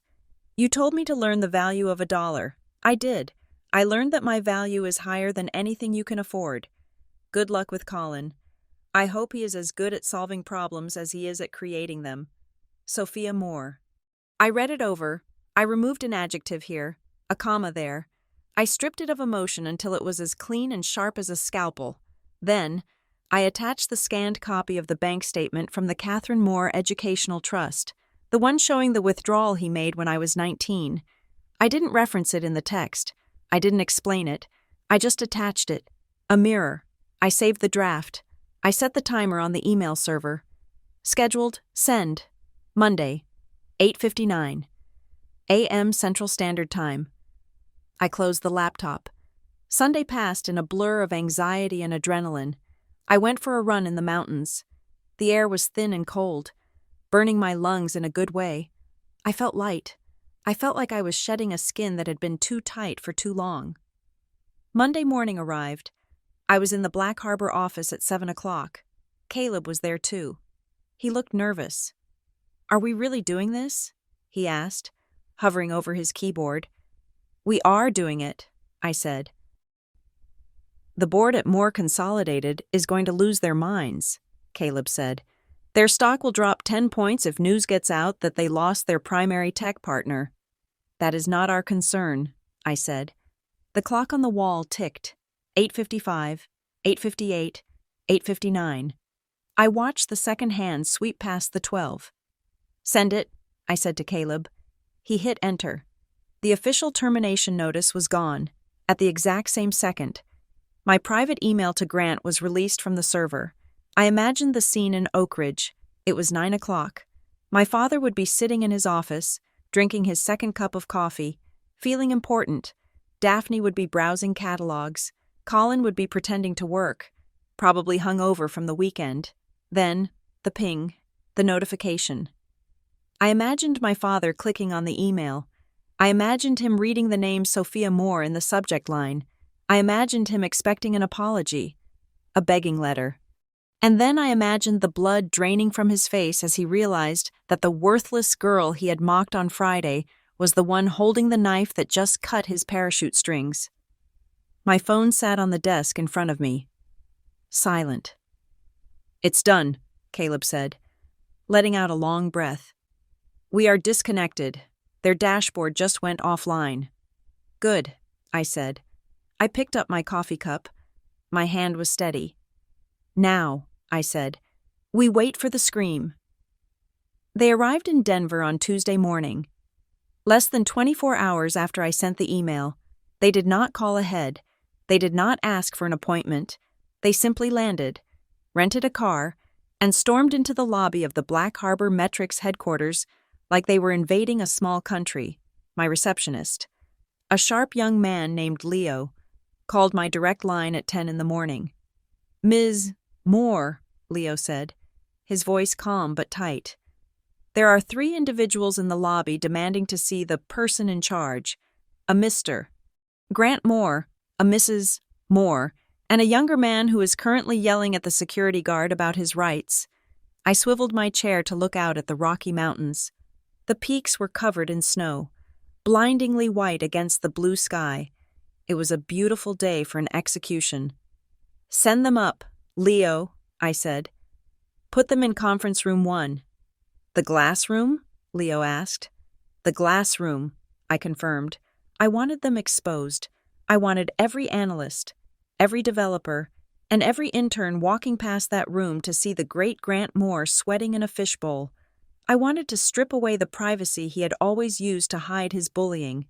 You told me to learn the value of $1. I did. I learned that my value is higher than anything you can afford. Good luck with Colin. I hope he is as good at solving problems as he is at creating them. Sophia Moore. I read it over. I removed an adjective here, a comma there. I stripped it of emotion until it was as clean and sharp as a scalpel. Then, I attached the scanned copy of the bank statement from the Catherine Moore Educational Trust, the one showing the withdrawal he made when I was 19. I didn't reference it in the text. I didn't explain it. I just attached it. A mirror. I saved the draft. I set the timer on the email server. Scheduled, send. Monday, 8:59 a.m. Central Standard Time. I closed the laptop. Sunday passed in a blur of anxiety and adrenaline. I went for a run in the mountains. The air was thin and cold, burning my lungs in a good way. I felt light. I felt like I was shedding a skin that had been too tight for too long. Monday morning arrived. I was in the Black Harbor office at 7 o'clock. Caleb was there too. He looked nervous. "Are we really doing this?" he asked, hovering over his keyboard. "We are doing it," I said. "The board at More Consolidated is going to lose their minds," Caleb said. "Their stock will drop 10 points if news gets out that they lost their primary tech partner." "That is not our concern," I said. The clock on the wall ticked. 8:55, 8:58, 8:59. I watched the second hand sweep past the 12. "Send it," I said to Caleb. He hit enter. The official termination notice was gone, at the exact same second. My private email to Grant was released from the server. I imagined the scene in Oak Ridge. It was 9 o'clock. My father would be sitting in his office, drinking his second cup of coffee, feeling important. Daphne would be browsing catalogs. Colin would be pretending to work, probably hungover from the weekend. Then, the ping, the notification. I imagined my father clicking on the email. I imagined him reading the name Sophia Moore in the subject line. I imagined him expecting an apology, a begging letter. And then I imagined the blood draining from his face as he realized that the worthless girl he had mocked on Friday was the one holding the knife that just cut his parachute strings. My phone sat on the desk in front of me. Silent. "It's done," Caleb said, letting out a long breath. "We are disconnected. Their dashboard just went offline." "Good," I said. I picked up my coffee cup. My hand was steady. "Now," I said, "we wait for the scream." They arrived in Denver on Tuesday morning. Less than 24 hours after I sent the email, they did not call ahead. They did not ask for an appointment. They simply landed, rented a car, and stormed into the lobby of the Black Harbor Metrics headquarters like they were invading a small country. My receptionist, a sharp young man named Leo, called my direct line at 10 in the morning. "Ms. Moore," Leo said, his voice calm but tight. "There are 3 individuals in the lobby demanding to see the person in charge, a Mr. Grant Moore, a Mrs. Moore, and a younger man who is currently yelling at the security guard about his rights." I swiveled my chair to look out at the Rocky Mountains. The peaks were covered in snow, blindingly white against the blue sky. It was a beautiful day for an execution. "Send them up, Leo," I said. "Put them in conference room 1. "The glass room?" Leo asked. "The glass room," I confirmed. I wanted them exposed. I wanted every analyst, every developer, and every intern walking past that room to see the great Grant Moore sweating in a fishbowl. I wanted to strip away the privacy he had always used to hide his bullying.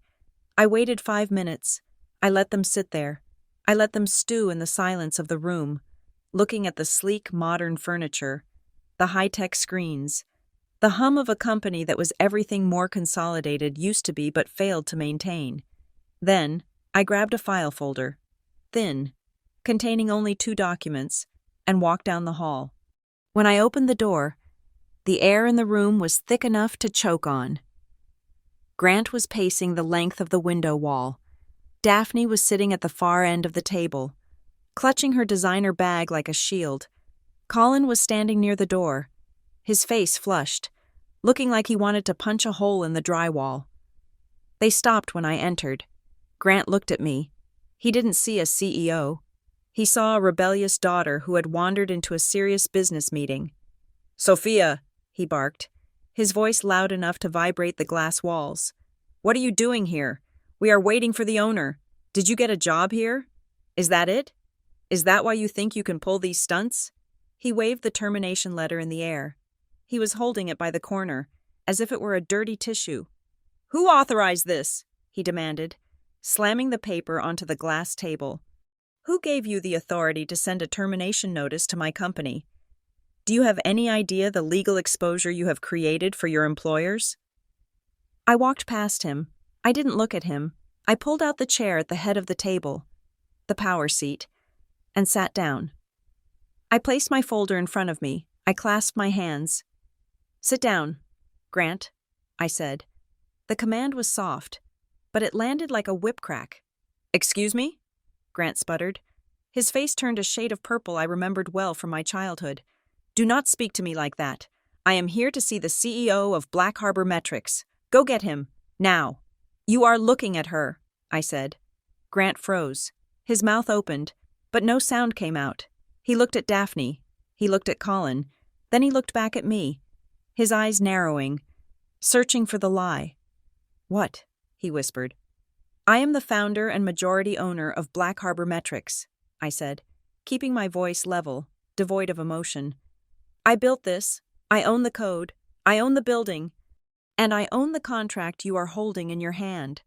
I waited 5 minutes. I let them sit there. I let them stew in the silence of the room, looking at the sleek, modern furniture, the high-tech screens, the hum of a company that was everything more consolidated used to be but failed to maintain. Then, I grabbed a file folder, thin, containing only 2 documents, and walked down the hall. When I opened the door, the air in the room was thick enough to choke on. Grant was pacing the length of the window wall. Daphne was sitting at the far end of the table, clutching her designer bag like a shield. Colin was standing near the door, his face flushed, looking like he wanted to punch a hole in the drywall. They stopped when I entered. Grant looked at me. He didn't see a CEO. He saw a rebellious daughter who had wandered into a serious business meeting. "Sophia," he barked, his voice loud enough to vibrate the glass walls. "What are you doing here? We are waiting for the owner. Did you get a job here? Is that it? Is that why you think you can pull these stunts?" He waved the termination letter in the air. He was holding it by the corner, as if it were a dirty tissue. "Who authorized this?" he demanded, slamming the paper onto the glass table. "Who gave you the authority to send a termination notice to my company? Do you have any idea the legal exposure you have created for your employers?" I walked past him. I didn't look at him. I pulled out the chair at the head of the table, the power seat, and sat down. I placed my folder in front of me. I clasped my hands. "Sit down, Grant," I said. The command was soft, but it landed like a whip crack. "Excuse me?" Grant sputtered. His face turned a shade of purple I remembered well from my childhood. "Do not speak to me like that. I am here to see the CEO of Black Harbor Metrics. Go get him, now." "You are looking at her," I said. Grant froze. His mouth opened, but no sound came out. He looked at Daphne. He looked at Colin. Then he looked back at me, his eyes narrowing, searching for the lie. "What?" he whispered. "I am the founder and majority owner of Black Harbor Metrics," I said, keeping my voice level, devoid of emotion. "I built this. I own the code. I own the building. And I own the contract you are holding in your hand."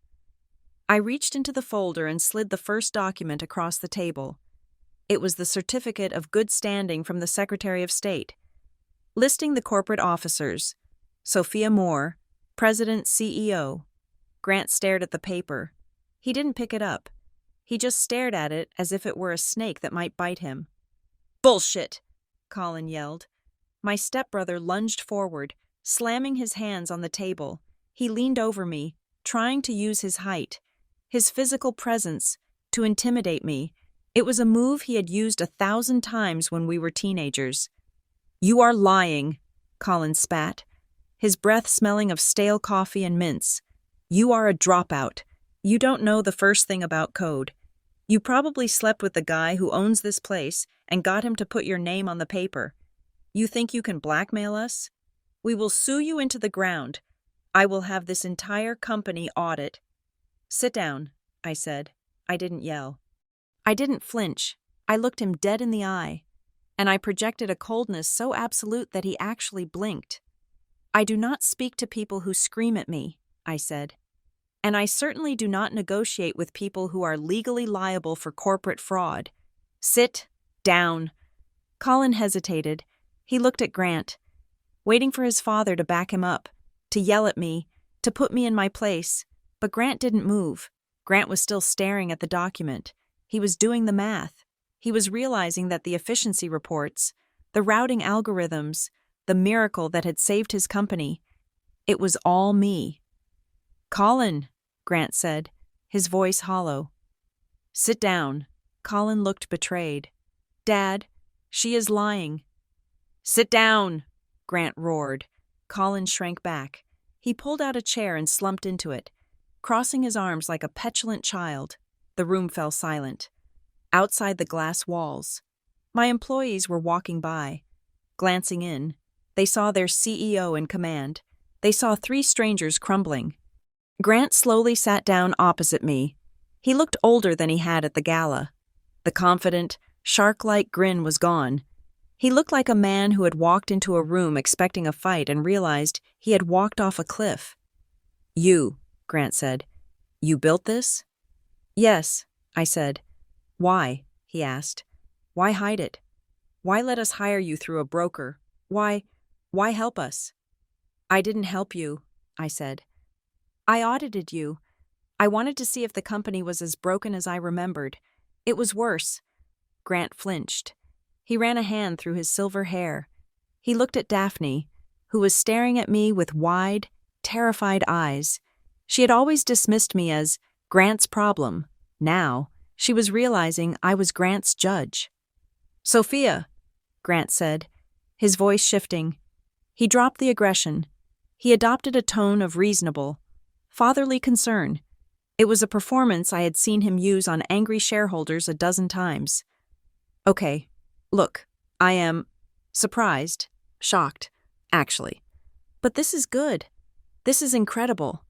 I reached into the folder and slid the first document across the table. It was the certificate of good standing from the Secretary of State, listing the corporate officers. Sophia Moore, President CEO. Grant stared at the paper. He didn't pick it up. He just stared at it as if it were a snake that might bite him. "Bullshit!" Colin yelled. My stepbrother lunged forward, slamming his hands on the table. He leaned over me, trying to use his height, his physical presence, to intimidate me. It was a move he had used 1,000 times when we were teenagers. "You are lying," Colin spat, his breath smelling of stale coffee and mints. "You are a dropout. You don't know the first thing about code. You probably slept with the guy who owns this place and got him to put your name on the paper. You think you can blackmail us? We will sue you into the ground. I will have this entire company audit." "Sit down," I said. I didn't yell. I didn't flinch. I looked him dead in the eye, and I projected a coldness so absolute that he actually blinked. "I do not speak to people who scream at me," I said. "And I certainly do not negotiate with people who are legally liable for corporate fraud. Sit down." Colin hesitated. He looked at Grant, waiting for his father to back him up, to yell at me, to put me in my place. But Grant didn't move. Grant was still staring at the document. He was doing the math. He was realizing that the efficiency reports, the routing algorithms, the miracle that had saved his company, it was all me. "Colin," Grant said, his voice hollow. "Sit down." Colin looked betrayed. "Dad, she is lying." "Sit down," Grant roared. Colin shrank back. He pulled out a chair and slumped into it, crossing his arms like a petulant child. The room fell silent. Outside the glass walls, my employees were walking by. Glancing in, they saw their CEO in command. They saw 3 strangers crumbling. Grant slowly sat down opposite me. He looked older than he had at the gala. The confident, shark-like grin was gone. He looked like a man who had walked into a room expecting a fight and realized he had walked off a cliff. "You," Grant said. "You built this?" "Yes," I said. "Why?" he asked. "Why hide it? Why let us hire you through a broker? Why help us?" "I didn't help you," I said. "I audited you. I wanted to see if the company was as broken as I remembered. It was worse." Grant flinched. He ran a hand through his silver hair. He looked at Daphne, who was staring at me with wide, terrified eyes. She had always dismissed me as Grant's problem. Now, she was realizing I was Grant's judge. "Sophia," Grant said, his voice shifting. He dropped the aggression. He adopted a tone of reasonable, fatherly concern. It was a performance I had seen him use on angry shareholders a dozen times. "Okay, look, I am surprised, shocked, actually. But this is good. This is incredible."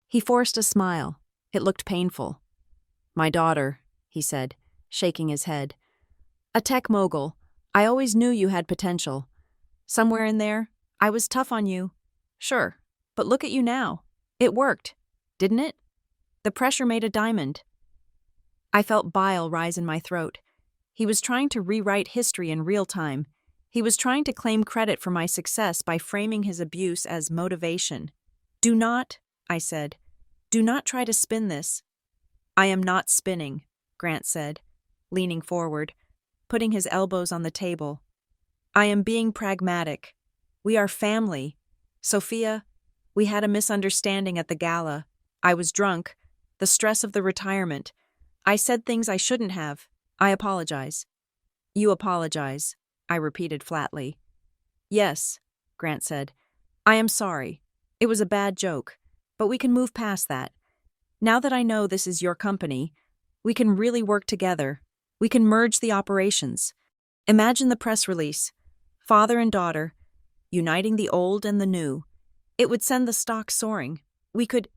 He forced a smile. It looked painful. "My daughter," he said, shaking his head. "A tech mogul. I always knew you had potential. Somewhere in there, I was tough on you. Sure, but look at you now. It worked, didn't it? The pressure made a diamond." I felt bile rise in my throat. He was trying to rewrite history in real time. He was trying to claim credit for my success by framing his abuse as motivation. "Do not," I said, "do not try to spin this." "I am not spinning," Grant said, leaning forward, putting his elbows on the table. "I am being pragmatic. We are family. Sophia, we had a misunderstanding at the gala. I was drunk. The stress of the retirement. I said things I shouldn't have. I apologize." "You apologize," I repeated flatly. "Yes," Grant said. "I am sorry. It was a bad joke, but we can move past that. Now that I know this is your company, we can really work together. We can merge the operations. Imagine the press release. Father and daughter, uniting the old and the new. It would send the stock soaring. We could—"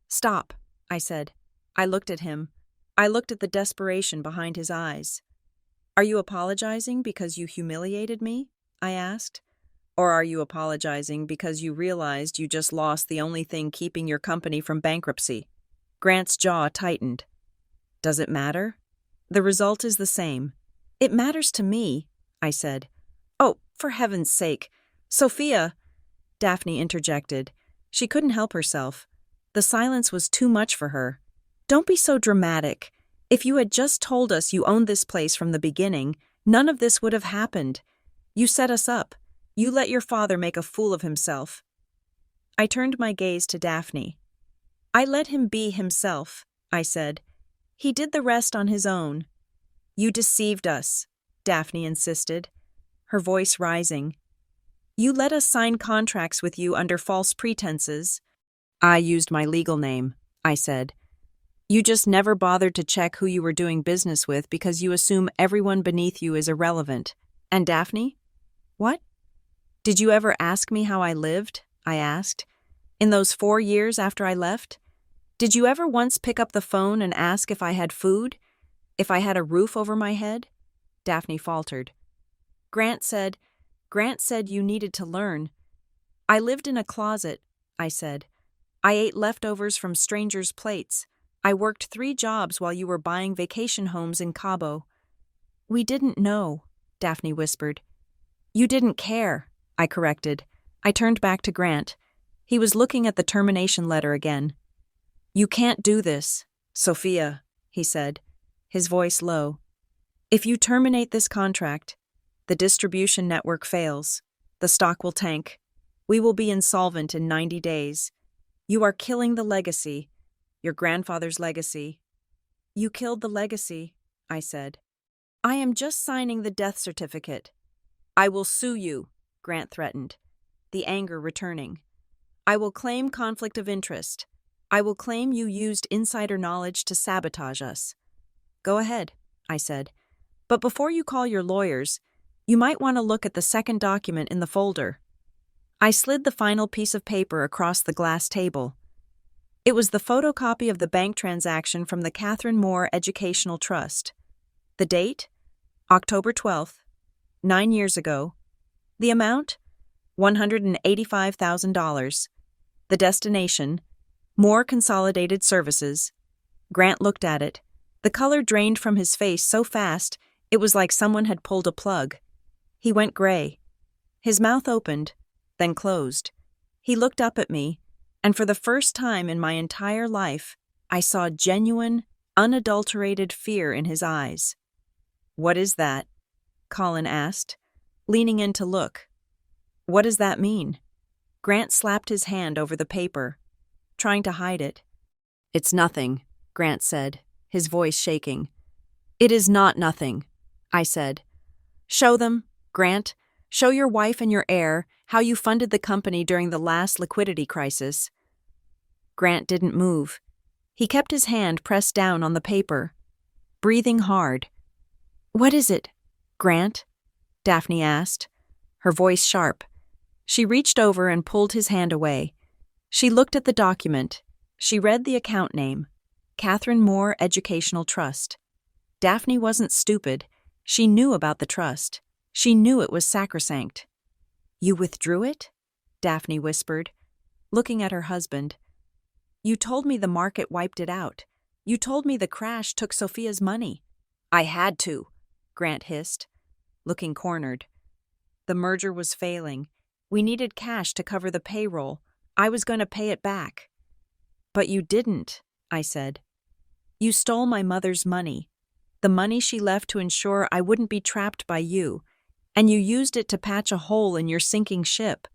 "Stop," I said. I looked at him. I looked at the desperation behind his eyes. "Are you apologizing because you humiliated me?" I asked. "Or are you apologizing because you realized you just lost the only thing keeping your company from bankruptcy?" Grant's jaw tightened. "Does it matter?" "The result is the same." "It matters to me," I said. "Oh, for heaven's sake. Sophia!" Daphne interjected. She couldn't help herself. The silence was too much for her. "Don't be so dramatic. If you had just told us you owned this place from the beginning, none of this would have happened. You set us up. You let your father make a fool of himself." I turned my gaze to Daphne. "I let him be himself," I said. "He did the rest on his own." "You deceived us," Daphne insisted, her voice rising. "You let us sign contracts with you under false pretenses." "I used my legal name," I said. "You just never bothered to check who you were doing business with because you assume everyone beneath you is irrelevant." "And Daphne?" "What?" "Did you ever ask me how I lived?" I asked. "In those 4 years after I left? Did you ever once pick up the phone and ask if I had food? If I had a roof over my head?" Daphne faltered. Grant said you needed to learn." "I lived in a closet," I said. "I ate leftovers from strangers' plates. I worked 3 jobs while you were buying vacation homes in Cabo." "We didn't know," Daphne whispered. "You didn't care," I corrected. I turned back to Grant. He was looking at the termination letter again. "You can't do this, Sophia," he said, his voice low. "If you terminate this contract, the distribution network fails. The stock will tank. We will be insolvent in 90 days. You are killing the legacy, your grandfather's legacy." "You killed the legacy," I said. "I am just signing the death certificate." "I will sue you," Grant threatened, the anger returning. "I will claim conflict of interest. I will claim you used insider knowledge to sabotage us." "Go ahead," I said. "But before you call your lawyers, you might want to look at the second document in the folder." I slid the final piece of paper across the glass table. It was the photocopy of the bank transaction from the Catherine Moore Educational Trust. The date? October 12th, 9 years ago. The amount? $185,000. The destination? More consolidated services. Grant looked at it. The color drained from his face so fast, it was like someone had pulled a plug. He went gray. His mouth opened, then closed. He looked up at me, and for the first time in my entire life, I saw genuine, unadulterated fear in his eyes. "What is that?" Colin asked, leaning in to look. "What does that mean?" Grant slapped his hand over the paper, trying to hide it. "It's nothing," Grant said, his voice shaking. "It is not nothing," I said. "Show them, Grant. Show your wife and your heir how you funded the company during the last liquidity crisis." Grant didn't move. He kept his hand pressed down on the paper, breathing hard. "What is it, Grant?" Daphne asked, her voice sharp. She reached over and pulled his hand away. She looked at the document. She read the account name, Catherine Moore Educational Trust. Daphne wasn't stupid. She knew about the trust. She knew it was sacrosanct. "You withdrew it?" Daphne whispered, looking at her husband. "You told me the market wiped it out. You told me the crash took Sophia's money." "I had to," Grant hissed, looking cornered. "The merger was failing. We needed cash to cover the payroll. I was going to pay it back." "But you didn't," I said. "You stole my mother's money, the money she left to ensure I wouldn't be trapped by you, and you used it to patch a hole in your sinking ship.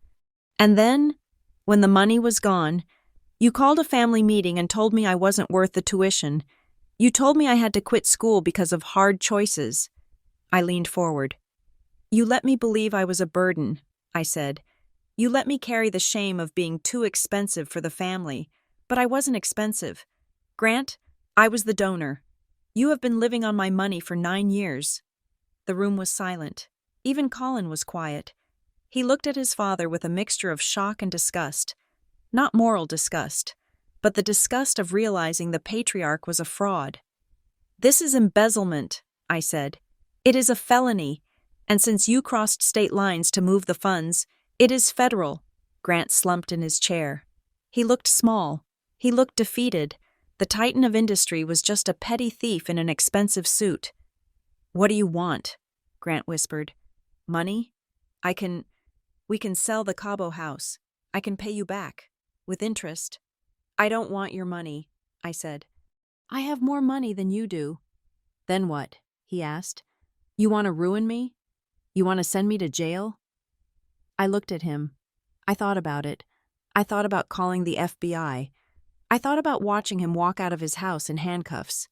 And then, when the money was gone, you called a family meeting and told me I wasn't worth the tuition. You told me I had to quit school because of hard choices." I leaned forward. "You let me believe I was a burden," I said. "You let me carry the shame of being too expensive for the family, but I wasn't expensive. Grant, I was the donor. You have been living on my money for 9 years." The room was silent. Even Colin was quiet. He looked at his father with a mixture of shock and disgust. Not moral disgust, but the disgust of realizing the patriarch was a fraud. "This is embezzlement," I said. "It is a felony, and since you crossed state lines to move the funds, it is federal." Grant slumped in his chair. He looked small. He looked defeated. The titan of industry was just a petty thief in an expensive suit. "What do you want?" Grant whispered. "Money? We can sell the Cabo house. I can pay you back, with interest." "I don't want your money," I said. "I have more money than you do." "Then what?" he asked. "You want to ruin me? You want to send me to jail?" I looked at him. I thought about it. I thought about calling the FBI. I thought about watching him walk out of his house in handcuffs.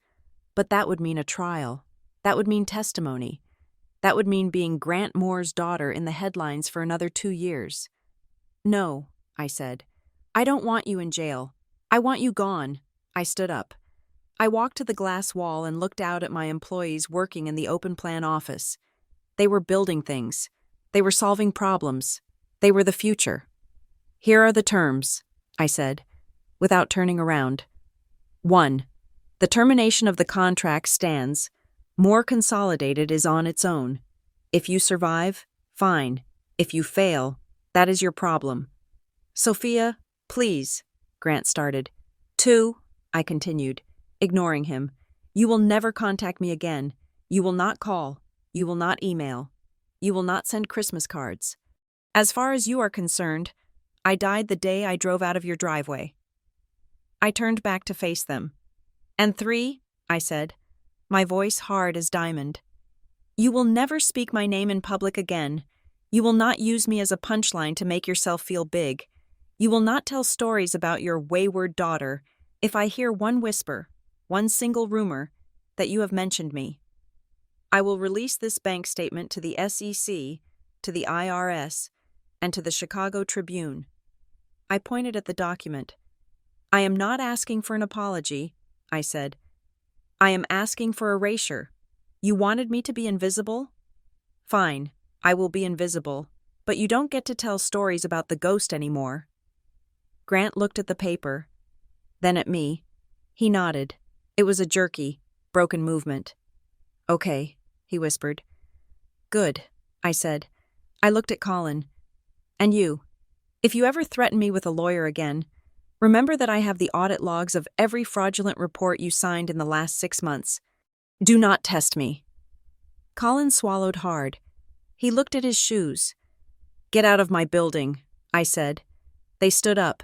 But that would mean a trial. That would mean testimony. That would mean being Grant Moore's daughter in the headlines for another 2 years. "No," I said. "I don't want you in jail. I want you gone." I stood up. I walked to the glass wall and looked out at my employees working in the open plan office. They were building things. They were solving problems. They were the future. "Here are the terms," I said, without turning around. 1. The termination of the contract stands. More Consolidated is on its own. If you survive, fine. If you fail, that is your problem. "Sophia, please," Grant started. 2, I continued, ignoring him. "You will never contact me again. You will not call. You will not email. You will not send Christmas cards. As far as you are concerned, I died the day I drove out of your driveway." I turned back to face them. "And 3, I said, my voice hard as diamond. "You will never speak my name in public again. You will not use me as a punchline to make yourself feel big. You will not tell stories about your wayward daughter if I hear one whisper, one single rumor, that you have mentioned me. I will release this bank statement to the SEC, to the IRS, and to the Chicago Tribune." I pointed at the document. "I am not asking for an apology," I said. "I am asking for erasure. You wanted me to be invisible? Fine, I will be invisible, but you don't get to tell stories about the ghost anymore." Grant looked at the paper, then at me. He nodded. It was a jerky, broken movement. "Okay," he whispered. Good, I said. I looked at Colin. And you, if you ever threaten me with a lawyer again, remember that I have the audit logs of every fraudulent report you signed in the last 6 months. Do not test me. Colin swallowed hard. He looked at his shoes. Get out of my building, I said. They stood up.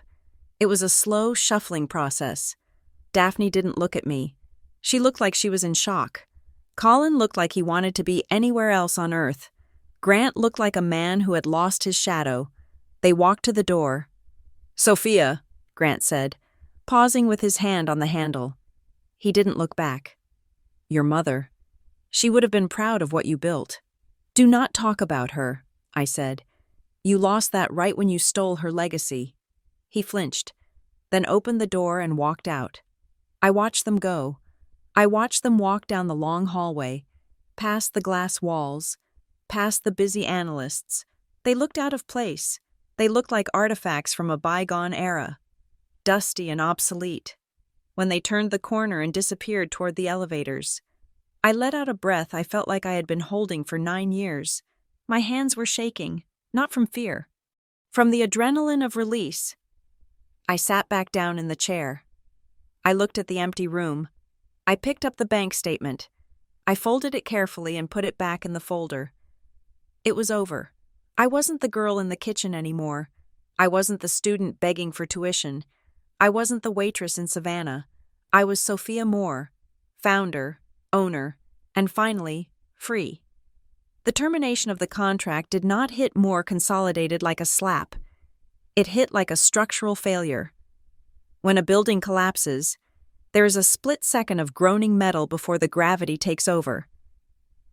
It was a slow, shuffling process. Daphne didn't look at me. She looked like she was in shock. Colin looked like he wanted to be anywhere else on earth. Grant looked like a man who had lost his shadow. They walked to the door. Sophia, Grant said, pausing with his hand on the handle. He didn't look back. Your mother. She would have been proud of what you built. Do not talk about her, I said. You lost that right when you stole her legacy. He flinched, then opened the door and walked out. I watched them go. I watched them walk down the long hallway, past the glass walls, past the busy analysts. They looked out of place. They looked like artifacts from a bygone era, dusty and obsolete. When they turned the corner and disappeared toward the elevators, I let out a breath I felt like I had been holding for 9 years. My hands were shaking, not from fear, from the adrenaline of release. I sat back down in the chair. I looked at the empty room. I picked up the bank statement. I folded it carefully and put it back in the folder. It was over. I wasn't the girl in the kitchen anymore. I wasn't the student begging for tuition. I wasn't the waitress in Savannah. I was Sophia Moore, founder, owner, and finally, free. The termination of the contract did not hit Moore Consolidated like a slap. It hit like a structural failure. When a building collapses, there is a split second of groaning metal before the gravity takes over.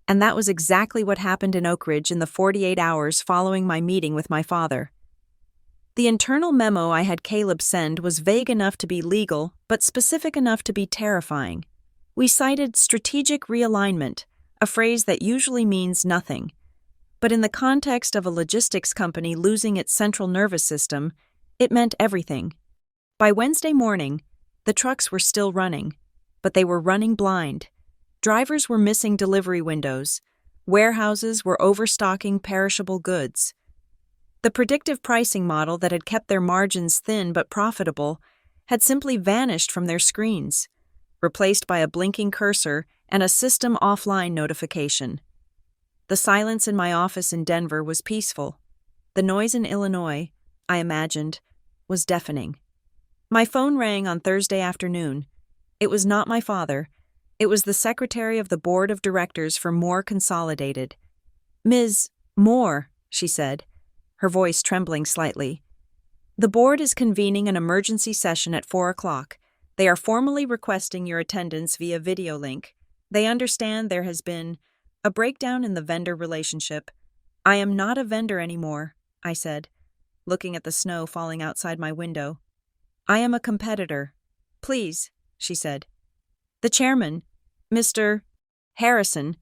And that was exactly what happened in Oak Ridge in the 48 hours following my meeting with my father. The internal memo I had Caleb send was vague enough to be legal, but specific enough to be terrifying. We cited strategic realignment, a phrase that usually means nothing. But in the context of a logistics company losing its central nervous system, it meant everything. By Wednesday morning, the trucks were still running, but they were running blind. Drivers were missing delivery windows. Warehouses were overstocking perishable goods. The predictive pricing model that had kept their margins thin but profitable had simply vanished from their screens, replaced by a blinking cursor and a system offline notification. The silence in my office in Denver was peaceful. The noise in Illinois, I imagined, was deafening. My phone rang on Thursday afternoon. It was not my father. It was the secretary of the board of directors for Moore Consolidated. Ms. Moore, she said, her voice trembling slightly. The board is convening an emergency session at 4 o'clock. They are formally requesting your attendance via video link. They understand there has been a breakdown in the vendor relationship. I am not a vendor anymore, I said, looking at the snow falling outside my window. I am a competitor. Please, she said. The chairman, Mr. Harrison,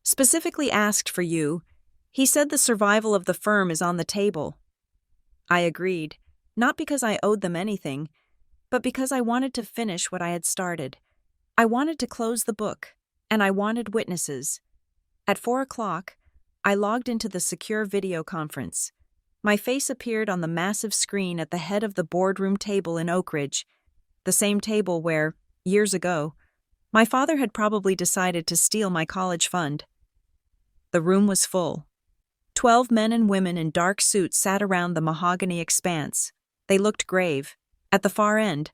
specifically asked for you. He said the survival of the firm is on the table. I agreed, not because I owed them anything, but because I wanted to finish what I had started. I wanted to close the book, and I wanted witnesses. At 4 o'clock, I logged into the secure video conference. My face appeared on the massive screen at the head of the boardroom table in Oak Ridge, the same table where, years ago, my father had probably decided to steal my college fund. The room was full. 12 men and women in dark suits sat around the mahogany expanse. They looked grave. At the far end,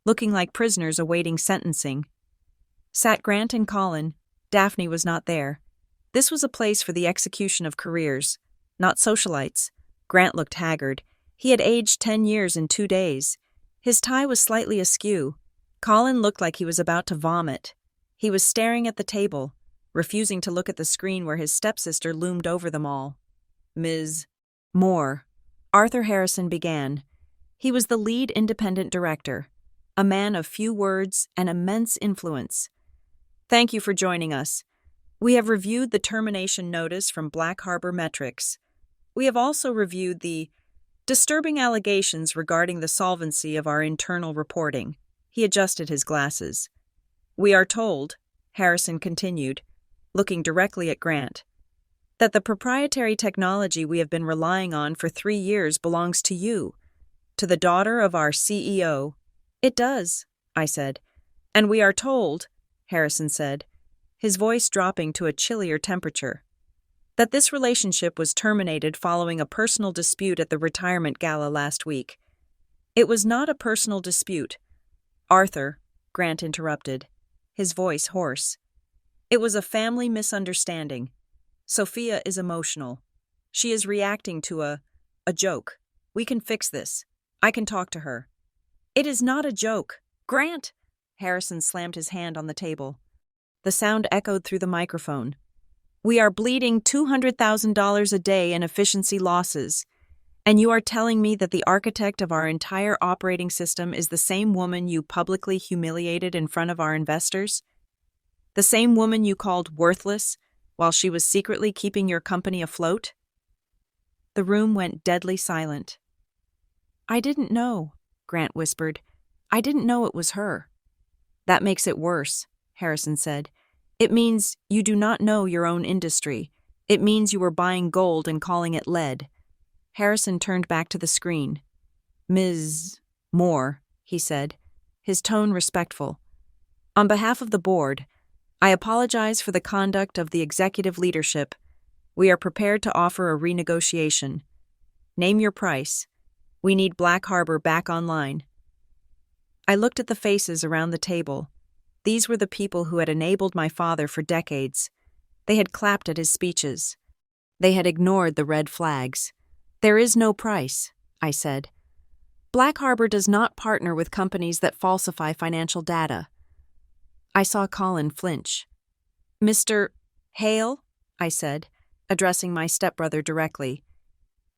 looking like prisoners awaiting sentencing, sat Grant and Colin. Daphne was not there. This was a place for the execution of careers, not socialites. Grant looked haggard. He had aged 10 years in 2 days. His tie was slightly askew. Colin looked like he was about to vomit. He was staring at the table, refusing to look at the screen where his stepsister loomed over them all. Ms. Moore, Arthur Harrison began. He was the lead independent director, a man of few words and immense influence. Thank you for joining us. We have reviewed the termination notice from Black Harbor Metrics. We have also reviewed the disturbing allegations regarding the solvency of our internal reporting. He adjusted his glasses. We are told, Harrison continued, looking directly at Grant, That the proprietary technology we have been relying on for 3 years belongs to you, to the daughter of our CEO. It does, I said. And we are told, Harrison said, his voice dropping to a chillier temperature, that this relationship was terminated following a personal dispute at the retirement gala last week. It was not a personal dispute. Arthur, Grant interrupted, his voice hoarse. It was a family misunderstanding. Sophia is emotional. She is reacting to a joke. We can fix this. I can talk to her. It is not a joke. Grant! Harrison slammed his hand on the table. The sound echoed through the microphone. We are bleeding $200,000 a day in efficiency losses. And you are telling me that the architect of our entire operating system is the same woman you publicly humiliated in front of our investors? The same woman you called worthless while she was secretly keeping your company afloat? The room went deadly silent. I didn't know, Grant whispered. I didn't know it was her. That makes it worse, Harrison said. It means you do not know your own industry. It means you were buying gold and calling it lead. Harrison turned back to the screen. Ms. Moore, he said, his tone respectful. On behalf of the board, I apologize for the conduct of the executive leadership. We are prepared to offer a renegotiation. Name your price. We need Black Harbor back online. I looked at the faces around the table. These were the people who had enabled my father for decades. They had clapped at his speeches. They had ignored the red flags. There is no price, I said. Black Harbor does not partner with companies that falsify financial data. I saw Colin flinch. Mr. Hale, I said, addressing my stepbrother directly.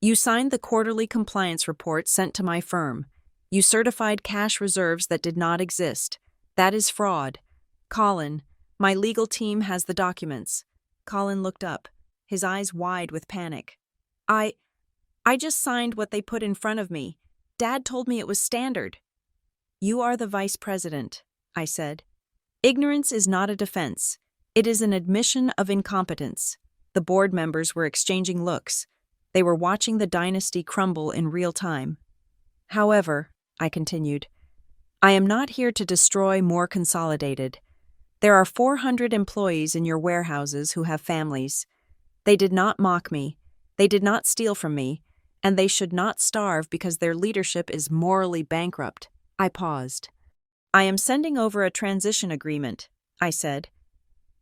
You signed the quarterly compliance report sent to my firm. You certified cash reserves that did not exist. That is fraud. Colin, my legal team has the documents. Colin looked up, his eyes wide with panic. I just signed what they put in front of me. Dad told me it was standard. You are the vice president, I said. Ignorance is not a defense. It is an admission of incompetence. The board members were exchanging looks. They were watching the dynasty crumble in real time. However, I continued, I am not here to destroy more Consolidated. There are 400 employees in your warehouses who have families. They did not mock me. They did not steal from me. And they should not starve because their leadership is morally bankrupt. I paused. I am sending over a transition agreement, I said.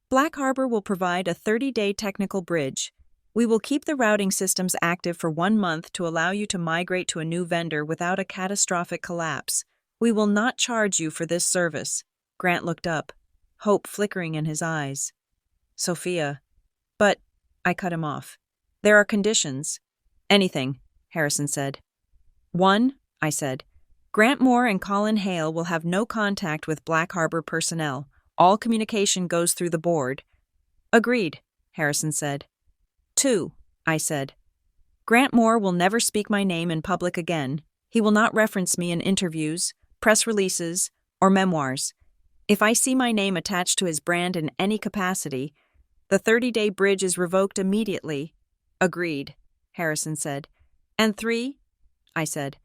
Black Harbor will provide a 30-day technical bridge. We will keep the routing systems active for 1 month to allow you to migrate to a new vendor without a catastrophic collapse. We will not charge you for this service. Grant looked up, hope flickering in his eyes. Sophia. But, I cut him off. There are conditions. Anything, Harrison said. 1, I said. Grant Moore and Colin Hale will have no contact with Black Harbor personnel. All communication goes through the board. Agreed, Harrison said. 2, I said. Grant Moore will never speak my name in public again. He will not reference me in interviews, press releases, or memoirs. If I see my name attached to his brand in any capacity, the 30-day bridge is revoked immediately. Agreed, Harrison said. And 3, I said.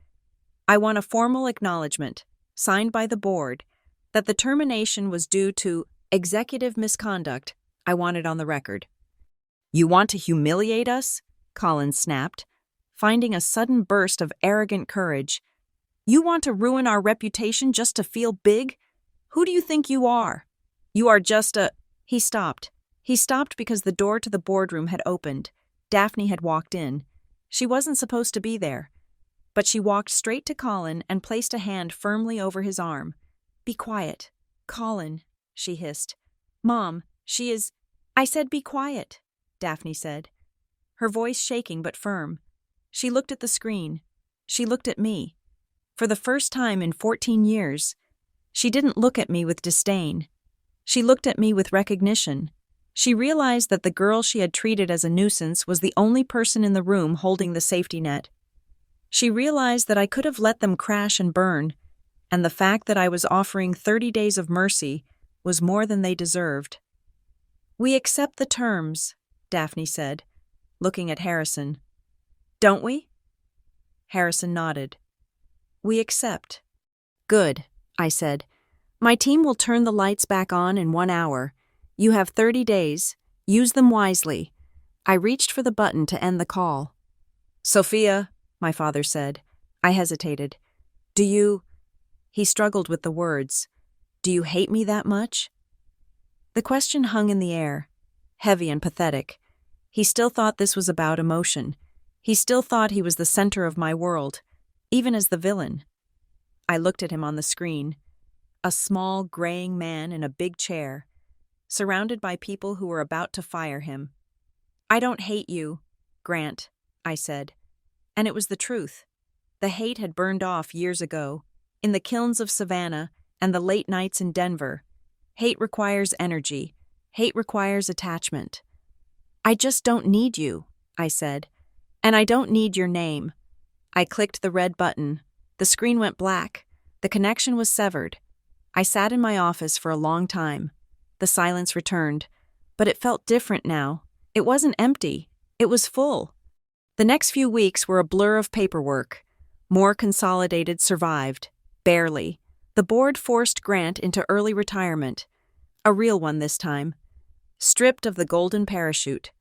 I want a formal acknowledgement, signed by the board, that the termination was due to executive misconduct. I want it on the record. You want to humiliate us? Colin snapped, finding a sudden burst of arrogant courage. You want to ruin our reputation just to feel big? Who do you think you are? You are just a... He stopped. He stopped because the door to the boardroom had opened. Daphne had walked in. She wasn't supposed to be there. But she walked straight to Colin and placed a hand firmly over his arm. Be quiet. Colin, she hissed. Mom, she is... I said be quiet, Daphne said, her voice shaking but firm. She looked at the screen. She looked at me. For the first time in 14 years, she didn't look at me with disdain. She looked at me with recognition. She realized that the girl she had treated as a nuisance was the only person in the room holding the safety net. She realized that I could have let them crash and burn, and the fact that I was offering 30 days of mercy was more than they deserved. We accept the terms, Daphne said, looking at Harrison. "Don't we?" Harrison nodded. "We accept." "Good," I said. "My team will turn the lights back on in 1 hour. You have 30 days. Use them wisely." I reached for the button to end the call. "Sophia," my father said. I hesitated. "Do you—" He struggled with the words. "Do you hate me that much?" The question hung in the air, heavy and pathetic. He still thought this was about emotion. He still thought he was the center of my world, even as the villain. I looked at him on the screen, a small, graying man in a big chair, surrounded by people who were about to fire him. "I don't hate you, Grant," I said. And it was the truth. The hate had burned off years ago, in the kilns of Savannah and the late nights in Denver. Hate requires energy. Hate requires attachment. "I just don't need you," I said. "And I don't need your name." I clicked the red button. The screen went black. The connection was severed. I sat in my office for a long time. The silence returned. But it felt different now. It wasn't empty. It was full. The next few weeks were a blur of paperwork. More Consolidated survived. Barely. The board forced Grant into early retirement. A real one this time. Stripped of the golden parachute.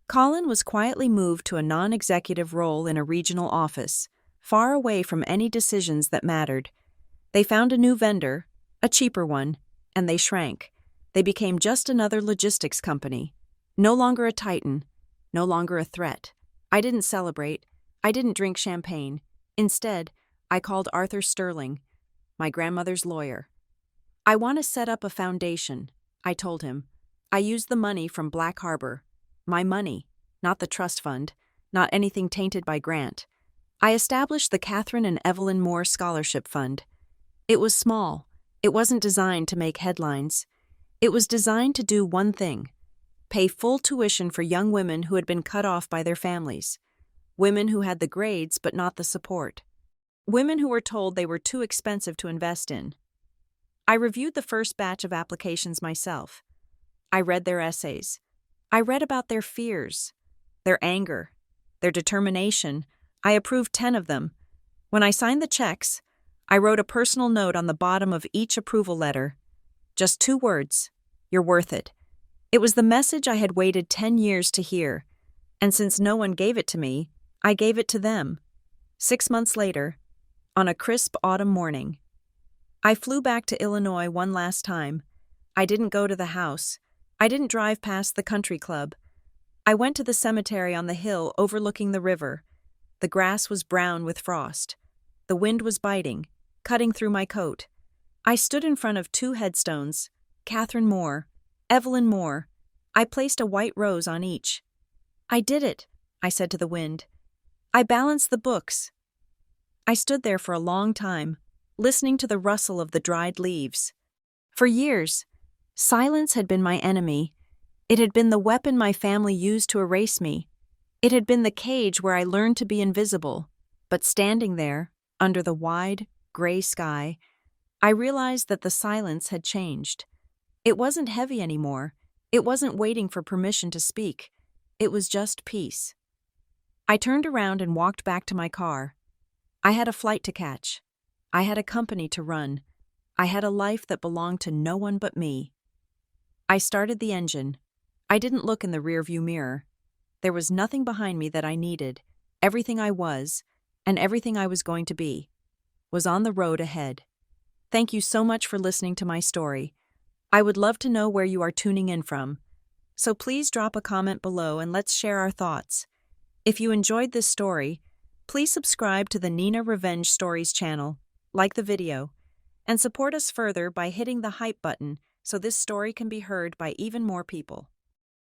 Colin was quietly moved to a non-executive role in a regional office, far away from any decisions that mattered. They found a new vendor, a cheaper one, and they shrank. They became just another logistics company. No longer a titan, no longer a threat. I didn't celebrate. I didn't drink champagne. Instead, I called Arthur Sterling, my grandmother's lawyer. "I want to set up a foundation," I told him. "I used the money from Black Harbor. My money, not the trust fund, not anything tainted by Grant. I established the Catherine and Evelyn Moore Scholarship Fund. It was small. It wasn't designed to make headlines. It was designed to do one thing: pay full tuition for young women who had been cut off by their families. Women who had the grades but not the support. Women who were told they were too expensive to invest in." I reviewed the first batch of applications myself. I read their essays. I read about their fears, their anger, their determination. I approved 10 of them. When I signed the checks, I wrote a personal note on the bottom of each approval letter. Just 2 words: "You're worth it." It was the message I had waited 10 years to hear, and since no one gave it to me, I gave it to them. 6 months later, on a crisp autumn morning, I flew back to Illinois one last time. I didn't go to the house. I didn't drive past the country club. I went to the cemetery on the hill overlooking the river. The grass was brown with frost. The wind was biting, cutting through my coat. I stood in front of 2 headstones, Catherine Moore, Evelyn Moore. I placed a white rose on each. "I did it," I said to the wind. "I balanced the books." I stood there for a long time, listening to the rustle of the dried leaves. For years, silence had been my enemy. It had been the weapon my family used to erase me. It had been the cage where I learned to be invisible. But standing there, under the wide, gray sky, I realized that the silence had changed. It wasn't heavy anymore. It wasn't waiting for permission to speak. It was just peace. I turned around and walked back to my car. I had a flight to catch. I had a company to run. I had a life that belonged to no one but me. I started the engine. I didn't look in the rearview mirror. There was nothing behind me that I needed. Everything I was, and everything I was going to be, was on the road ahead. Thank you so much for listening to my story. I would love to know where you are tuning in from. So please drop a comment below and let's share our thoughts. If you enjoyed this story, please subscribe to the Nina Revenge Stories channel, like the video, and support us further by hitting the hype button so this story can be heard by even more people.